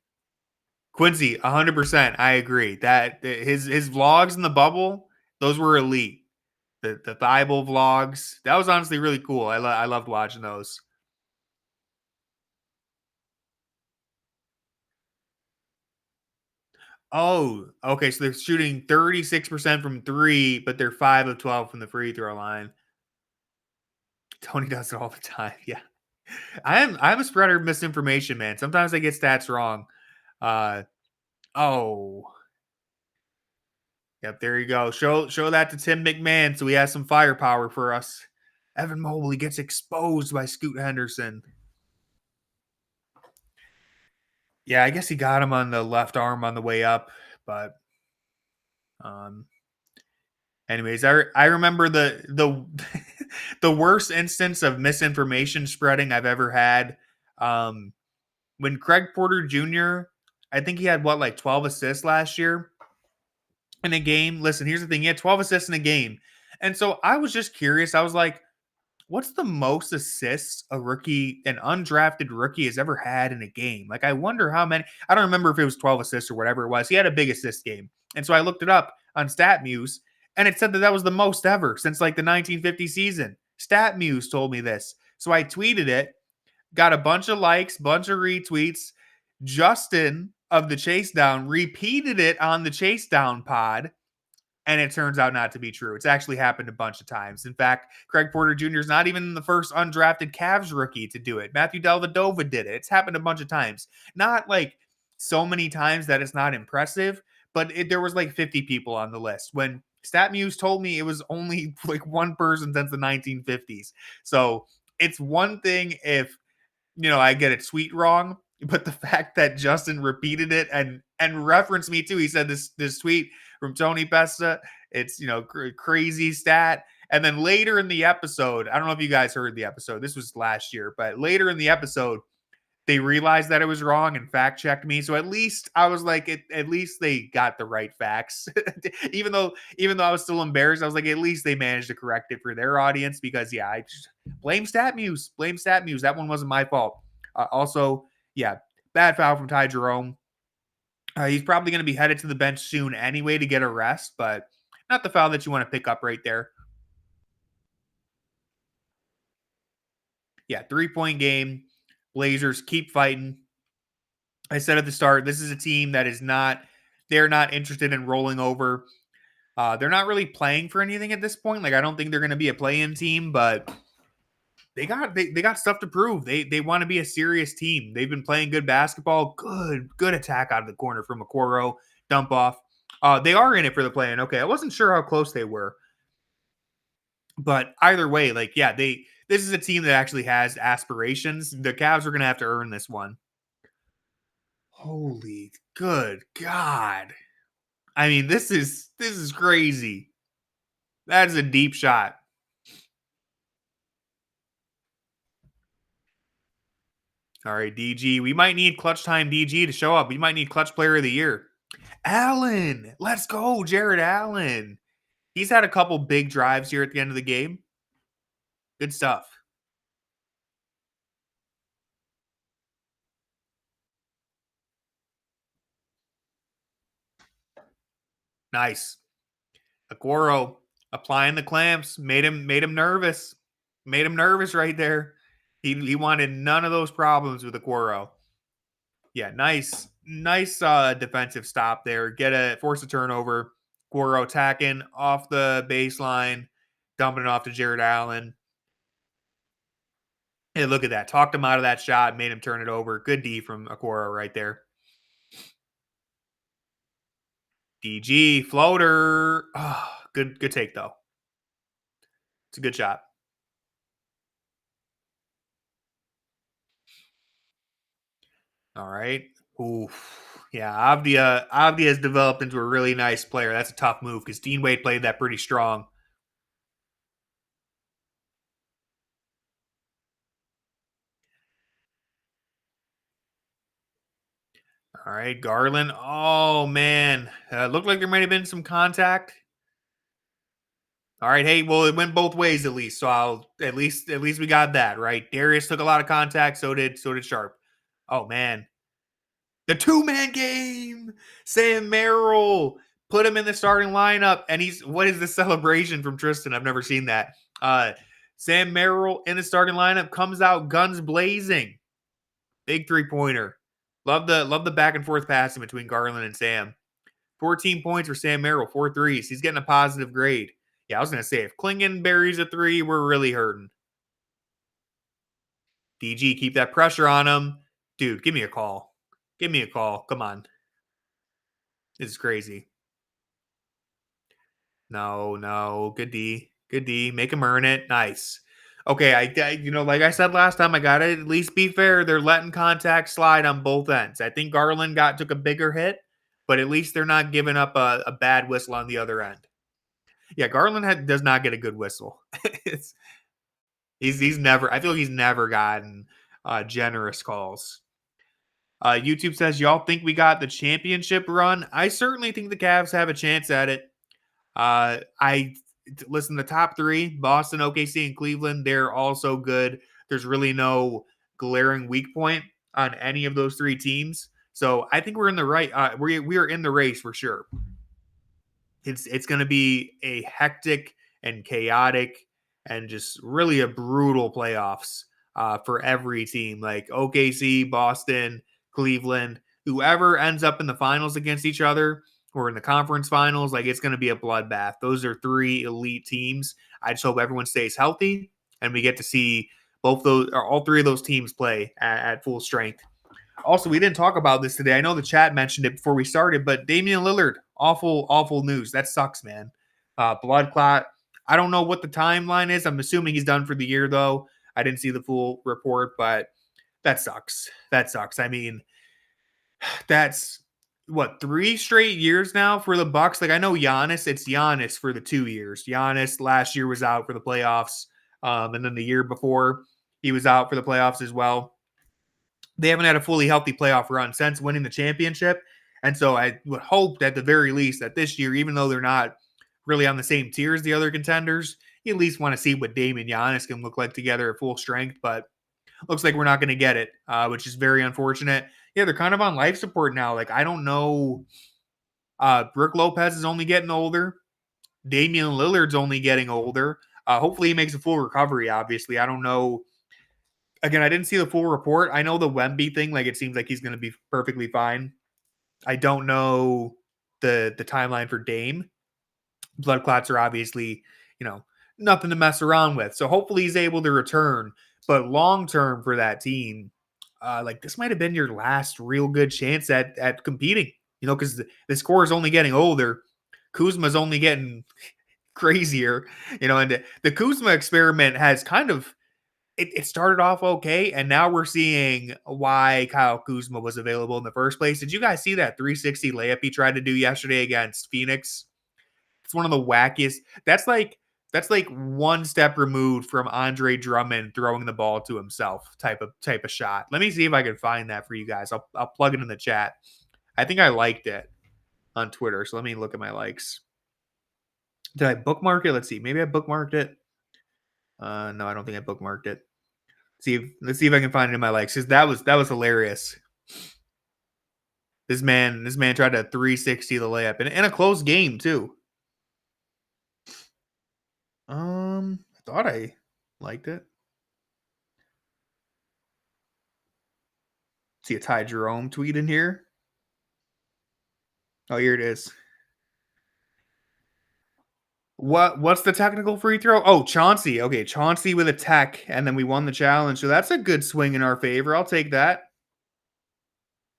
Quincy, 100%. I agree. That his vlogs in the bubble, those were elite. The Thibault vlogs, that was honestly really cool. I loved watching those. Oh, okay. So they're shooting 36% from 3, but they're 5 of 12 from the free throw line. Tony does it all the time. Yeah, I'm a spreader of misinformation, man. Sometimes I get stats wrong. Yep, there you go. Show that to Tim McMahon so he has some firepower for us. Evan Mobley gets exposed by Scoot Henderson. Yeah, I guess he got him on the left arm on the way up, but anyways, I remember the the worst instance of misinformation spreading I've ever had. When Craig Porter Jr., I think he had 12 assists last year in a game. Listen, here's the thing. He had 12 assists in a game. And so I was just curious. I was like, what's the most assists an undrafted rookie has ever had in a game? Like, I wonder how many. I don't remember if it was 12 assists or whatever it was. He had a big assist game. And so I looked it up on StatMuse, and it said that was the most ever since the 1950 season. StatMuse told me this. So I tweeted it, got a bunch of likes, bunch of retweets. Justin of the Chasedown repeated it on the Chasedown pod, and it turns out not to be true. It's actually happened a bunch of times. In fact, Craig Porter Jr. is not even the first undrafted Cavs rookie to do it. Matthew Dellavedova did it. It's happened a bunch of times. Not like so many times that it's not impressive, but there was like 50 people on the list. When StatMuse told me it was only like one person since the 1950s. So it's one thing if, I get it sweet wrong, but the fact that Justin repeated it and referenced me too, he said this tweet from Tony Pesta, it's, crazy stat. And then later in the episode, I don't know if you guys heard the episode, this was last year, but later in the episode, they realized that it was wrong and fact checked me. So at least I was like, at least they got the right facts. even though I was still embarrassed, I was like, at least they managed to correct it for their audience because I just blame StatMuse. That one wasn't my fault. Also, bad foul from Ty Jerome. He's probably going to be headed to the bench soon anyway to get a rest, but not the foul that you want to pick up right there. 3-point game. Blazers keep fighting. I said at the start, this is a team that they're not interested in rolling over. They're not really playing for anything at this point. Like, I don't think they're going to be a play-in team, but they got stuff to prove. They want to be a serious team. They've been playing good basketball. Good attack out of the corner from Okoro. Dump off. They are in it for the play-in. Okay, I wasn't sure how close they were. But either way, this is a team that actually has aspirations. The Cavs are going to have to earn this one. Holy good God. I mean, this is crazy. That is a deep shot. All right, DG. We might need clutch time DG to show up. We might need clutch player of the year. Allen. Let's go, Jarrett Allen. He's had a couple big drives here at the end of the game. Good stuff. Nice. Okoro applying the clamps. Made him nervous. Made him nervous right there. He wanted none of those problems with Okoro. Yeah, nice defensive stop there. Force a turnover. Okoro attacking off the baseline, dumping it off to Jarrett Allen. Hey, look at that. Talked him out of that shot, made him turn it over. Good D from Okoro right there. DG, floater. Oh, good take, though. It's a good shot. All right. Oof. Yeah, Avdia has developed into a really nice player. That's a tough move because Dean Wade played that pretty strong. All right, Garland. Oh, man. Looked like there might have been some contact. All right, hey, well, it went both ways at least. So at least we got that, right? Darius took a lot of contact, so did Sharp. Oh, man. The two-man game. Sam Merrill. Put him in the starting lineup. And what is the celebration from Tristan? I've never seen that. Sam Merrill in the starting lineup comes out guns blazing. Big three-pointer. Love the back and forth passing between Garland and Sam. 14 points for Sam Merrill, 4 threes. He's getting a positive grade. Yeah, I was going to say, if Klingon buries a three, we're really hurting. DG, keep that pressure on him. Dude, give me a call. Give me a call. Come on. This is crazy. No. Good D. Make him earn it. Nice. Okay, like I said last time, I got to at least be fair. They're letting contact slide on both ends. I think Garland took a bigger hit, but at least they're not giving up a bad whistle on the other end. Yeah, Garland does not get a good whistle. He's never. I feel like he's never gotten generous calls. YouTube says, y'all think we got the championship run? I certainly think the Cavs have a chance at it. Listen, the top three, Boston, OKC, and Cleveland, they're also good. There's really no glaring weak point on any of those three teams. So I think we're in the right. We are in the race for sure. It's going to be a hectic and chaotic and just really a brutal playoffs for every team, like OKC, Boston, Cleveland, whoever ends up in the finals against each other or in the conference finals, like it's going to be a bloodbath. Those are 3 elite teams. I just hope everyone stays healthy and we get to see both those or all 3 of those teams play at full strength. Also, we didn't talk about this today. I know the chat mentioned it before we started, but Damian Lillard, awful news. That sucks, man. Blood clot. I don't know what the timeline is. I'm assuming he's done for the year, though. I didn't see the full report, but that sucks. I mean, that's what 3 straight years now for the Bucks. Like I know Giannis, it's Giannis for the 2 years. Giannis last year was out for the playoffs, and then the year before he was out for the playoffs as well. They haven't had a fully healthy playoff run since winning the championship. And so I would hope at the very least that this year, even though they're not really on the same tier as the other contenders, you at least want to see what Dame and Giannis can look like together at full strength. But looks like we're not going to get it, which is very unfortunate. Yeah, they're kind of on life support now. Like, I don't know. Brook Lopez is only getting older. Damian Lillard's only getting older. Hopefully he makes a full recovery, obviously. I don't know. Again, I didn't see the full report. I know the Wemby thing, like it seems like he's going to be perfectly fine. I don't know the timeline for Dame. Blood clots are obviously, nothing to mess around with. So hopefully he's able to return. But long term for that team, like this might have been your last real good chance at competing. Because the score is only getting older. Kuzma's only getting crazier. And the Kuzma experiment has kind of it started off okay, and now we're seeing why Kyle Kuzma was available in the first place. Did you guys see that 360 layup he tried to do yesterday against Phoenix? It's one of the wackiest. That's like one step removed from Andre Drummond throwing the ball to himself type of shot. Let me see if I can find that for you guys. I'll plug it in the chat. I think I liked it on Twitter, so let me look at my likes. Did I bookmark it? Let's see. Maybe I bookmarked it. No, I don't think I bookmarked it. Let's see if I can find it in my likes, because that was hilarious. This man tried to 360 the layup in a close game too. I thought I liked it. See a Ty Jerome tweet in here. Oh, here it is. What's the technical free throw? Oh, Chauncey. Okay, Chauncey with a tech, and then we won the challenge. So that's a good swing in our favor. I'll take that.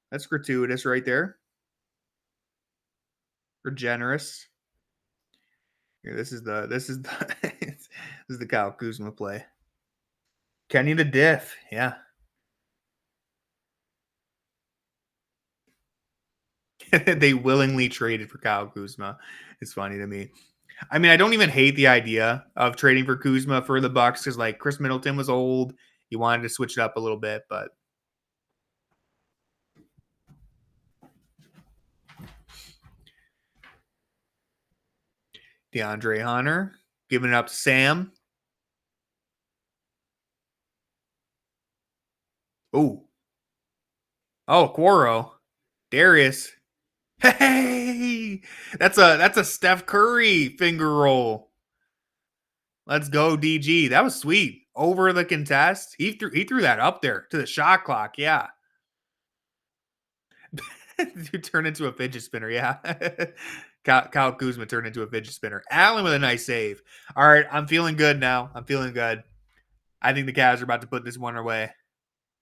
That's gratuitous right there. Or generous. Here, this is the this is the Kyle Kuzma play. Kenny the diff, yeah. They willingly traded for Kyle Kuzma. It's funny to me. I mean, I don't even hate the idea of trading for Kuzma for the Bucks because, like, Chris Middleton was old. He wanted to switch it up a little bit, but DeAndre Hunter giving it up to Sam. Oh, Okoro, Darius. Hey, that's a Steph Curry finger roll. Let's go, DG. That was sweet. Over the contest. He threw that up there to the shot clock. Yeah. Dude turned into a fidget spinner. Yeah. Kyle Kuzma turned into a fidget spinner. Allen with a nice save. All right. I'm feeling good now. I'm feeling good. I think the Cavs are about to put this one away.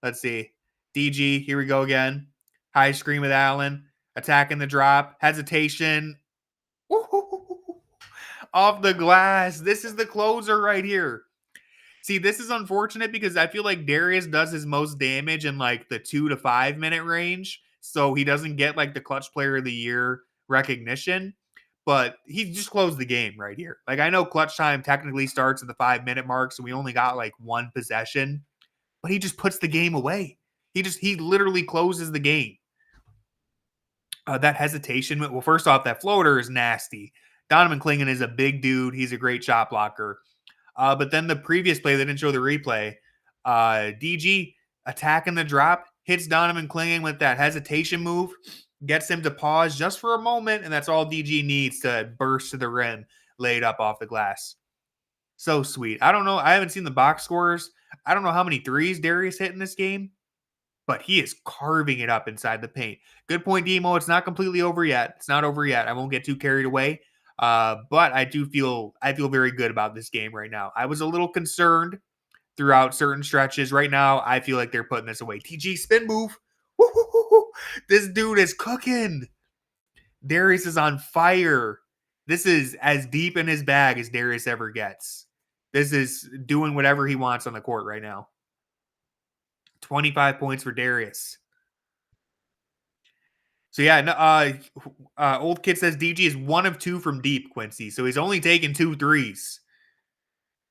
Let's see. DG. Here we go again. High screen with Allen. Attacking the drop. Hesitation. Off the glass. This is the closer right here. See, this is unfortunate because I feel like Darius does his most damage in like the 2 to 5 minute range. So he doesn't get like the clutch player of the year recognition. But he just closed the game right here. Like, I know clutch time technically starts at the 5 minute mark. So we only got like one possession. But he just puts the game away. He literally closes the game. That hesitation. Well, first off, that floater is nasty. Donovan Clingan is a big dude. He's a great shot blocker. But then the previous play, they didn't show the replay. DG attacking the drop, hits Donovan Clingan with that hesitation move, gets him to pause just for a moment, and that's all DG needs to burst to the rim, laid up off the glass. So sweet. I don't know. I haven't seen the box scores. I don't know how many threes Darius hit in this game, but he is carving it up inside the paint. Good point, Demo. It's not completely over yet. It's not over yet. I won't get too carried away. But I feel very good about this game right now. I was a little concerned throughout certain stretches. Right now, I feel like they're putting this away. TG spin move. Woo-hoo-hoo-hoo. This dude is cooking. Darius is on fire. This is as deep in his bag as Darius ever gets. This is doing whatever he wants on the court right now. 25 points for Darius. So yeah, Old Kid says DG is 1 of 2 from deep, Quincy. So he's only taken 2 threes.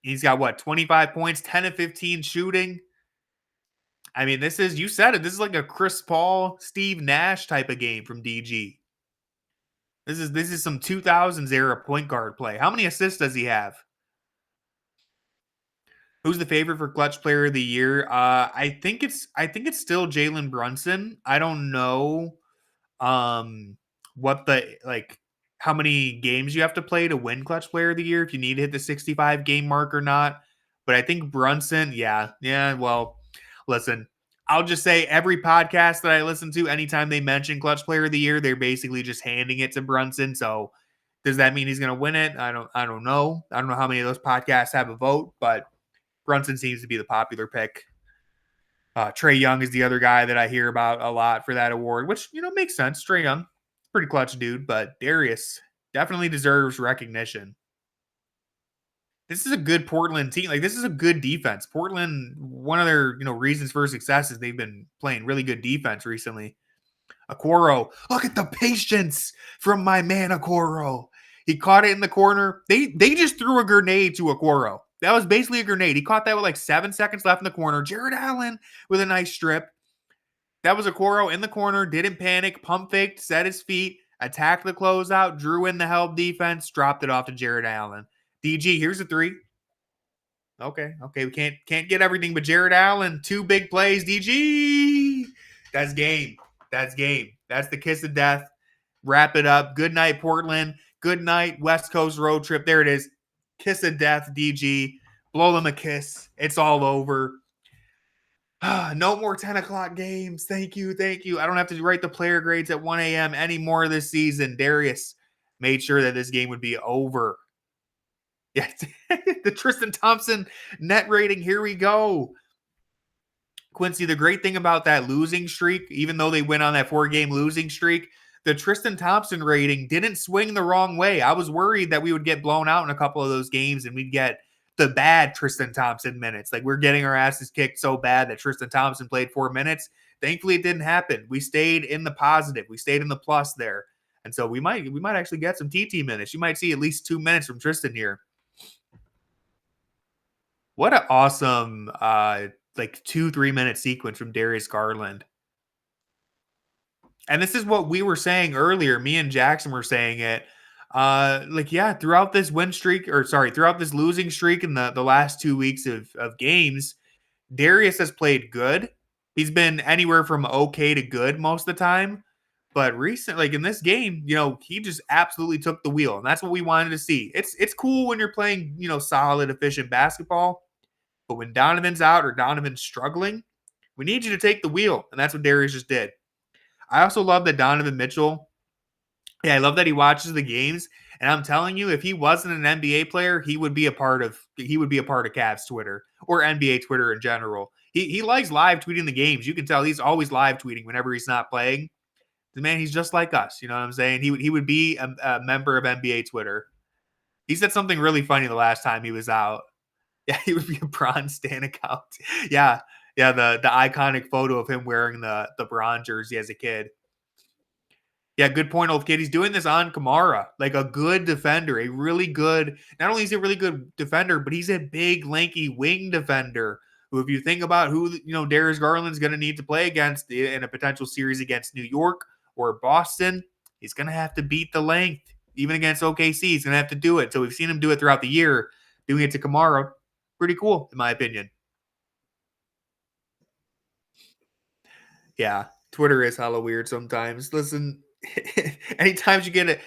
He's got 25 points, 10 of 15 shooting. I mean, this is, you said it, this is like a Chris Paul, Steve Nash type of game from DG. This is some 2000s era point guard play. How many assists does he have? Who's the favorite for clutch player of the year? I think it's still Jalen Brunson. I don't know what how many games you have to play to win clutch player of the year, if you need to hit the 65 game mark or not. But I think Brunson, yeah. Well, listen, I'll just say every podcast that I listen to, anytime they mention clutch player of the year, they're basically just handing it to Brunson. So does that mean he's going to win it? I don't know. I don't know how many of those podcasts have a vote, but Brunson seems to be the popular pick. Trae Young is the other guy that I hear about a lot for that award, which, makes sense. Trae Young, pretty clutch dude, but Darius definitely deserves recognition. This is a good Portland team. Like, this is a good defense. Portland, one of their, reasons for success is they've been playing really good defense recently. Okoro, look at the patience from my man Okoro. He caught it in the corner. They just threw a grenade to Okoro. That was basically a grenade. He caught that with 7 seconds left in the corner. Jarrett Allen with a nice strip. That was Okoro in the corner, didn't panic, pump faked, set his feet, attacked the closeout, drew in the help defense, dropped it off to Jarrett Allen. DG, here's a 3. Okay, we can't get everything, but Jarrett Allen, 2 big plays. DG, that's game. That's the kiss of death. Wrap it up. Good night, Portland. Good night, West Coast road trip. There it is. Kiss of death, DG. Blow them a kiss. It's all over. No more 10 o'clock games. Thank you. I don't have to write the player grades at 1 a.m. anymore this season. Darius made sure that this game would be over. Yeah, the Tristan Thompson net rating. Here we go. Quincy, the great thing about that losing streak, even though they went on that 4-game losing streak, the Tristan Thompson rating didn't swing the wrong way. I was worried that we would get blown out in a couple of those games and we'd get the bad Tristan Thompson minutes. Like, we're getting our asses kicked so bad that Tristan Thompson played 4 minutes. Thankfully, it didn't happen. We stayed in the positive. We stayed in the plus there. And so we might actually get some TT minutes. You might see at least 2 minutes from Tristan here. What an awesome 2-3 minute sequence from Darius Garland. And this is what we were saying earlier. Me and Jackson were saying it. Throughout this throughout this losing streak in the last 2 weeks of games, Darius has played good. He's been anywhere from okay to good most of the time. But recently, in this game, he just absolutely took the wheel. And that's what we wanted to see. It's cool when you're playing, solid, efficient basketball. But when Donovan's out or Donovan's struggling, we need you to take the wheel. And that's what Darius just did. I also love that Donovan Mitchell. Yeah, I love that he watches the games. And I'm telling you, if he wasn't an NBA player, he would be a part of Cavs Twitter or NBA Twitter in general. He likes live tweeting the games. You can tell he's always live tweeting whenever he's not playing. The man, he's just like us. You know what I'm saying? He would be a member of NBA Twitter. He said something really funny the last time he was out. Yeah, he would be a Bron Stan account. Yeah, the iconic photo of him wearing the Bron jersey as a kid. Yeah, good point, old kid. He's doing this on Kamara, like a good defender, a really good. Not only is he a really good defender, but he's a big, lanky wing defender. Who, if you think about who Darius Garland's going to need to play against in a potential series against New York or Boston, he's going to have to beat the length. Even against OKC, he's going to have to do it. So we've seen him do it throughout the year. Doing it to Kamara, pretty cool, in my opinion. Yeah, Twitter is hella weird sometimes. Listen, anytime you get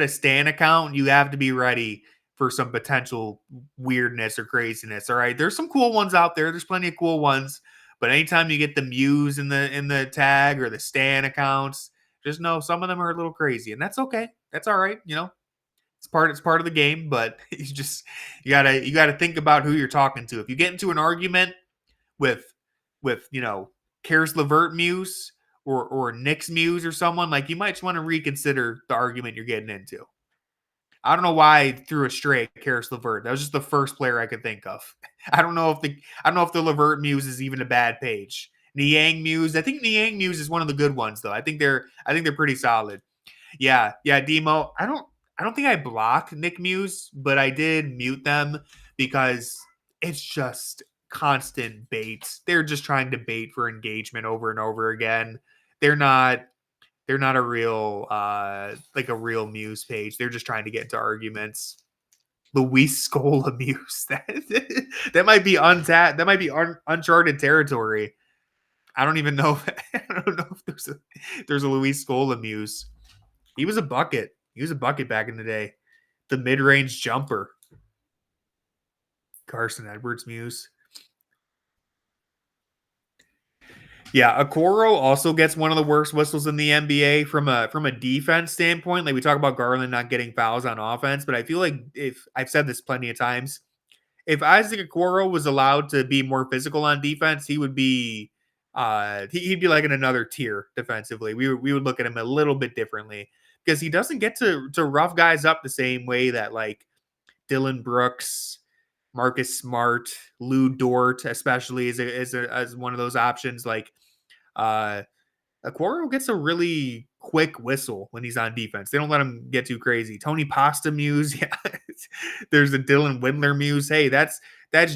a Stan account, you have to be ready for some potential weirdness or craziness. All right, there's some cool ones out there. There's plenty of cool ones, But anytime you get the Muse in the tag or the Stan accounts, just know some of them are a little crazy, and that's okay. That's all right. It's part of the game, but you gotta think about who you're talking to. If you get into an argument with Karis LeVert Muse or Knicks Muse or someone, like, you might just want to reconsider the argument you're getting into. I don't know why I threw a straight Karis LeVert. That was just the first player I could think of. I don't know if the LeVert Muse is even a bad page. Niang Muse. I think Niang Muse is one of the good ones though. I think they're pretty solid. Yeah, Demo. I don't think I blocked Nick Muse, but I did mute them because it's just constant baits. They're just trying to bait for engagement over and over again. They're not a real like a real Muse page. They're just trying to get into arguments. Luis Scola Muse. That might be untapped. That might be uncharted territory. I don't even know. I don't know if there's a Luis Scola Muse. He was a bucket. He was a bucket back in the day. The mid-range jumper. Carson Edwards Muse. Yeah, Okoro also gets one of the worst whistles in the NBA from a defense standpoint. Like, we talk about Garland not getting fouls on offense, but I feel like, if I've said this plenty of times, if Isaac Okoro was allowed to be more physical on defense, he would be he'd be like in another tier defensively. We would look at him a little bit differently because he doesn't get to rough guys up the same way that like Dylan Brooks, Marcus Smart, Lou Dort, especially as one of those options. Like, Okoro gets a really quick whistle when he's on defense. They don't let him get too crazy. Tony Pasta Muse, yeah. There's a Dylan Windler Muse. Hey, that's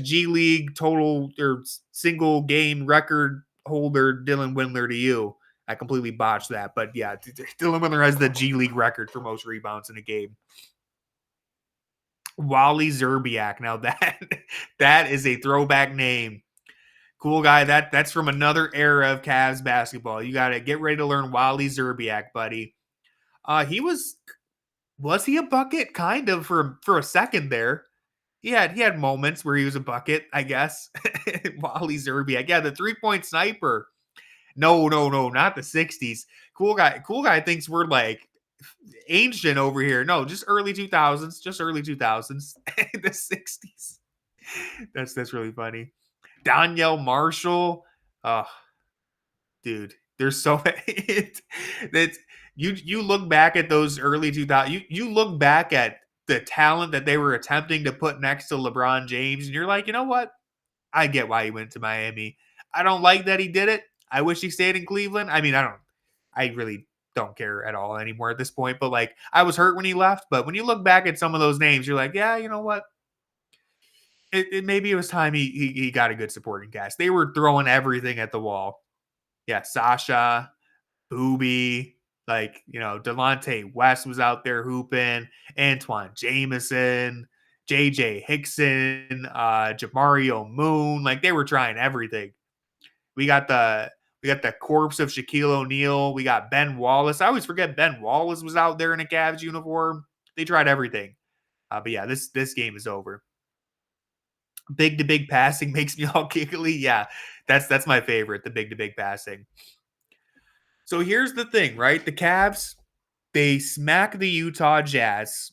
G League total or single game record holder Dylan Windler to you. I completely botched that, but yeah, Dylan Windler has the G League record for most rebounds in a game. Wally Zerbiak. Now that is a throwback name. Cool guy. That's from another era of Cavs basketball. You got to get ready to learn Wally Zerbiak, buddy. He was he a bucket? Kind of for a second there. He had moments where he was a bucket, I guess. Wally Zerbiak. Yeah, the 3-point sniper. No, not the 60s. Cool guy thinks we're like ancient over here. No, just early 2000s. The 60s. That's really funny. Danielle Marshall. Oh, dude, there's so many. That you look back at those early 2000s. You look back at the talent that they were attempting to put next to LeBron James, and you're like, you know what? I get why he went to Miami. I don't like that he did it. I wish he stayed in Cleveland. I mean, I really don't care at all anymore at this point. But like, I was hurt when he left. But when you look back at some of those names, you're like, yeah, you know what? Maybe it was time he got a good supporting cast. They were throwing everything at the wall. Yeah, Sasha, Booby, like, Delonte West was out there hooping, Antoine Jameson, JJ Hickson, Jamario Moon. Like, they were trying everything. We got the corpse of Shaquille O'Neal. We got Ben Wallace. I always forget Ben Wallace was out there in a Cavs uniform. They tried everything. But yeah, this game is over. Big to big passing makes me all giggly. Yeah, that's my favorite, the big to big passing. So here's the thing, right? The Cavs, they smack the Utah Jazz,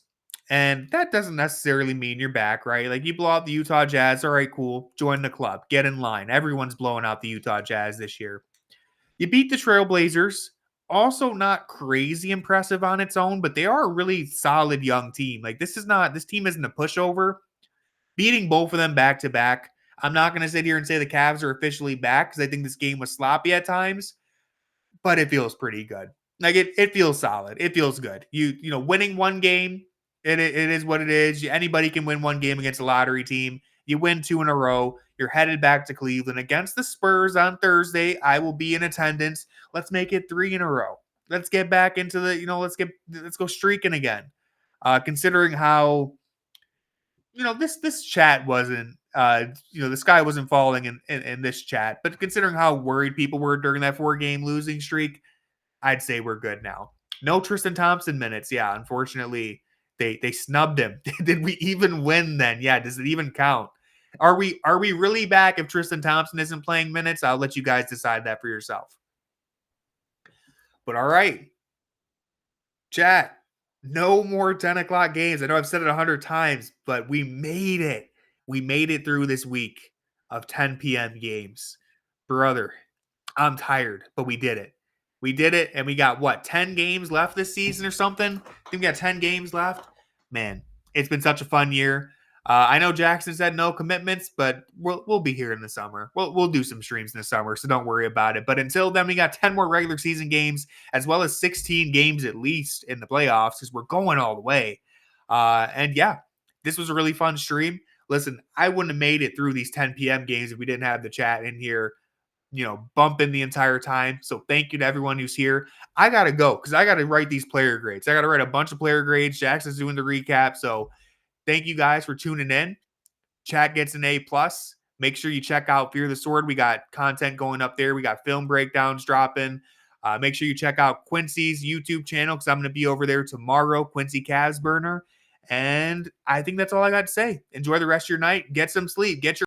and that doesn't necessarily mean you're back, right? Like, you blow out the Utah Jazz, all right, cool, join the club, get in line. Everyone's blowing out the Utah Jazz this year. You beat the Trailblazers, also not crazy impressive on its own, but they are a really solid young team. Like, this team isn't a pushover. Beating both of them back to back. I'm not going to sit here and say the Cavs are officially back because I think this game was sloppy at times, but it feels pretty good. Like, it feels solid. It feels good. Winning one game, it is what it is. Anybody can win one game against a lottery team. You win 2 in a row. You're headed back to Cleveland against the Spurs on Thursday. I will be in attendance. Let's make it 3 in a row. Let's get back into the, let's go streaking again. Considering how, this chat wasn't, the sky wasn't falling in this chat, but considering how worried people were during that 4-game losing streak, I'd say we're good now. No Tristan Thompson minutes. Yeah, unfortunately, they snubbed him. Did we even win then? Yeah, does it even count? Are we really back if Tristan Thompson isn't playing minutes? I'll let you guys decide that for yourself. But all right. Chat, no more 10 o'clock games. I know I've said it 100 times, but we made it. We made it through this week of 10 p.m. games. Brother, I'm tired, but we did it. We did it, and we got, 10 games left this season or something? I think we got 10 games left. Man, it's been such a fun year. I know Jackson said no commitments, but we'll be here in the summer. We'll do some streams in the summer, so don't worry about it. But until then, we got 10 more regular season games, as well as 16 games at least in the playoffs, because we're going all the way. And yeah, this was a really fun stream. Listen, I wouldn't have made it through these 10 p.m. games if we didn't have the chat in here, bumping the entire time. So thank you to everyone who's here. I got to go because I got to write these player grades. I got to write a bunch of player grades. Jackson's doing the recap. So thank you guys for tuning in. Chat gets an A+. Make sure you check out Fear the Sword. We got content going up there. We got film breakdowns dropping. Make sure you check out Quincy's YouTube channel because I'm going to be over there tomorrow, Quincy CAVS Burner. And I think that's all I got to say. Enjoy the rest of your night. Get some sleep. Get your